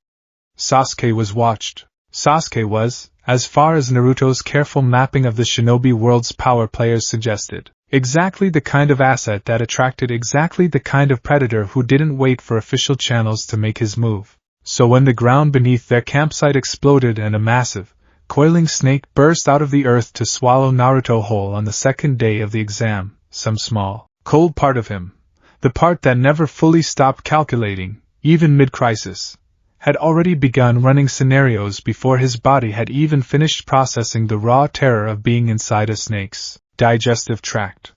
Sasuke was watched. Sasuke was, as far as Naruto's careful mapping of the shinobi world's power players suggested, exactly the kind of asset that attracted exactly the kind of predator who didn't wait for official channels to make his move. So when the ground beneath their campsite exploded and a massive, coiling snake burst out of the earth to swallow Naruto whole on the second day of the exam, some small, cold part of him, the part that never fully stopped calculating, even mid-crisis, had already begun running scenarios before his body had even finished processing the raw terror of being inside a snake's digestive tract.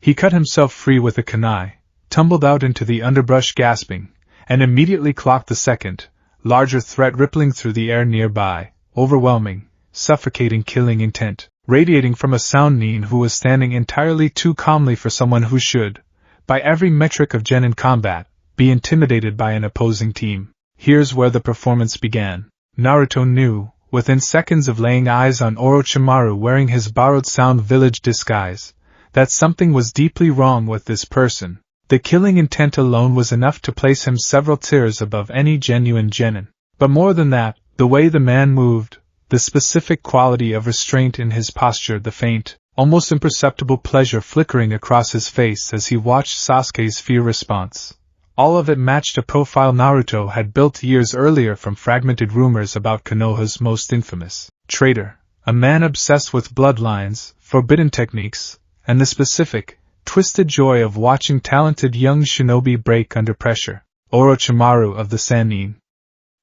He cut himself free with a kunai, tumbled out into the underbrush gasping, and immediately clocked the second, larger threat rippling through the air nearby, overwhelming, suffocating killing intent, radiating from a sound nin who was standing entirely too calmly for someone who should, by every metric of genin combat, be intimidated by an opposing team. Here's where the performance began. Naruto knew, within seconds of laying eyes on Orochimaru wearing his borrowed sound village disguise, that something was deeply wrong with this person. The killing intent alone was enough to place him several tiers above any genuine genin. But more than that, the way the man moved, the specific quality of restraint in his posture, the faint, almost imperceptible pleasure flickering across his face as he watched Sasuke's fear response. All of it matched a profile Naruto had built years earlier from fragmented rumors about Konoha's most infamous traitor, a man obsessed with bloodlines, forbidden techniques, and the specific, twisted joy of watching talented young shinobi break under pressure. Orochimaru of the Sannin.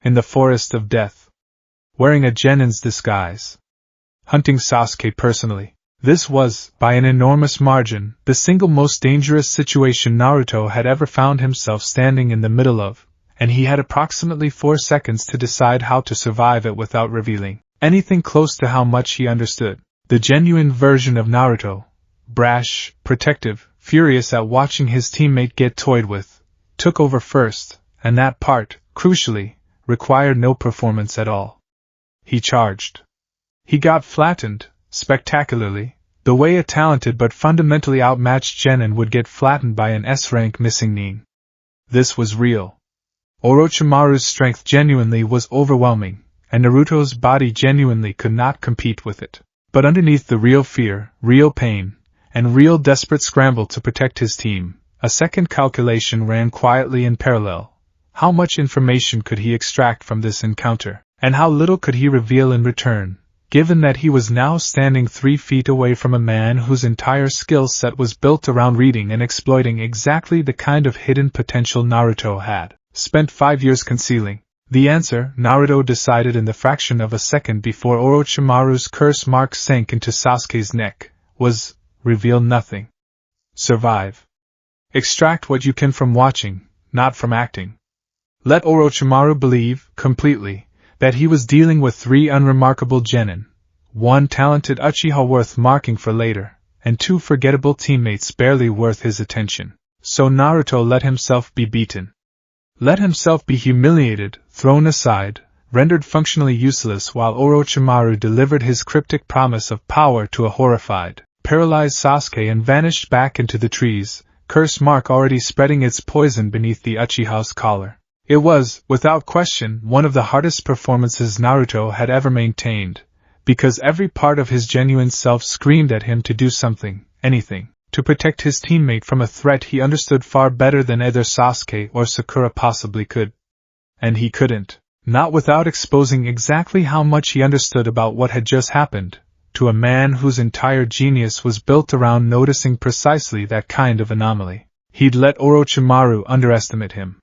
In the Forest of Death. Wearing a genin's disguise. Hunting Sasuke personally. This was, by an enormous margin, the single most dangerous situation Naruto had ever found himself standing in the middle of, and he had approximately 4 seconds to decide how to survive it without revealing anything close to how much he understood. The genuine version of Naruto, brash, protective, furious at watching his teammate get toyed with, took over first, and that part, crucially, required no performance at all. He charged. He got flattened, spectacularly, the way a talented but fundamentally outmatched genin would get flattened by an S-rank missing nin. This was real. Orochimaru's strength genuinely was overwhelming, and Naruto's body genuinely could not compete with it. But underneath the real fear, real pain, and real desperate scramble to protect his team, a second calculation ran quietly in parallel. How much information could he extract from this encounter, and how little could he reveal in return? Given that he was now standing 3 feet away from a man whose entire skill set was built around reading and exploiting exactly the kind of hidden potential Naruto had spent 5 years concealing. The answer, Naruto decided in the fraction of a second before Orochimaru's curse mark sank into Sasuke's neck, was, reveal nothing. Survive. Extract what you can from watching, not from acting. Let Orochimaru believe, completely, that he was dealing with 3 unremarkable genin, 1 talented Uchiha worth marking for later, and 2 forgettable teammates barely worth his attention. So Naruto let himself be beaten. Let himself be humiliated, thrown aside, rendered functionally useless while Orochimaru delivered his cryptic promise of power to a horrified, paralyzed Sasuke and vanished back into the trees, curse mark already spreading its poison beneath the Uchiha's collar. It was, without question, one of the hardest performances Naruto had ever maintained, because every part of his genuine self screamed at him to do something, anything, to protect his teammate from a threat he understood far better than either Sasuke or Sakura possibly could. And he couldn't. Not without exposing exactly how much he understood about what had just happened, to a man whose entire genius was built around noticing precisely that kind of anomaly. He'd let Orochimaru underestimate him.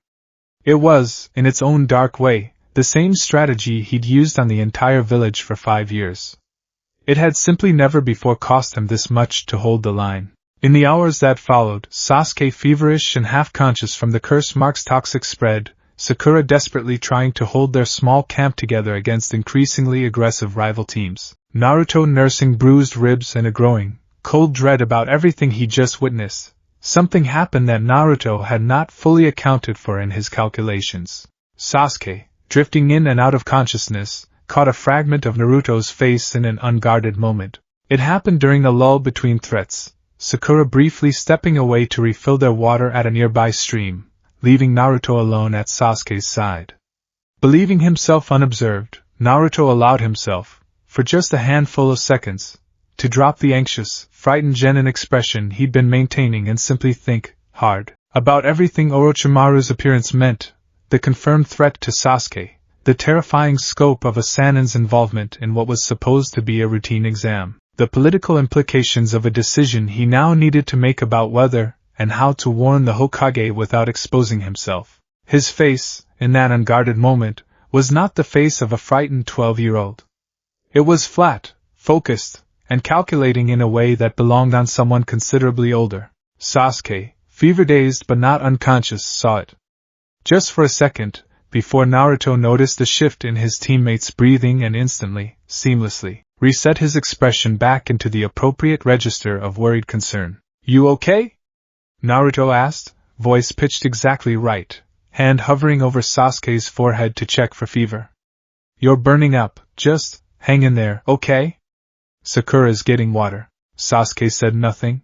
It was, in its own dark way, the same strategy he'd used on the entire village for 5 years. It had simply never before cost him this much to hold the line. In the hours that followed, Sasuke feverish and half-conscious from the curse mark's toxic spread, Sakura desperately trying to hold their small camp together against increasingly aggressive rival teams, Naruto nursing bruised ribs and a growing, cold dread about everything he just witnessed. Something happened that Naruto had not fully accounted for in his calculations. Sasuke, drifting in and out of consciousness, caught a fragment of Naruto's face in an unguarded moment. It happened during a lull between threats, Sakura briefly stepping away to refill their water at a nearby stream, leaving Naruto alone at Sasuke's side. Believing himself unobserved, Naruto allowed himself, for just a handful of seconds, to drop the anxious, frightened genin expression he'd been maintaining and simply think hard about everything Orochimaru's appearance meant, the confirmed threat to Sasuke, the terrifying scope of a Sanin's involvement in what was supposed to be a routine exam, the political implications of a decision he now needed to make about whether and how to warn the Hokage without exposing himself. His face, in that unguarded moment, was not the face of a frightened 12-year-old. It was flat, focused, and calculating in a way that belonged on someone considerably older. Sasuke, fever-dazed but not unconscious, saw it. Just for a second, before Naruto noticed a shift in his teammate's breathing and instantly, seamlessly, reset his expression back into the appropriate register of worried concern. "You okay?" Naruto asked, voice pitched exactly right, hand hovering over Sasuke's forehead to check for fever. "You're burning up, just hang in there, okay?" "Sakura's getting water." Sasuke said nothing.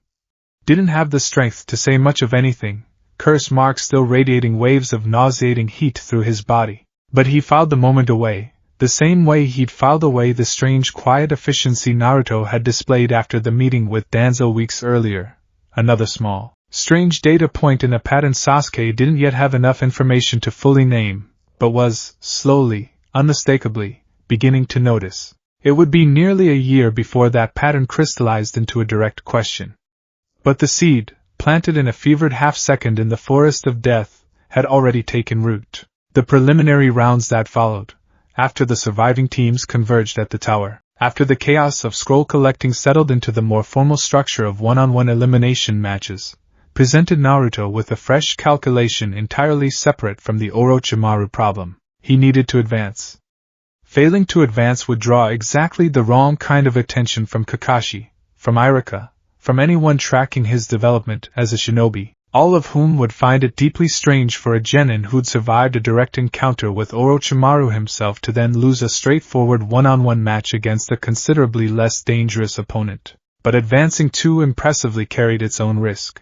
Didn't have the strength to say much of anything, curse mark still radiating waves of nauseating heat through his body. But he filed the moment away, the same way he'd filed away the strange quiet efficiency Naruto had displayed after the meeting with Danzo weeks earlier. Another small, strange data point in a pattern Sasuke didn't yet have enough information to fully name, but was, slowly, unmistakably, beginning to notice. It would be nearly a year before that pattern crystallized into a direct question. But the seed, planted in a fevered half-second in the forest of death, had already taken root. The preliminary rounds that followed, after the surviving teams converged at the tower, after the chaos of scroll collecting settled into the more formal structure of one-on-one elimination matches, presented Naruto with a fresh calculation entirely separate from the Orochimaru problem. He needed to advance. Failing to advance would draw exactly the wrong kind of attention from Kakashi, from Iruka, from anyone tracking his development as a shinobi, all of whom would find it deeply strange for a genin who'd survived a direct encounter with Orochimaru himself to then lose a straightforward one-on-one match against a considerably less dangerous opponent. But advancing too impressively carried its own risk.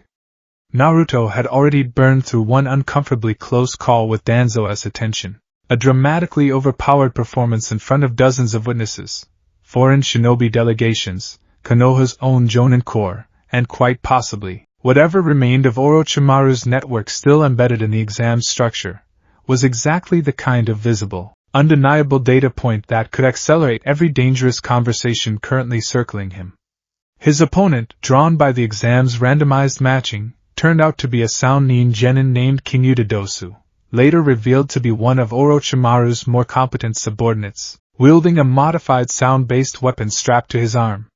Naruto had already burned through one uncomfortably close call with Danzo's attention. A dramatically overpowered performance in front of dozens of witnesses, foreign shinobi delegations, Konoha's own Jonin Corps, and quite possibly, whatever remained of Orochimaru's network still embedded in the exam structure, was exactly the kind of visible, undeniable data point that could accelerate every dangerous conversation currently circling him. His opponent, drawn by the exam's randomized matching, turned out to be a sound nin genin named King Utadosu, later revealed to be one of Orochimaru's more competent subordinates, wielding a modified sound-based weapon strapped to his arm.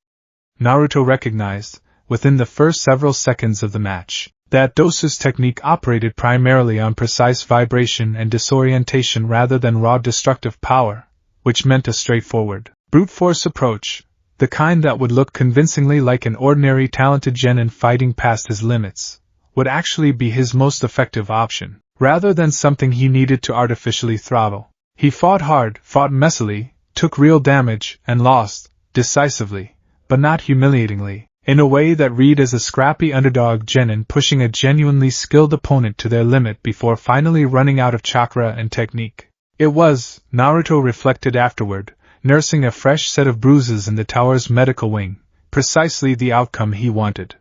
Naruto recognized, within the first several seconds of the match, That dose's technique operated primarily on precise vibration and disorientation rather than raw destructive power, which meant a straightforward, brute force approach, the kind that would look convincingly like an ordinary talented genin fighting past his limits, would actually be his most effective option, rather than something he needed to artificially throttle. He fought hard, fought messily, took real damage, and lost, decisively, but not humiliatingly, in a way that read as a scrappy underdog genin pushing a genuinely skilled opponent to their limit before finally running out of chakra and technique. It was, Naruto reflected afterward, nursing a fresh set of bruises in the tower's medical wing, precisely the outcome he wanted.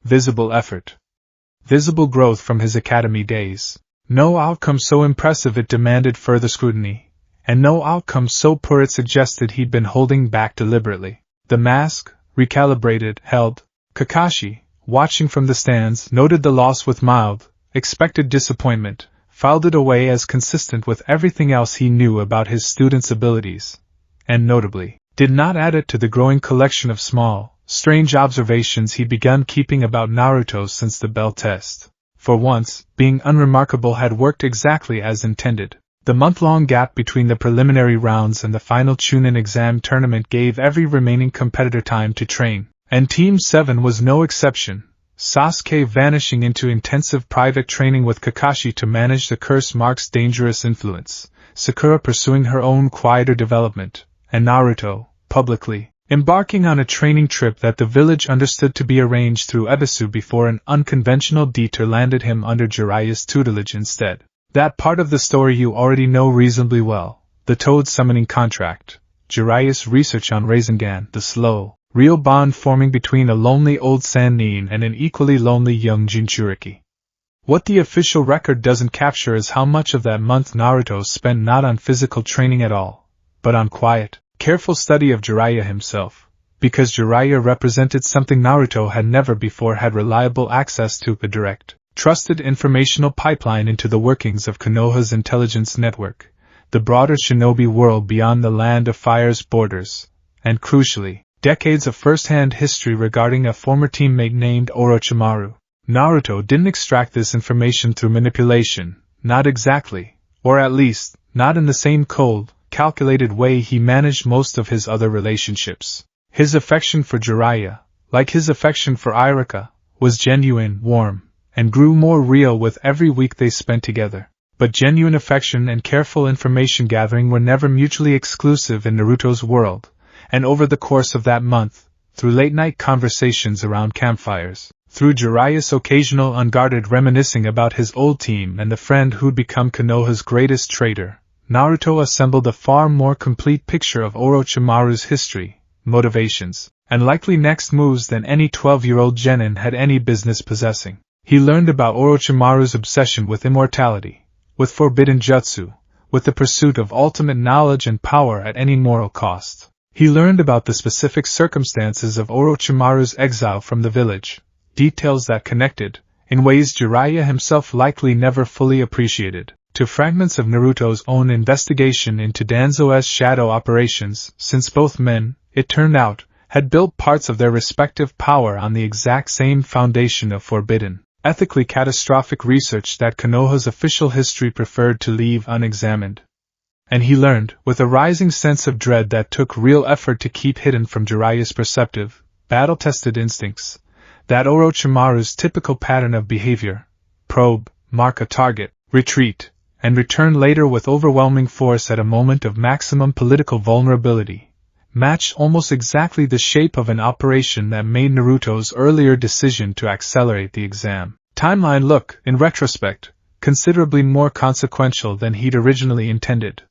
Visible effort. Visible growth from his academy days. No outcome so impressive it demanded further scrutiny, and no outcome so poor it suggested he'd been holding back deliberately. The mask, recalibrated, held. Kakashi, watching from the stands, noted the loss with mild, expected disappointment, filed it away as consistent with everything else he knew about his student's abilities, and notably, did not add it to the growing collection of small, strange observations he'd begun keeping about Naruto since the bell test. For once, being unremarkable had worked exactly as intended. The month-long gap between the preliminary rounds and the final Chunin exam tournament gave every remaining competitor time to train, and Team 7 was no exception. Sasuke vanishing into intensive private training with Kakashi to manage the curse mark's dangerous influence, Sakura pursuing her own quieter development, and Naruto, publicly, embarking on a training trip that the village understood to be arranged through Ebisu before an unconventional detour landed him under Jiraiya's tutelage instead. That part of the story you already know reasonably well, the Toad summoning contract, Jiraiya's research on Rasengan, the slow, real bond forming between a lonely old Sannin and an equally lonely young Jinchuriki. What the official record doesn't capture is how much of that month Naruto spent not on physical training at all, but on quiet, careful study of Jiraiya himself, because Jiraiya represented something Naruto had never before had reliable access to, a direct, trusted informational pipeline into the workings of Konoha's intelligence network, the broader shinobi world beyond the Land of Fire's borders, and crucially, decades of first-hand history regarding a former teammate named Orochimaru. Naruto didn't extract this information through manipulation, not exactly, or at least, not in the same cold, calculated way he managed most of his other relationships. His affection for Jiraiya, like his affection for Irika, was genuine, warm, and grew more real with every week they spent together. But genuine affection and careful information gathering were never mutually exclusive in Naruto's world, and over the course of that month, through late-night conversations around campfires, through Jiraiya's occasional unguarded reminiscing about his old team and the friend who'd become Konoha's greatest traitor, Naruto assembled a far more complete picture of Orochimaru's history, motivations, and likely next moves than any 12-year-old genin had any business possessing. He learned about Orochimaru's obsession with immortality, with forbidden jutsu, with the pursuit of ultimate knowledge and power at any moral cost. He learned about the specific circumstances of Orochimaru's exile from the village, details that connected, in ways Jiraiya himself likely never fully appreciated, to fragments of Naruto's own investigation into Danzo's shadow operations, since both men, it turned out, had built parts of their respective power on the exact same foundation of forbidden, ethically catastrophic research that Konoha's official history preferred to leave unexamined. And he learned, with a rising sense of dread that took real effort to keep hidden from Jiraiya's perceptive, battle-tested instincts, that Orochimaru's typical pattern of behavior, probe, mark a target, retreat, and return later with overwhelming force at a moment of maximum political vulnerability, matched almost exactly the shape of an operation that made Naruto's earlier decision to accelerate the exam timeline look, in retrospect, considerably more consequential than he'd originally intended.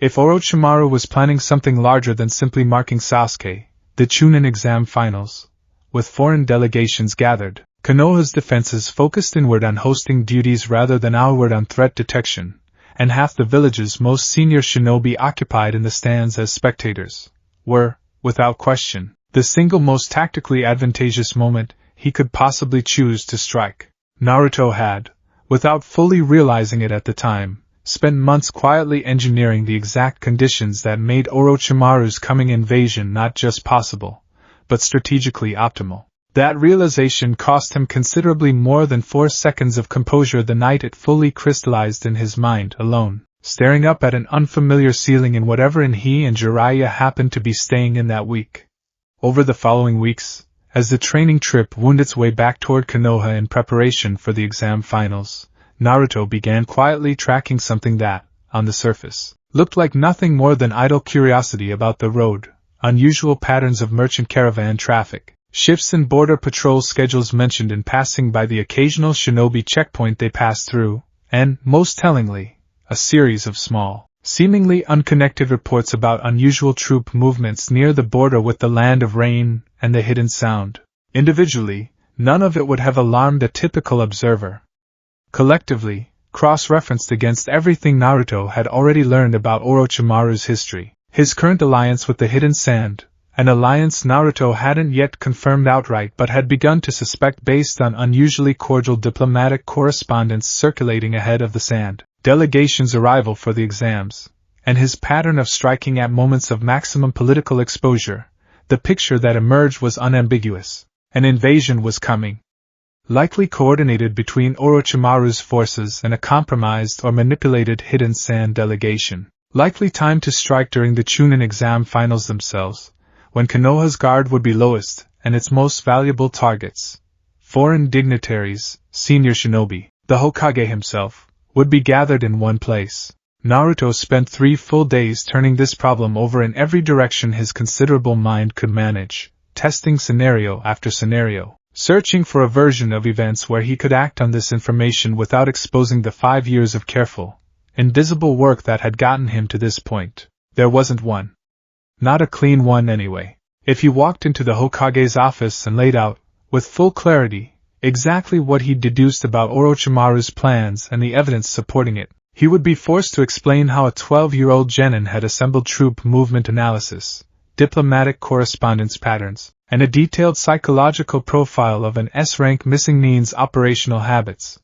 If Orochimaru was planning something larger than simply marking Sasuke, the Chunin exam finals, with foreign delegations gathered, Konoha's defenses focused inward on hosting duties rather than outward on threat detection, and half the village's most senior shinobi occupied in the stands as spectators, were, without question, the single most tactically advantageous moment he could possibly choose to strike. Naruto had, without fully realizing it at the time, spent months quietly engineering the exact conditions that made Orochimaru's coming invasion not just possible, but strategically optimal. That realization cost him considerably more than 4 seconds of composure the night it fully crystallized in his mind, alone, staring up at an unfamiliar ceiling in whatever inn he and Jiraiya happened to be staying in that week. Over the following weeks, as the training trip wound its way back toward Konoha in preparation for the exam finals, Naruto began quietly tracking something that, on the surface, looked like nothing more than idle curiosity about the road, unusual patterns of merchant caravan traffic, shifts in border patrol schedules mentioned in passing by the occasional shinobi checkpoint they passed through, and, most tellingly, a series of small, seemingly unconnected reports about unusual troop movements near the border with the Land of Rain and the Hidden Sound. Individually, none of it would have alarmed a typical observer. Collectively, cross-referenced against everything Naruto had already learned about Orochimaru's history, his current alliance with the Hidden Sand, an alliance Naruto hadn't yet confirmed outright but had begun to suspect based on unusually cordial diplomatic correspondence circulating ahead of the Sand delegation's arrival for the exams, and his pattern of striking at moments of maximum political exposure, the picture that emerged was unambiguous. An invasion was coming. Likely coordinated between Orochimaru's forces and a compromised or manipulated Hidden Sand delegation. Likely timed to strike during the Chunin exam finals themselves, when Konoha's guard would be lowest, and its most valuable targets, foreign dignitaries, senior shinobi, the Hokage himself, would be gathered in one place. Naruto spent 3 full days turning this problem over in every direction his considerable mind could manage, testing scenario after scenario, searching for a version of events where he could act on this information without exposing the 5 years of careful, invisible work that had gotten him to this point. There wasn't one. Not a clean one anyway. If he walked into the Hokage's office and laid out, with full clarity, exactly what he'd deduced about Orochimaru's plans and the evidence supporting it, he would be forced to explain how a 12-year-old genin had assembled troop movement analysis, diplomatic correspondence patterns, and a detailed psychological profile of an S-rank missing Nin's operational habits.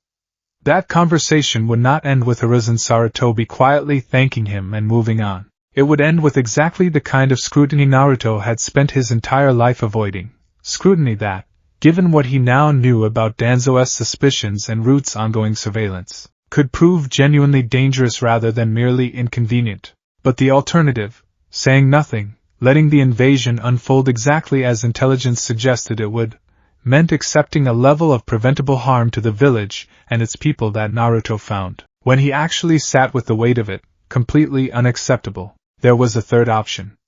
That conversation would not end with Hiruzen Sarutobi quietly thanking him and moving on. It would end with exactly the kind of scrutiny Naruto had spent his entire life avoiding, scrutiny that, given what he now knew about Danzo's suspicions and Root's ongoing surveillance, could prove genuinely dangerous rather than merely inconvenient. But the alternative, saying nothing, letting the invasion unfold exactly as intelligence suggested it would, meant accepting a level of preventable harm to the village and its people that Naruto found, when he actually sat with the weight of it, completely unacceptable. There was a third option.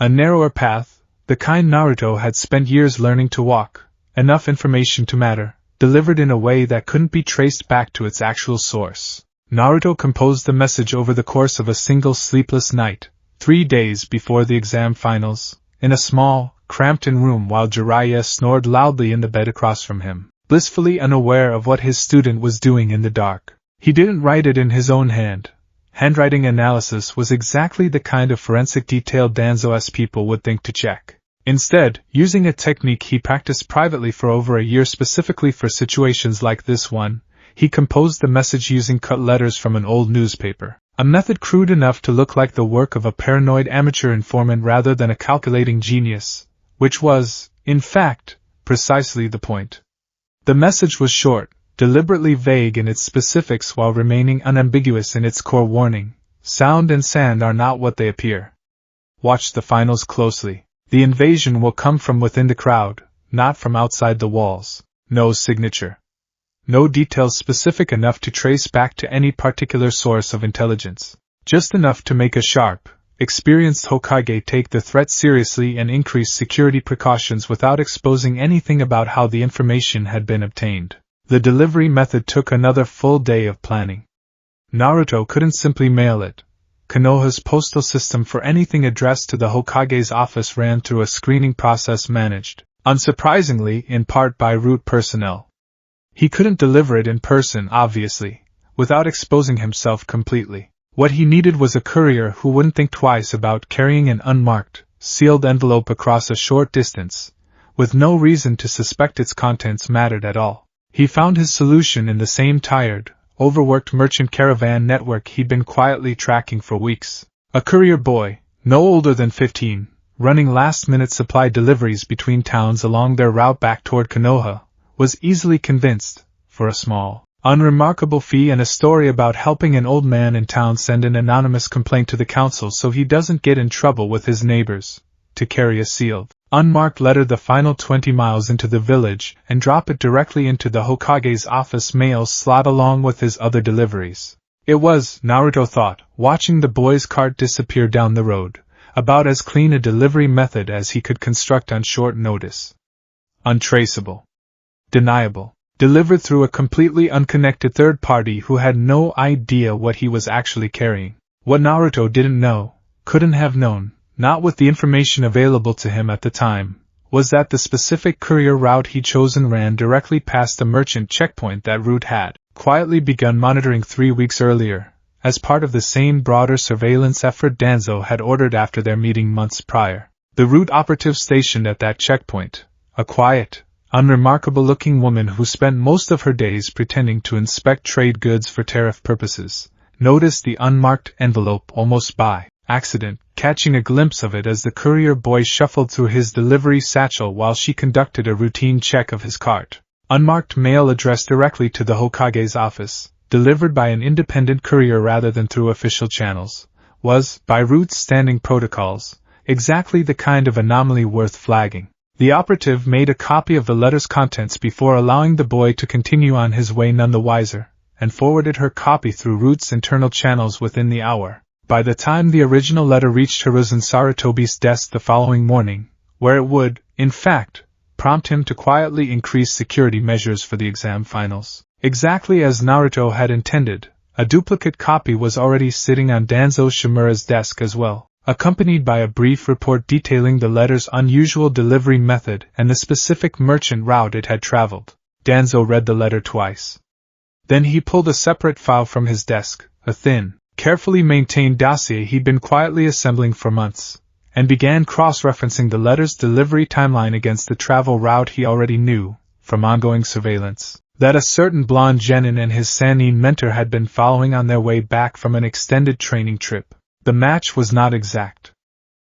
A narrower path, the kind Naruto had spent years learning to walk, enough information to matter, delivered in a way that couldn't be traced back to its actual source. Naruto composed the message over the course of a single sleepless night, 3 days before the exam finals, in a small, cramped-in room while Jiraiya snored loudly in the bed across from him, blissfully unaware of what his student was doing in the dark. He didn't write it in his own hand. Handwriting analysis was exactly the kind of forensic detail Danzo's people would think to check. Instead, using a technique he practiced privately for over a year specifically for situations like this one, he composed the message using cut letters from an old newspaper, a method crude enough to look like the work of a paranoid amateur informant rather than a calculating genius, which was, in fact, precisely the point. The message was short, deliberately vague in its specifics while remaining unambiguous in its core warning: sound and sand are not what they appear. Watch the finals closely. The invasion will come from within the crowd, not from outside the walls. No signature. No details specific enough to trace back to any particular source of intelligence. Just enough to make a sharp, experienced Hokage take the threat seriously and increase security precautions without exposing anything about how the information had been obtained. The delivery method took another full day of planning. Naruto couldn't simply mail it. Konoha's postal system for anything addressed to the Hokage's office ran through a screening process managed, unsurprisingly, in part by Root personnel. He couldn't deliver it in person, obviously, without exposing himself completely. What he needed was a courier who wouldn't think twice about carrying an unmarked, sealed envelope across a short distance, with no reason to suspect its contents mattered at all. He found his solution in the same tired, overworked merchant caravan network he'd been quietly tracking for weeks. A courier boy, no older than 15, running last-minute supply deliveries between towns along their route back toward Konoha, was easily convinced, for a small, unremarkable fee and a story about helping an old man in town send an anonymous complaint to the council so he doesn't get in trouble with his neighbors, to carry a sealed, unmarked letter the final 20 miles into the village and drop it directly into the Hokage's office mail slot along with his other deliveries. It was, Naruto thought, watching the boy's cart disappear down the road, about as clean a delivery method as he could construct on short notice. Untraceable. Deniable. Delivered through a completely unconnected third party who had no idea what he was actually carrying. What Naruto didn't know, couldn't have known, not with the information available to him at the time, was that the specific courier route he'd chosen ran directly past the merchant checkpoint that route had quietly begun monitoring 3 weeks earlier, as part of the same broader surveillance effort Danzo had ordered after their meeting months prior. The route operative stationed at that checkpoint, a quiet, unremarkable-looking woman who spent most of her days pretending to inspect trade goods for tariff purposes, noticed the unmarked envelope almost by accident, catching a glimpse of it as the courier boy shuffled through his delivery satchel while she conducted a routine check of his cart. Unmarked mail addressed directly to the Hokage's office, delivered by an independent courier rather than through official channels, was, by route's standing protocols, exactly the kind of anomaly worth flagging. The operative made a copy of the letter's contents before allowing the boy to continue on his way none the wiser, and forwarded her copy through route's internal channels within the hour. By the time the original letter reached Hiruzen Sarutobi's desk the following morning, where it would, in fact, prompt him to quietly increase security measures for the exam finals. Exactly as Naruto had intended, a duplicate copy was already sitting on Danzo Shimura's desk as well, accompanied by a brief report detailing the letter's unusual delivery method and the specific merchant route it had traveled. Danzo read the letter twice. Then he pulled a separate file from his desk, a thin, carefully maintained dossier he'd been quietly assembling for months, and began cross-referencing the letter's delivery timeline against the travel route he already knew, from ongoing surveillance, that a certain blonde genin and his Sannin mentor had been following on their way back from an extended training trip. The match was not exact.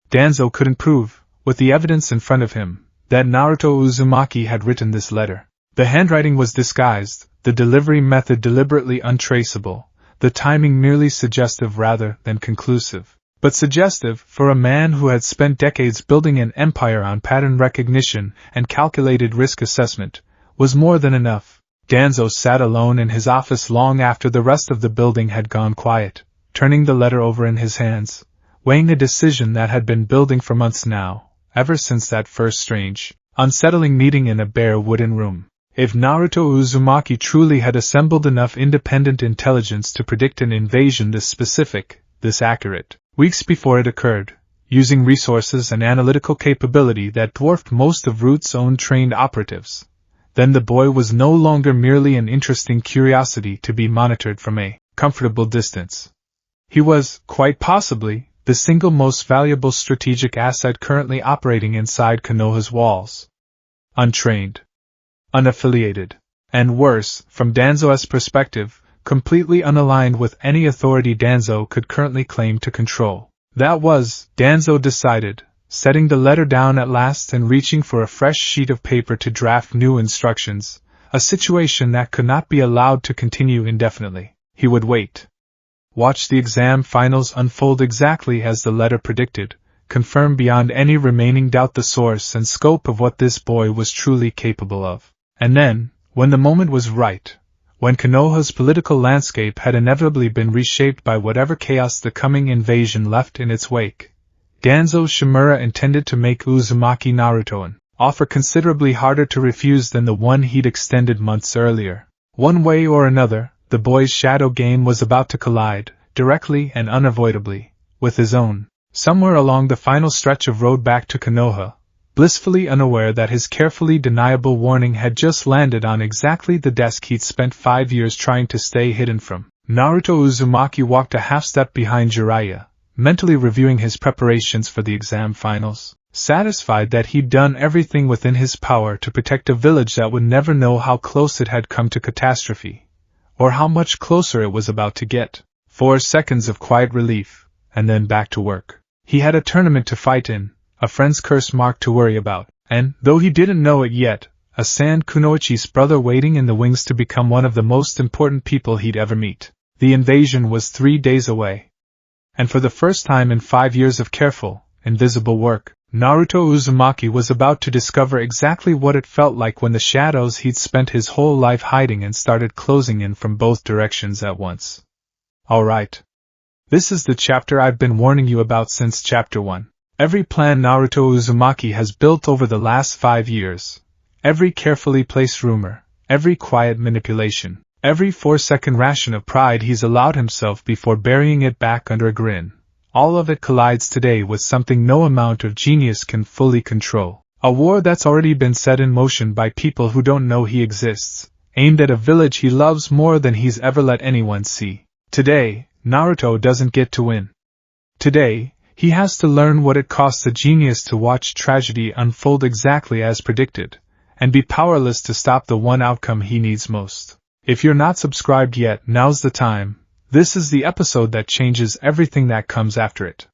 Danzo couldn't prove, with the evidence in front of him, that Naruto Uzumaki had written this letter. The handwriting was disguised, the delivery method deliberately untraceable, the timing merely suggestive rather than conclusive. But suggestive, for a man who had spent decades building an empire on pattern recognition and calculated risk assessment, was more than enough. Danzo sat alone in his office long after the rest of the building had gone quiet, turning the letter over in his hands, weighing a decision that had been building for months now, ever since that first strange, unsettling meeting in a bare wooden room. If Naruto Uzumaki truly had assembled enough independent intelligence to predict an invasion this specific, this accurate, weeks before it occurred, using resources and analytical capability that dwarfed most of Route's own trained operatives, then the boy was no longer merely an interesting curiosity to be monitored from a comfortable distance. He was, quite possibly, the single most valuable strategic asset currently operating inside Konoha's walls. Untrained. Unaffiliated. And worse, from Danzo's perspective, completely unaligned with any authority Danzo could currently claim to control. That was, Danzo decided, setting the letter down at last and reaching for a fresh sheet of paper to draft new instructions, a situation that could not be allowed to continue indefinitely. He would wait. Watch the exam finals unfold exactly as the letter predicted, confirm beyond any remaining doubt the source and scope of what this boy was truly capable of. And then, when the moment was right, when Konoha's political landscape had inevitably been reshaped by whatever chaos the coming invasion left in its wake, Danzo Shimura intended to make Uzumaki Naruto an offer considerably harder to refuse than the one he'd extended months earlier. One way or another, the boy's shadow game was about to collide, directly and unavoidably, with his own, somewhere along the final stretch of road back to Konoha, blissfully unaware that his carefully deniable warning had just landed on exactly the desk he'd spent 5 years trying to stay hidden from. Naruto Uzumaki walked a half-step behind Jiraiya, mentally reviewing his preparations for the exam finals, satisfied that he'd done everything within his power to protect a village that would never know how close it had come to catastrophe, or how much closer it was about to get. 4 seconds of quiet relief, and then back to work. He had a tournament to fight in, a friend's curse mark to worry about, and, though he didn't know it yet, a Sand Kunoichi's brother waiting in the wings to become one of the most important people he'd ever meet. The invasion was 3 days away. And for the first time in 5 years of careful, invisible work, Naruto Uzumaki was about to discover exactly what it felt like when the shadows he'd spent his whole life hiding in started closing in from both directions at once. Alright. This is the chapter I've been warning you about since chapter 1. Every plan Naruto Uzumaki has built over the last 5 years, every carefully placed rumor, every quiet manipulation, every 4-second ration of pride he's allowed himself before burying it back under a grin, all of it collides today with something no amount of genius can fully control. A war that's already been set in motion by people who don't know he exists, aimed at a village he loves more than he's ever let anyone see. Today, Naruto doesn't get to win. Today, he has to learn what it costs a genius to watch tragedy unfold exactly as predicted, and be powerless to stop the one outcome he needs most. If you're not subscribed yet, now's the time. This is the episode that changes everything that comes after it.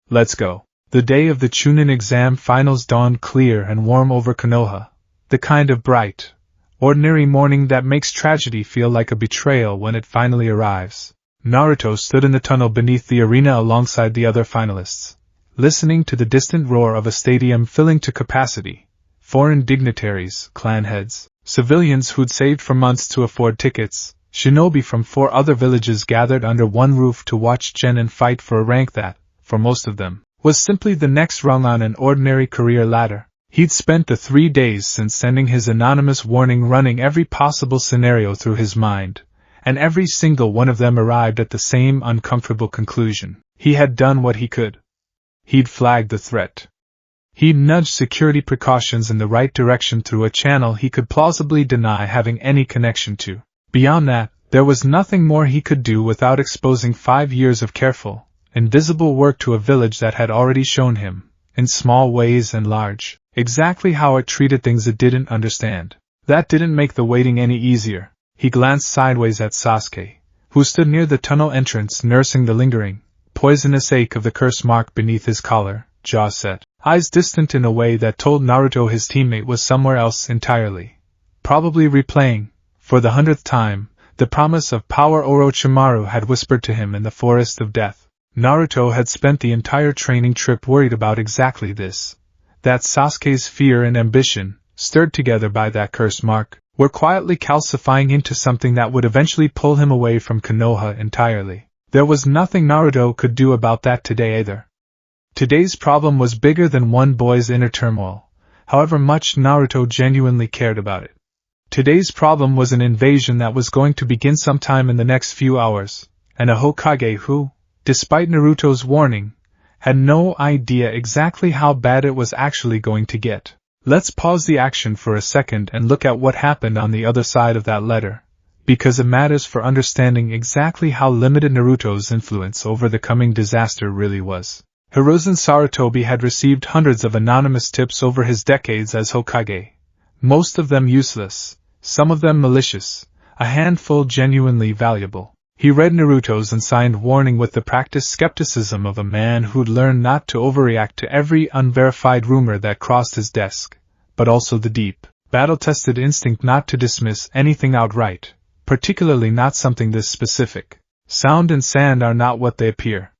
Let's go. The day of the Chunin exam finals dawned clear and warm over Konoha, the kind of bright, ordinary morning that makes tragedy feel like a betrayal when it finally arrives. Naruto stood in the tunnel beneath the arena alongside the other finalists, listening to the distant roar of a stadium filling to capacity. Foreign dignitaries, clan heads, civilians who'd saved for months to afford tickets, shinobi from 4 other villages gathered under one roof to watch Genin fight for a rank that, for most of them, was simply the next rung on an ordinary career ladder. He'd spent the 3 days since sending his anonymous warning running every possible scenario through his mind, and every single one of them arrived at the same uncomfortable conclusion. He had done what he could. He'd flagged the threat. He'd nudged security precautions in the right direction through a channel he could plausibly deny having any connection to. Beyond that, there was nothing more he could do without exposing 5 years of careful, invisible work to a village that had already shown him, in small ways and large, exactly how it treated things it didn't understand. That didn't make the waiting any easier. He glanced sideways at Sasuke, who stood near the tunnel entrance nursing the lingering, poisonous ache of the curse mark beneath his collar, jaw set, eyes distant in a way that told Naruto his teammate was somewhere else entirely. Probably replaying, for the 100th time, the promise of power Orochimaru had whispered to him in the forest of death. Naruto had spent the entire training trip worried about exactly this. That Sasuke's fear and ambition, stirred together by that curse mark, were quietly calcifying into something that would eventually pull him away from Konoha entirely. There was nothing Naruto could do about that today either. Today's problem was bigger than one boy's inner turmoil, however much Naruto genuinely cared about it. Today's problem was an invasion that was going to begin sometime in the next few hours, and a Hokage who, despite Naruto's warning, had no idea exactly how bad it was actually going to get. Let's pause the action for a second and look at what happened on the other side of that letter, because it matters for understanding exactly how limited Naruto's influence over the coming disaster really was. Hiruzen Sarutobi had received hundreds of anonymous tips over his decades as Hokage, most of them useless, some of them malicious, a handful genuinely valuable. He read Naruto's unsigned warning with the practiced skepticism of a man who'd learned not to overreact to every unverified rumor that crossed his desk, but also the deep, battle-tested instinct not to dismiss anything outright, particularly not something this specific. Sound and sand are not what they appear.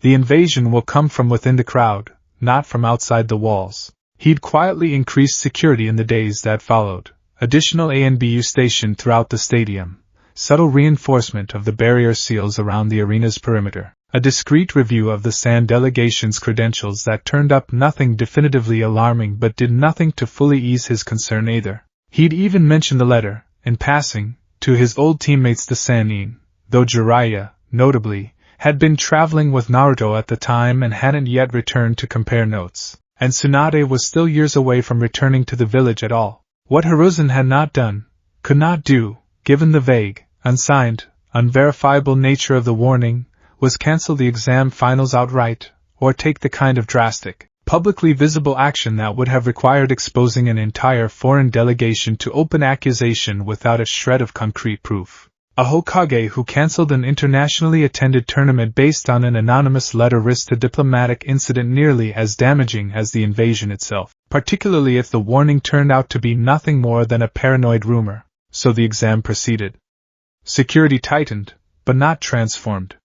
The invasion will come from within the crowd, not from outside the walls. He'd quietly increased security in the days that followed, additional ANBU stationed throughout the stadium, subtle reinforcement of the barrier seals around the arena's perimeter, a discreet review of the Sand delegation's credentials that turned up nothing definitively alarming but did nothing to fully ease his concern either. He'd even mentioned the letter, in passing, to his old teammates the Sannin, though Jiraiya, notably, had been traveling with Naruto at the time and hadn't yet returned to compare notes, and Tsunade was still years away from returning to the village at all. What Hiruzen had not done, could not do, given the vague, unsigned, unverifiable nature of the warning, was cancel the exam finals outright, or take the kind of drastic, publicly visible action that would have required exposing an entire foreign delegation to open accusation without a shred of concrete proof. A Hokage who cancelled an internationally attended tournament based on an anonymous letter risked a diplomatic incident nearly as damaging as the invasion itself, particularly if the warning turned out to be nothing more than a paranoid rumor. So the exam proceeded. Security tightened, but not transformed.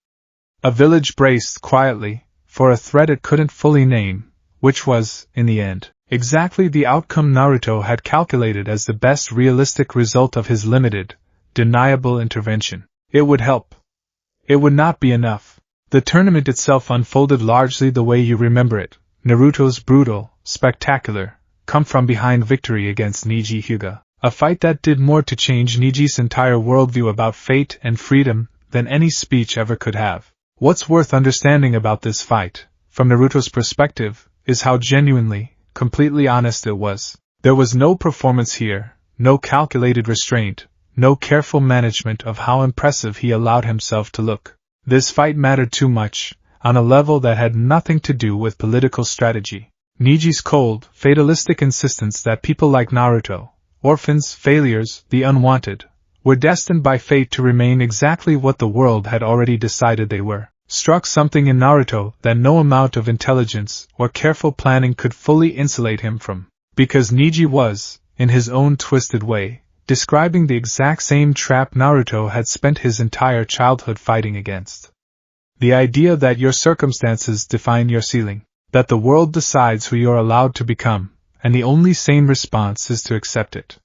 A village braced quietly for a threat it couldn't fully name, which was, in the end, exactly the outcome Naruto had calculated as the best realistic result of his limited, deniable intervention. It would help. It would not be enough. The tournament itself unfolded largely the way you remember it. Naruto's brutal, spectacular, come-from-behind victory against Neji Hyuga. A fight that did more to change Neji's entire worldview about fate and freedom than any speech ever could have. What's worth understanding about this fight, from Naruto's perspective, is how genuinely, completely honest it was. There was no performance here, no calculated restraint, no careful management of how impressive he allowed himself to look. This fight mattered too much, on a level that had nothing to do with political strategy. Neji's cold, fatalistic insistence that people like Naruto, orphans, failures, the unwanted, were destined by fate to remain exactly what the world had already decided they were, struck something in Naruto that no amount of intelligence or careful planning could fully insulate him from. Because Neji was, in his own twisted way, describing the exact same trap Naruto had spent his entire childhood fighting against. The idea that your circumstances define your ceiling, that the world decides who you're allowed to become, and the only sane response is to accept it.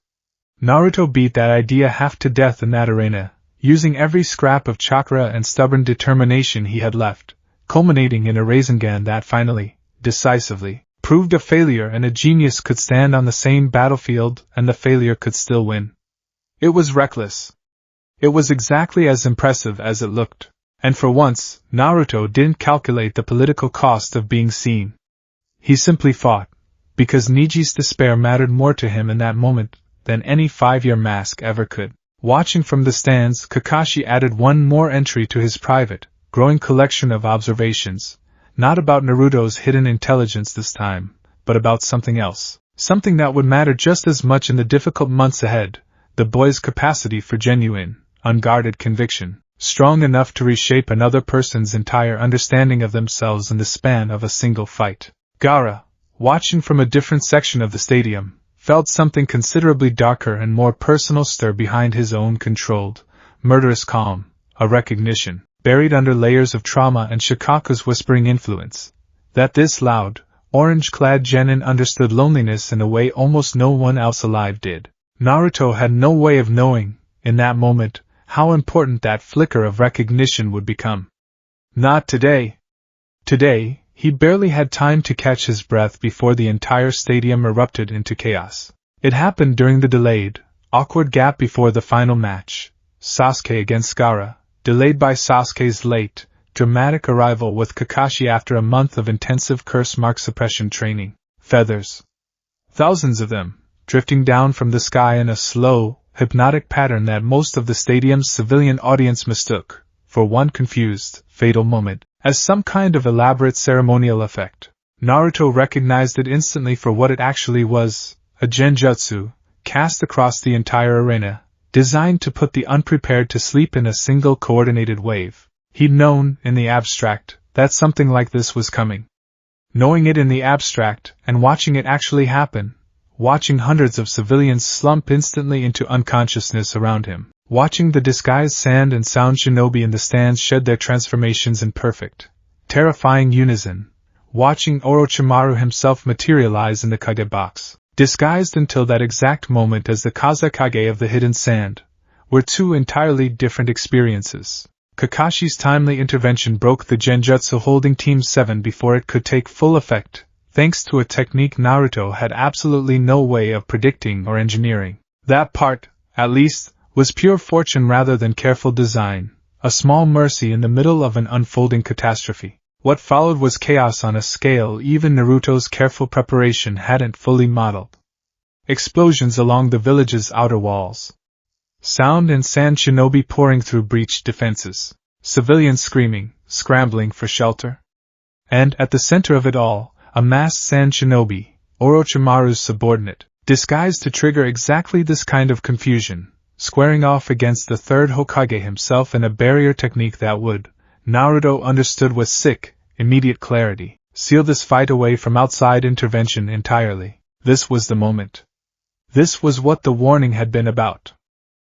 Naruto beat that idea half to death in that arena, using every scrap of chakra and stubborn determination he had left, culminating in a Rasengan that finally, decisively, proved a failure and a genius could stand on the same battlefield and the failure could still win. It was reckless. It was exactly as impressive as it looked. And for once, Naruto didn't calculate the political cost of being seen. He simply fought, because Neji's despair mattered more to him in that moment than any 5-year mask ever could. Watching from the stands, Kakashi added one more entry to his private, growing collection of observations, not about Naruto's hidden intelligence this time, but about something else, something that would matter just as much in the difficult months ahead, the boy's capacity for genuine, unguarded conviction, strong enough to reshape another person's entire understanding of themselves in the span of a single fight. Gaara, watching from a different section of the stadium, felt something considerably darker and more personal stir behind his own controlled, murderous calm, a recognition, buried under layers of trauma and Shikaku's whispering influence, that this loud, orange-clad genin understood loneliness in a way almost no one else alive did. Naruto had no way of knowing, in that moment, how important that flicker of recognition would become. Not today. Today, he barely had time to catch his breath before the entire stadium erupted into chaos. It happened during the delayed, awkward gap before the final match, Sasuke against Gaara, delayed by Sasuke's late, dramatic arrival with Kakashi after a month of intensive curse mark suppression training. Feathers. Thousands of them, drifting down from the sky in a slow, hypnotic pattern that most of the stadium's civilian audience mistook, for one confused, fatal moment, as some kind of elaborate ceremonial effect. Naruto recognized it instantly for what it actually was, a genjutsu, cast across the entire arena, designed to put the unprepared to sleep in a single coordinated wave. He'd known, in the abstract, that something like this was coming. Knowing it in the abstract, and watching it actually happen, watching hundreds of civilians slump instantly into unconsciousness around him, watching the disguised sand and sound shinobi in the stands shed their transformations in perfect, terrifying unison, watching Orochimaru himself materialize in the Kage box, disguised until that exact moment as the Kazekage of the hidden sand, were two entirely different experiences. Kakashi's timely intervention broke the genjutsu holding Team 7 before it could take full effect, thanks to a technique Naruto had absolutely no way of predicting or engineering. That part, at least, was pure fortune rather than careful design, a small mercy in the middle of an unfolding catastrophe. What followed was chaos on a scale even Naruto's careful preparation hadn't fully modeled. Explosions along the village's outer walls. Sound and sand shinobi pouring through breached defenses. Civilians screaming, scrambling for shelter. And, at the center of it all, a masked sand shinobi, Orochimaru's subordinate, disguised to trigger exactly this kind of confusion, squaring off against the third Hokage himself in a barrier technique that would, Naruto understood with immediate clarity, seal this fight away from outside intervention entirely. This was the moment. This was what the warning had been about.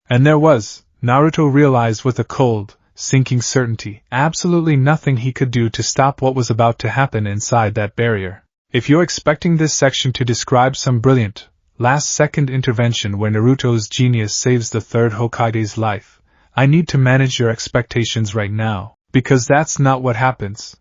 And there was, Naruto realized with a cold, sinking certainty, absolutely nothing he could do to stop what was about to happen inside that barrier. If you're expecting this section to describe some brilliant, last-second intervention where Naruto's genius saves the third Hokage's life, I need to manage your expectations right now, because that's not what happens.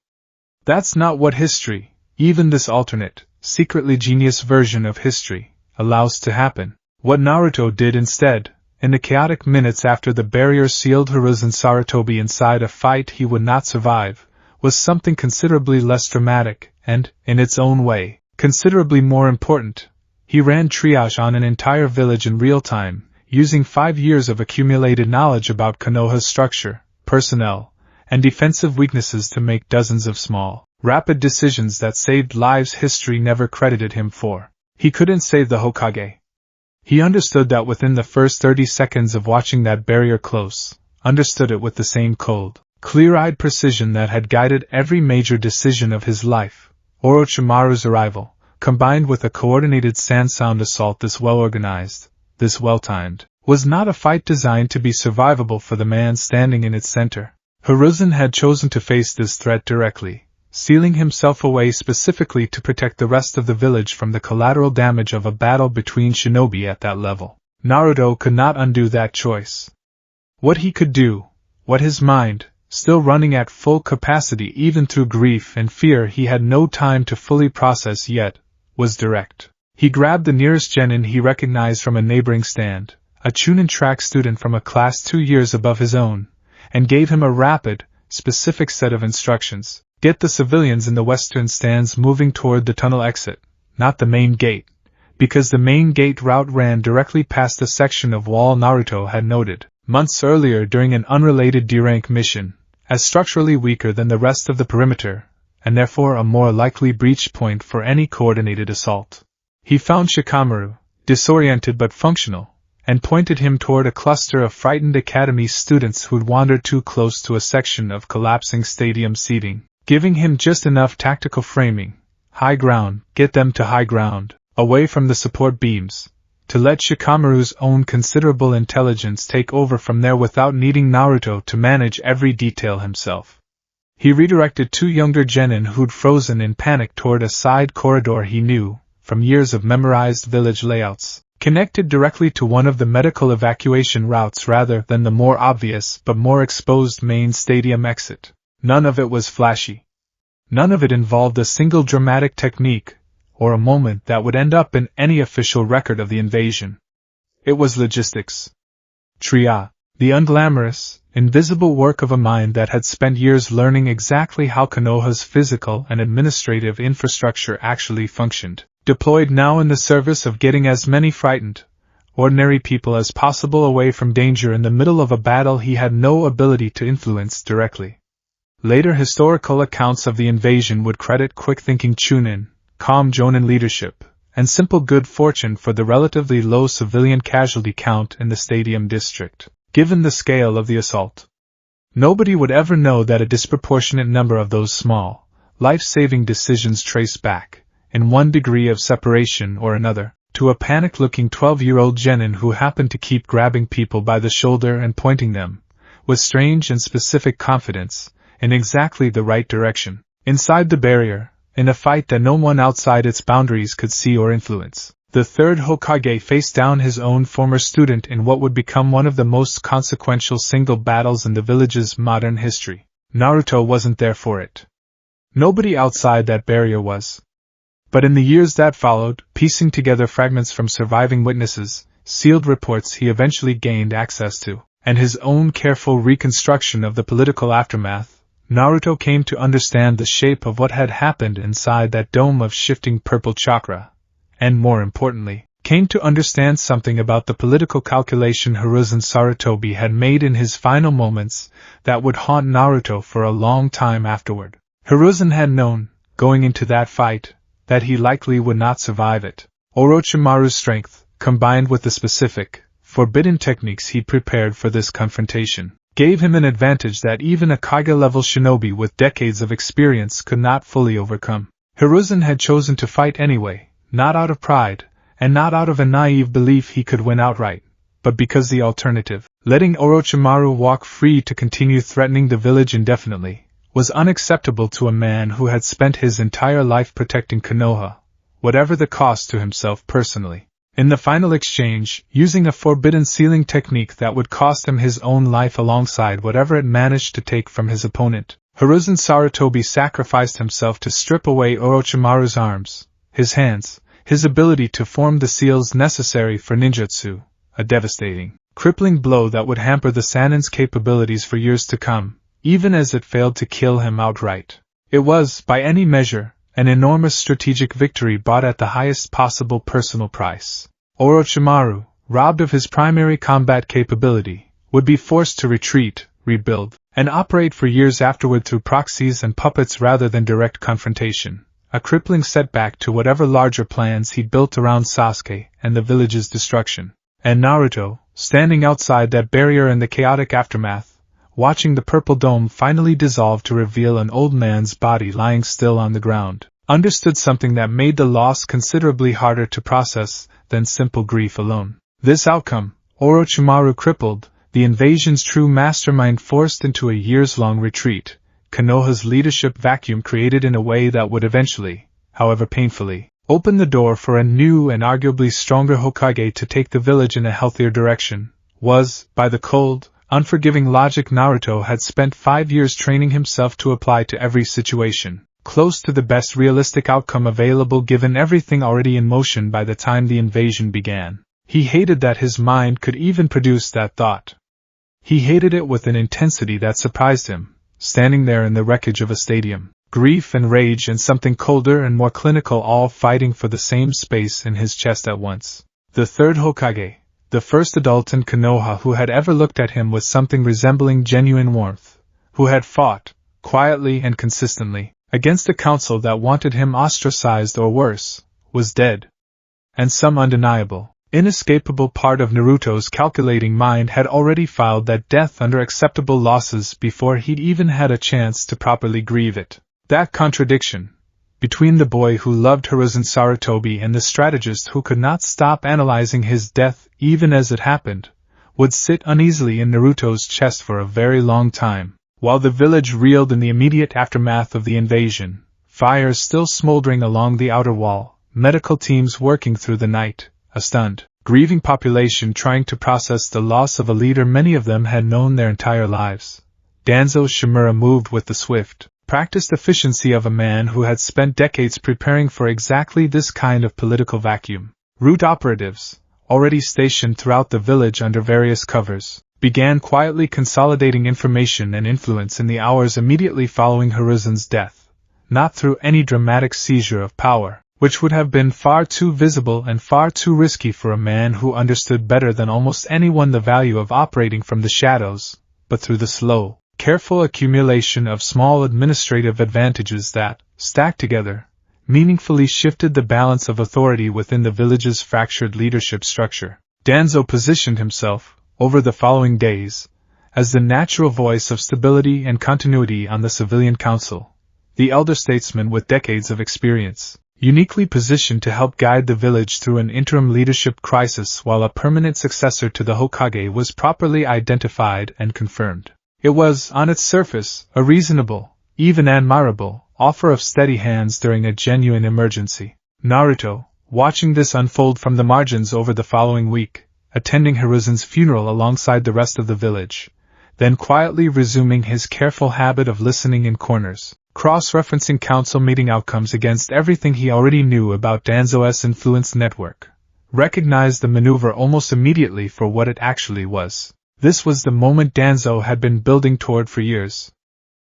That's not what history, even this alternate, secretly genius version of history, allows to happen. What Naruto did instead, in the chaotic minutes after the barrier sealed Hiruzen Sarutobi inside a fight he would not survive, was something considerably less dramatic, and, in its own way, considerably more important. He ran triage on an entire village in real time, using 5 years of accumulated knowledge about Konoha's structure, personnel, and defensive weaknesses to make dozens of small, rapid decisions that saved lives history never credited him for. He couldn't save the Hokage. He understood that within the first 30 seconds of watching that barrier close, understood it with the same cold, clear-eyed precision that had guided every major decision of his life. Orochimaru's arrival, combined with a coordinated sand-sound assault this well-organized, this well-timed, was not a fight designed to be survivable for the man standing in its center. Hiruzen had chosen to face this threat directly, sealing himself away specifically to protect the rest of the village from the collateral damage of a battle between shinobi at that level. Naruto could not undo that choice. What he could do, what his mind, still running at full capacity even through grief and fear he had no time to fully process yet, was direct. He grabbed the nearest genin he recognized from a neighboring stand, a Chunin track student from a class 2 years above his own, and gave him a rapid, specific set of instructions. Get the civilians in the western stands moving toward the tunnel exit, not the main gate, because the main gate route ran directly past the section of wall Naruto had noted, months earlier during an unrelated D-rank mission, as structurally weaker than the rest of the perimeter, and therefore a more likely breach point for any coordinated assault. He found Shikamaru, disoriented but functional, and pointed him toward a cluster of frightened academy students who'd wandered too close to a section of collapsing stadium seating, giving him just enough tactical framing, high ground, get them to high ground, away from the support beams, to let Shikamaru's own considerable intelligence take over from there without needing Naruto to manage every detail himself. He redirected 2 younger genin who'd frozen in panic toward a side corridor he knew, from years of memorized village layouts, connected directly to one of the medical evacuation routes rather than the more obvious but more exposed main stadium exit. None of it was flashy. None of it involved a single dramatic technique, or a moment that would end up in any official record of the invasion. It was logistics. Tria, the unglamorous, invisible work of a mind that had spent years learning exactly how Konoha's physical and administrative infrastructure actually functioned, deployed now in the service of getting as many frightened, ordinary people as possible away from danger in the middle of a battle he had no ability to influence directly. Later historical accounts of the invasion would credit quick-thinking Chunin, calm Jonin leadership, and simple good fortune for the relatively low civilian casualty count in the stadium district, given the scale of the assault. Nobody would ever know that a disproportionate number of those small, life-saving decisions traced back, in one degree of separation or another, to a panicked-looking 12-year-old genin who happened to keep grabbing people by the shoulder and pointing them, with strange and specific confidence, in exactly the right direction, inside the barrier, in a fight that no one outside its boundaries could see or influence. The third Hokage faced down his own former student in what would become one of the most consequential single battles in the village's modern history. Naruto wasn't there for it. Nobody outside that barrier was. But in the years that followed, piecing together fragments from surviving witnesses, sealed reports he eventually gained access to, and his own careful reconstruction of the political aftermath, Naruto came to understand the shape of what had happened inside that dome of shifting purple chakra, and more importantly, came to understand something about the political calculation Hiruzen Sarutobi had made in his final moments that would haunt Naruto for a long time afterward. Hiruzen had known, going into that fight, that he likely would not survive it. Orochimaru's strength, combined with the specific, forbidden techniques he prepared for this confrontation gave him an advantage that even a Kage-level shinobi with decades of experience could not fully overcome. Hiruzen had chosen to fight anyway, not out of pride, and not out of a naive belief he could win outright, but because the alternative, letting Orochimaru walk free to continue threatening the village indefinitely, was unacceptable to a man who had spent his entire life protecting Konoha, whatever the cost to himself personally. In the final exchange, using a forbidden sealing technique that would cost him his own life alongside whatever it managed to take from his opponent, Hiruzen Sarutobi sacrificed himself to strip away Orochimaru's arms, his hands, his ability to form the seals necessary for ninjutsu, a devastating, crippling blow that would hamper the Sanin's capabilities for years to come, even as it failed to kill him outright. It was, by any measure, an enormous strategic victory bought at the highest possible personal price. Orochimaru, robbed of his primary combat capability, would be forced to retreat, rebuild, and operate for years afterward through proxies and puppets rather than direct confrontation, a crippling setback to whatever larger plans he'd built around Sasuke and the village's destruction. And Naruto, standing outside that barrier in the chaotic aftermath, watching the purple dome finally dissolve to reveal an old man's body lying still on the ground, understood something that made the loss considerably harder to process than simple grief alone. This outcome, Orochimaru crippled, the invasion's true mastermind forced into a years-long retreat, Konoha's leadership vacuum created in a way that would eventually, however painfully, open the door for a new and arguably stronger Hokage to take the village in a healthier direction, was, by the cold, unforgiving logic Naruto had spent 5 years training himself to apply to every situation, close to the best realistic outcome available given everything already in motion by the time the invasion began. He hated that his mind could even produce that thought. He hated it with an intensity that surprised him, standing there in the wreckage of a stadium, grief and rage and something colder and more clinical all fighting for the same space in his chest at once. The third Hokage, the first adult in Konoha who had ever looked at him with something resembling genuine warmth, who had fought, quietly and consistently, against a council that wanted him ostracized or worse, was dead. And some undeniable, inescapable part of Naruto's calculating mind had already filed that death under acceptable losses before he'd even had a chance to properly grieve it. That contradiction, between the boy who loved Hiruzen Sarutobi and the strategist who could not stop analyzing his death even as it happened, would sit uneasily in Naruto's chest for a very long time. While the village reeled in the immediate aftermath of the invasion, fires still smoldering along the outer wall, medical teams working through the night, a stunned, grieving population trying to process the loss of a leader many of them had known their entire lives. Danzo Shimura moved with the swift, practiced efficiency of a man who had spent decades preparing for exactly this kind of political vacuum. Root operatives, already stationed throughout the village under various covers, began quietly consolidating information and influence in the hours immediately following Hiruzen's death, not through any dramatic seizure of power, which would have been far too visible and far too risky for a man who understood better than almost anyone the value of operating from the shadows, but through the slow, careful accumulation of small administrative advantages that, stacked together, meaningfully shifted the balance of authority within the village's fractured leadership structure. Danzo positioned himself, over the following days, as the natural voice of stability and continuity on the civilian council, the elder statesman with decades of experience, uniquely positioned to help guide the village through an interim leadership crisis while a permanent successor to the Hokage was properly identified and confirmed. It was, on its surface, a reasonable, even admirable, offer of steady hands during a genuine emergency. Naruto, watching this unfold from the margins over the following week, attending Hiruzen's funeral alongside the rest of the village, then quietly resuming his careful habit of listening in corners, cross-referencing council meeting outcomes against everything he already knew about Danzo's influence network, recognized the maneuver almost immediately for what it actually was. This was the moment Danzo had been building toward for years.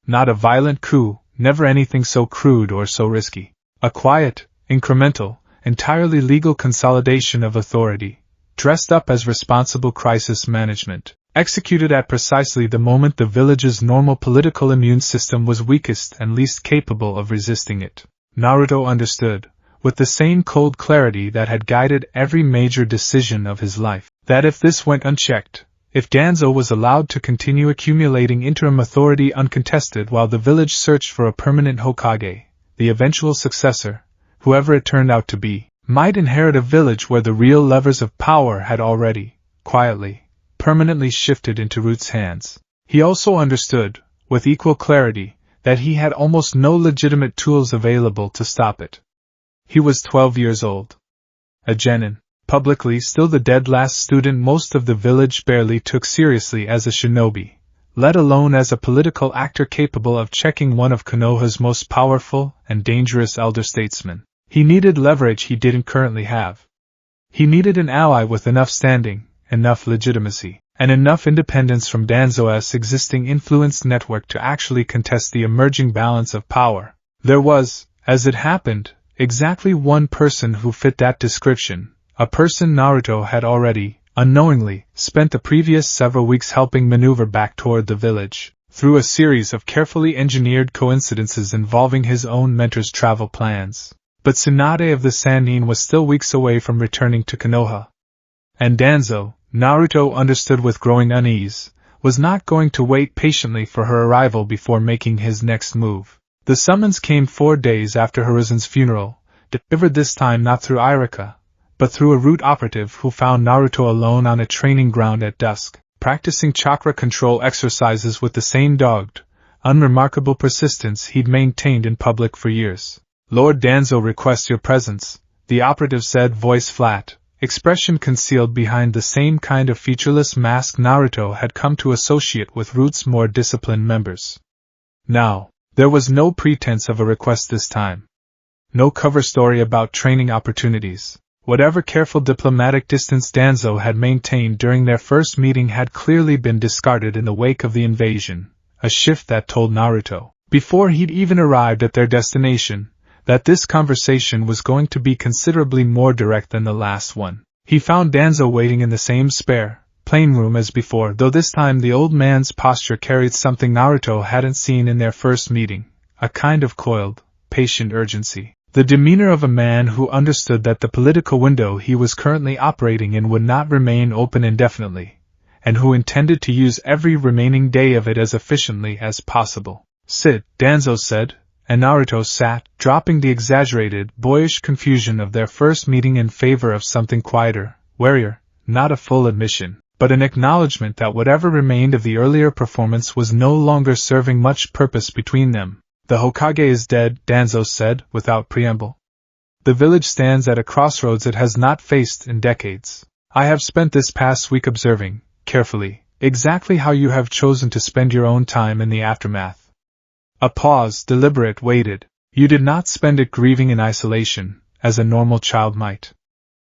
Not a violent coup, never anything so crude or so risky. A quiet, incremental, entirely legal consolidation of authority, dressed up as responsible crisis management, executed at precisely the moment the village's normal political immune system was weakest and least capable of resisting it. Naruto understood, with the same cold clarity that had guided every major decision of his life, That if this went unchecked, if Danzo was allowed to continue accumulating interim authority uncontested while the village searched for a permanent Hokage, the eventual successor, whoever it turned out to be, might inherit a village where the real levers of power had already, quietly, permanently shifted into Root's hands. He also understood, with equal clarity, that he had almost no legitimate tools available to stop it. He was 12 years old. A genin, publicly still the dead last student most of the village barely took seriously as a shinobi, let alone as a political actor capable of checking one of Konoha's most powerful and dangerous elder statesmen. He needed leverage he didn't currently have. He needed an ally with enough standing, enough legitimacy, and enough independence from Danzo's existing influence network to actually contest the emerging balance of power. There was, as it happened, exactly one person who fit that description, a person Naruto had already, unknowingly, spent the previous several weeks helping maneuver back toward the village, through a series of carefully engineered coincidences involving his own mentor's travel plans. But Tsunade of the Sannin was still weeks away from returning to Konoha. And Danzo, Naruto understood with growing unease, was not going to wait patiently for her arrival before making his next move. The summons came 4 days after Hiruzen's funeral, delivered this time not through Irika, but through a Root operative who found Naruto alone on a training ground at dusk, practicing chakra control exercises with the same dogged, unremarkable persistence he'd maintained in public for years. Lord Danzo requests your presence, the operative said, voice flat, expression concealed behind the same kind of featureless mask Naruto had come to associate with Root's more disciplined members. Now, there was no pretense of a request this time. No cover story about training opportunities. Whatever careful diplomatic distance Danzo had maintained during their first meeting had clearly been discarded in the wake of the invasion, a shift that told Naruto, before he'd even arrived at their destination, that this conversation was going to be considerably more direct than the last one. He found Danzo waiting in the same spare, plain room as before, though this time the old man's posture carried something Naruto hadn't seen in their first meeting, a kind of coiled, patient urgency. The demeanor of a man who understood that the political window he was currently operating in would not remain open indefinitely, and who intended to use every remaining day of it as efficiently as possible. Sit, Danzo said, and Naruto sat, dropping the exaggerated, boyish confusion of their first meeting in favor of something quieter, warier, not a full admission, but an acknowledgement that whatever remained of the earlier performance was no longer serving much purpose between them. The Hokage is dead, Danzo said, without preamble. The village stands at a crossroads it has not faced in decades. I have spent this past week observing, carefully, exactly how you have chosen to spend your own time in the aftermath. A pause, deliberate, waited. You did not spend it grieving in isolation, as a normal child might.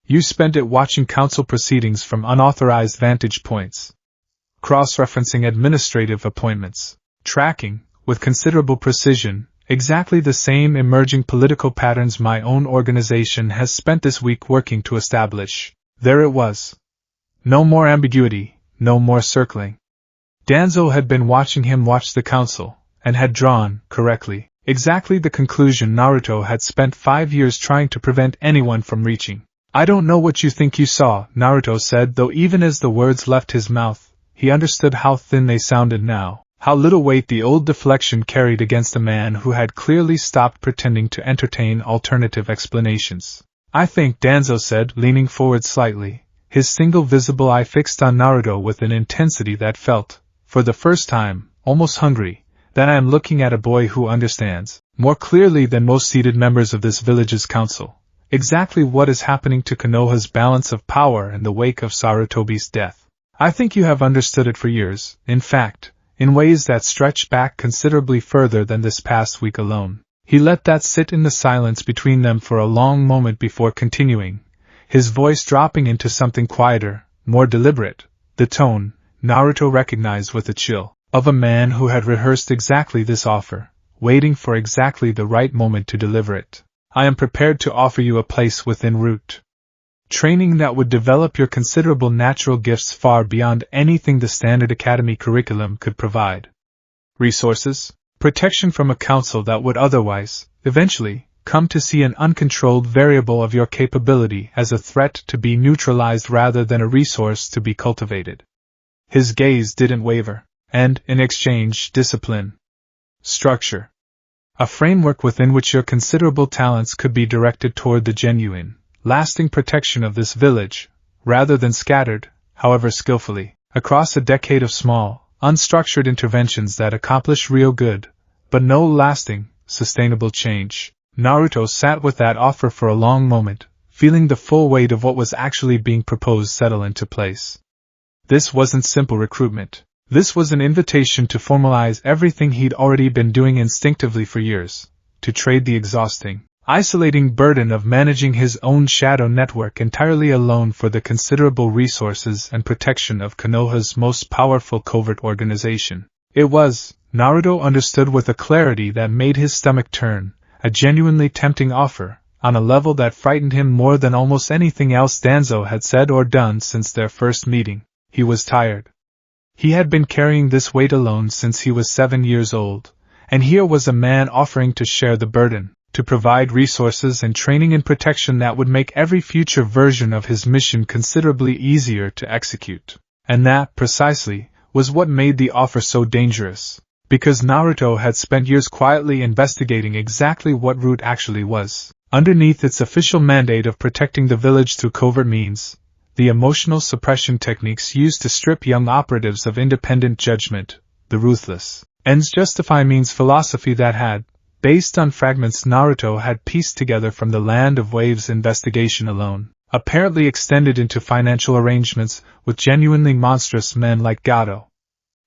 You spent it watching council proceedings from unauthorized vantage points, cross-referencing administrative appointments, tracking, with considerable precision, exactly the same emerging political patterns my own organization has spent this week working to establish. There it was. No more ambiguity, no more circling. Danzo had been watching him watch the council, and had drawn, correctly, exactly the conclusion Naruto had spent 5 years trying to prevent anyone from reaching. I don't know what you think you saw, Naruto said, though even as the words left his mouth, he understood how thin they sounded now, how little weight the old deflection carried against a man who had clearly stopped pretending to entertain alternative explanations. I think, Danzo said, leaning forward slightly, his single visible eye fixed on Naruto with an intensity that felt, for the first time, almost hungry, that I am looking at a boy who understands, more clearly than most seated members of this village's council, exactly what is happening to Konoha's balance of power in the wake of Sarutobi's death. I think you have understood it for years, in fact, in ways that stretch back considerably further than this past week alone. He let that sit in the silence between them for a long moment before continuing, his voice dropping into something quieter, more deliberate, the tone, Naruto recognized with a chill, of a man who had rehearsed exactly this offer, waiting for exactly the right moment to deliver it. I am prepared to offer you a place within Root. Training that would develop your considerable natural gifts far beyond anything the standard academy curriculum could provide. Resources, protection from a council that would otherwise, eventually, come to see an uncontrolled variable of your capability as a threat to be neutralized rather than a resource to be cultivated. His gaze didn't waver, and, in exchange, discipline. Structure. A framework within which your considerable talents could be directed toward the genuine, lasting protection of this village, rather than scattered, however skillfully, across a decade of small, unstructured interventions that accomplish real good, but no lasting, sustainable change. Naruto sat with that offer for a long moment, feeling the full weight of what was actually being proposed settle into place. This wasn't simple recruitment. This was an invitation to formalize everything he'd already been doing instinctively for years, to trade the exhausting, isolating burden of managing his own shadow network entirely alone for the considerable resources and protection of Konoha's most powerful covert organization. It was, Naruto understood with a clarity that made his stomach turn, a genuinely tempting offer, on a level that frightened him more than almost anything else Danzo had said or done since their first meeting. He was tired. He had been carrying this weight alone since he was 7 years old, and here was a man offering to share the burden, to provide resources and training and protection that would make every future version of his mission considerably easier to execute. And that, precisely, was what made the offer so dangerous, because Naruto had spent years quietly investigating exactly what Root actually was, underneath its official mandate of protecting the village through covert means. The emotional suppression techniques used to strip young operatives of independent judgment, the ruthless, ends justify means philosophy that had, based on fragments Naruto had pieced together from the Land of Waves investigation alone, apparently extended into financial arrangements with genuinely monstrous men like Gato.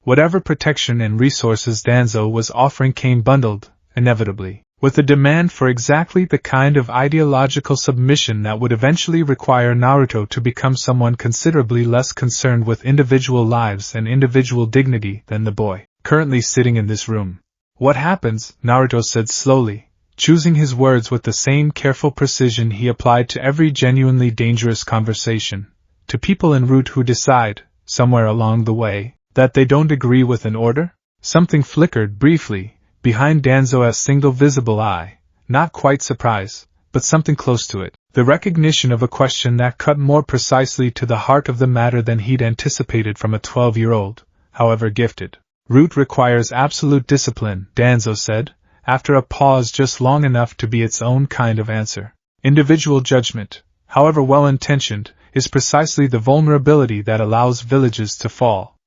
Whatever protection and resources Danzo was offering came bundled, inevitably, with a demand for exactly the kind of ideological submission that would eventually require Naruto to become someone considerably less concerned with individual lives and individual dignity than the boy, currently sitting in this room. What happens, Naruto said slowly, choosing his words with the same careful precision he applied to every genuinely dangerous conversation, to people en route who decide, somewhere along the way, that they don't agree with an order? Something flickered briefly behind Danzo's single visible eye, not quite surprise, but something close to it, the recognition of a question that cut more precisely to the heart of the matter than he'd anticipated from a 12-year-old, however gifted. Root requires absolute discipline, Danzo said, after a pause just long enough to be its own kind of answer. Individual judgment, however well-intentioned, is precisely the vulnerability that allows villages to fall.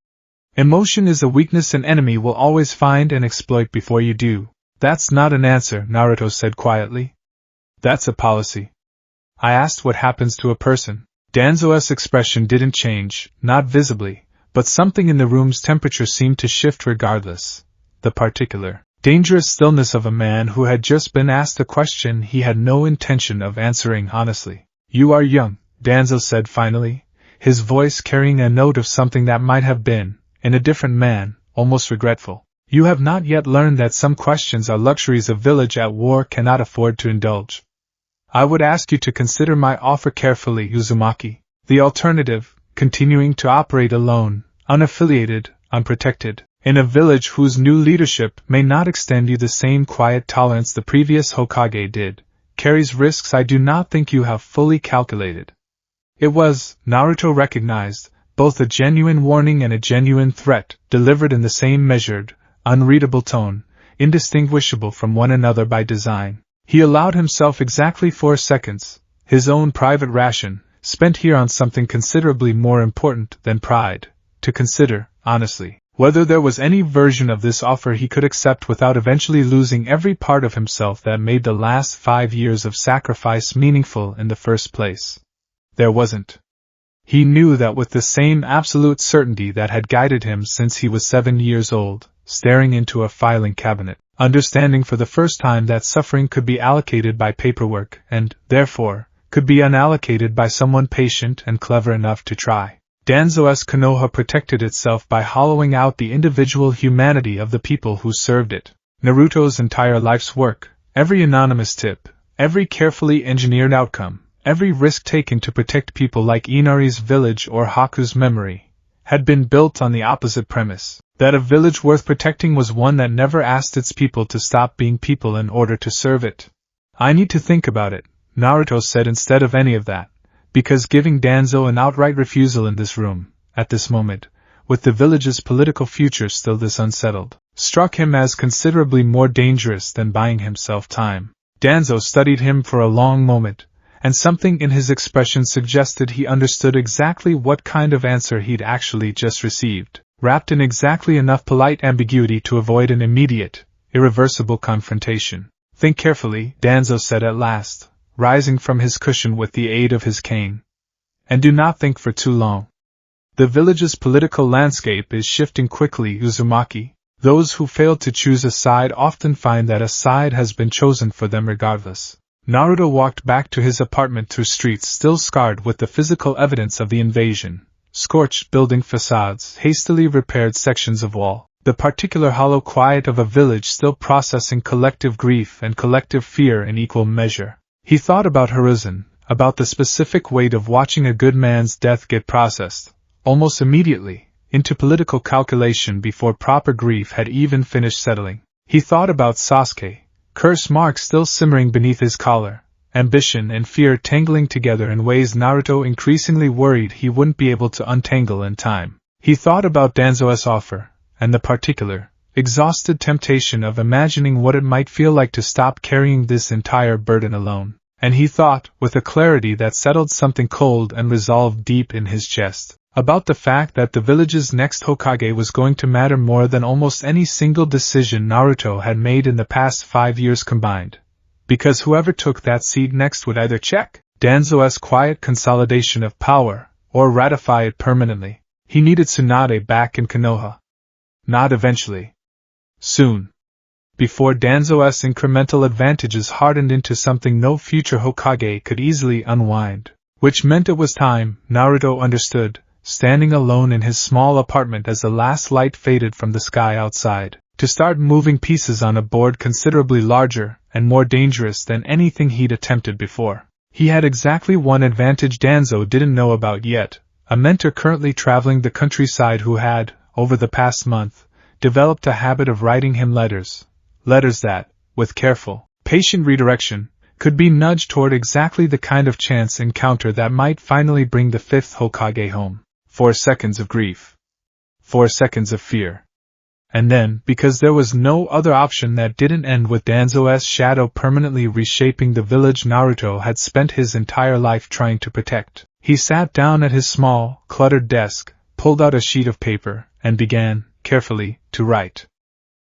Emotion is a weakness an enemy will always find and exploit before you do. That's not an answer, Naruto said quietly. That's a policy. I asked what happens to a person. Danzo's expression didn't change, not visibly, but something in the room's temperature seemed to shift regardless. The particular, dangerous stillness of a man who had just been asked a question he had no intention of answering honestly. You are young, Danzo said finally, his voice carrying a note of something that might have been, in a different man, almost regretful. You have not yet learned that some questions are luxuries a village at war cannot afford to indulge. I would ask you to consider my offer carefully, Uzumaki. The alternative, continuing to operate alone, unaffiliated, unprotected, in a village whose new leadership may not extend you the same quiet tolerance the previous Hokage did, carries risks I do not think you have fully calculated. It was, Naruto recognized, both a genuine warning and a genuine threat, delivered in the same measured, unreadable tone, indistinguishable from one another by design. He allowed himself exactly 4 seconds, his own private ration, spent here on something considerably more important than pride, to consider, honestly, whether there was any version of this offer he could accept without eventually losing every part of himself that made the last 5 years of sacrifice meaningful in the first place. There wasn't. He knew that with the same absolute certainty that had guided him since he was 7 years old, staring into a filing cabinet, understanding for the first time that suffering could be allocated by paperwork and, therefore, could be unallocated by someone patient and clever enough to try. Danzo's Konoha protected itself by hollowing out the individual humanity of the people who served it. Naruto's entire life's work, every anonymous tip, every carefully engineered outcome, every risk taken to protect people like Inari's village or Haku's memory, had been built on the opposite premise, that a village worth protecting was one that never asked its people to stop being people in order to serve it. I need to think about it, Naruto said instead of any of that, because giving Danzo an outright refusal in this room, at this moment, with the village's political future still this unsettled, struck him as considerably more dangerous than buying himself time. Danzo studied him for a long moment, and something in his expression suggested he understood exactly what kind of answer he'd actually just received, wrapped in exactly enough polite ambiguity to avoid an immediate, irreversible confrontation. Think carefully, Danzo said at last, rising from his cushion with the aid of his cane. And do not think for too long. The village's political landscape is shifting quickly, Uzumaki. Those who fail to choose a side often find that a side has been chosen for them regardless. Naruto walked back to his apartment through streets still scarred with the physical evidence of the invasion. Scorched building facades, hastily repaired sections of wall, the particular hollow quiet of a village still processing collective grief and collective fear in equal measure. He thought about Hiruzen, about the specific weight of watching a good man's death get processed, almost immediately, into political calculation before proper grief had even finished settling. He thought about Sasuke, curse marks still simmering beneath his collar, ambition and fear tangling together in ways Naruto increasingly worried he wouldn't be able to untangle in time. He thought about Danzo's offer, and the particular, exhausted temptation of imagining what it might feel like to stop carrying this entire burden alone. And he thought, with a clarity that settled something cold and resolved deep in his chest, about the fact that the village's next Hokage was going to matter more than almost any single decision Naruto had made in the past 5 years combined. Because whoever took that seat next would either check Danzo's quiet consolidation of power, or ratify it permanently. He needed Tsunade back in Konoha. Not eventually. Soon. Before Danzo's incremental advantages hardened into something no future Hokage could easily unwind. Which meant it was time, Naruto understood, standing alone in his small apartment as the last light faded from the sky outside, to start moving pieces on a board considerably larger and more dangerous than anything he'd attempted before. He had exactly one advantage Danzo didn't know about yet, a mentor currently traveling the countryside who had, over the past month, developed a habit of writing him letters that, with careful, patient redirection, could be nudged toward exactly the kind of chance encounter that might finally bring the 5th Hokage home. 4 seconds of grief. 4 seconds of fear. And then, because there was no other option that didn't end with Danzo's shadow permanently reshaping the village Naruto had spent his entire life trying to protect, he sat down at his small, cluttered desk, pulled out a sheet of paper, and began, carefully, to write.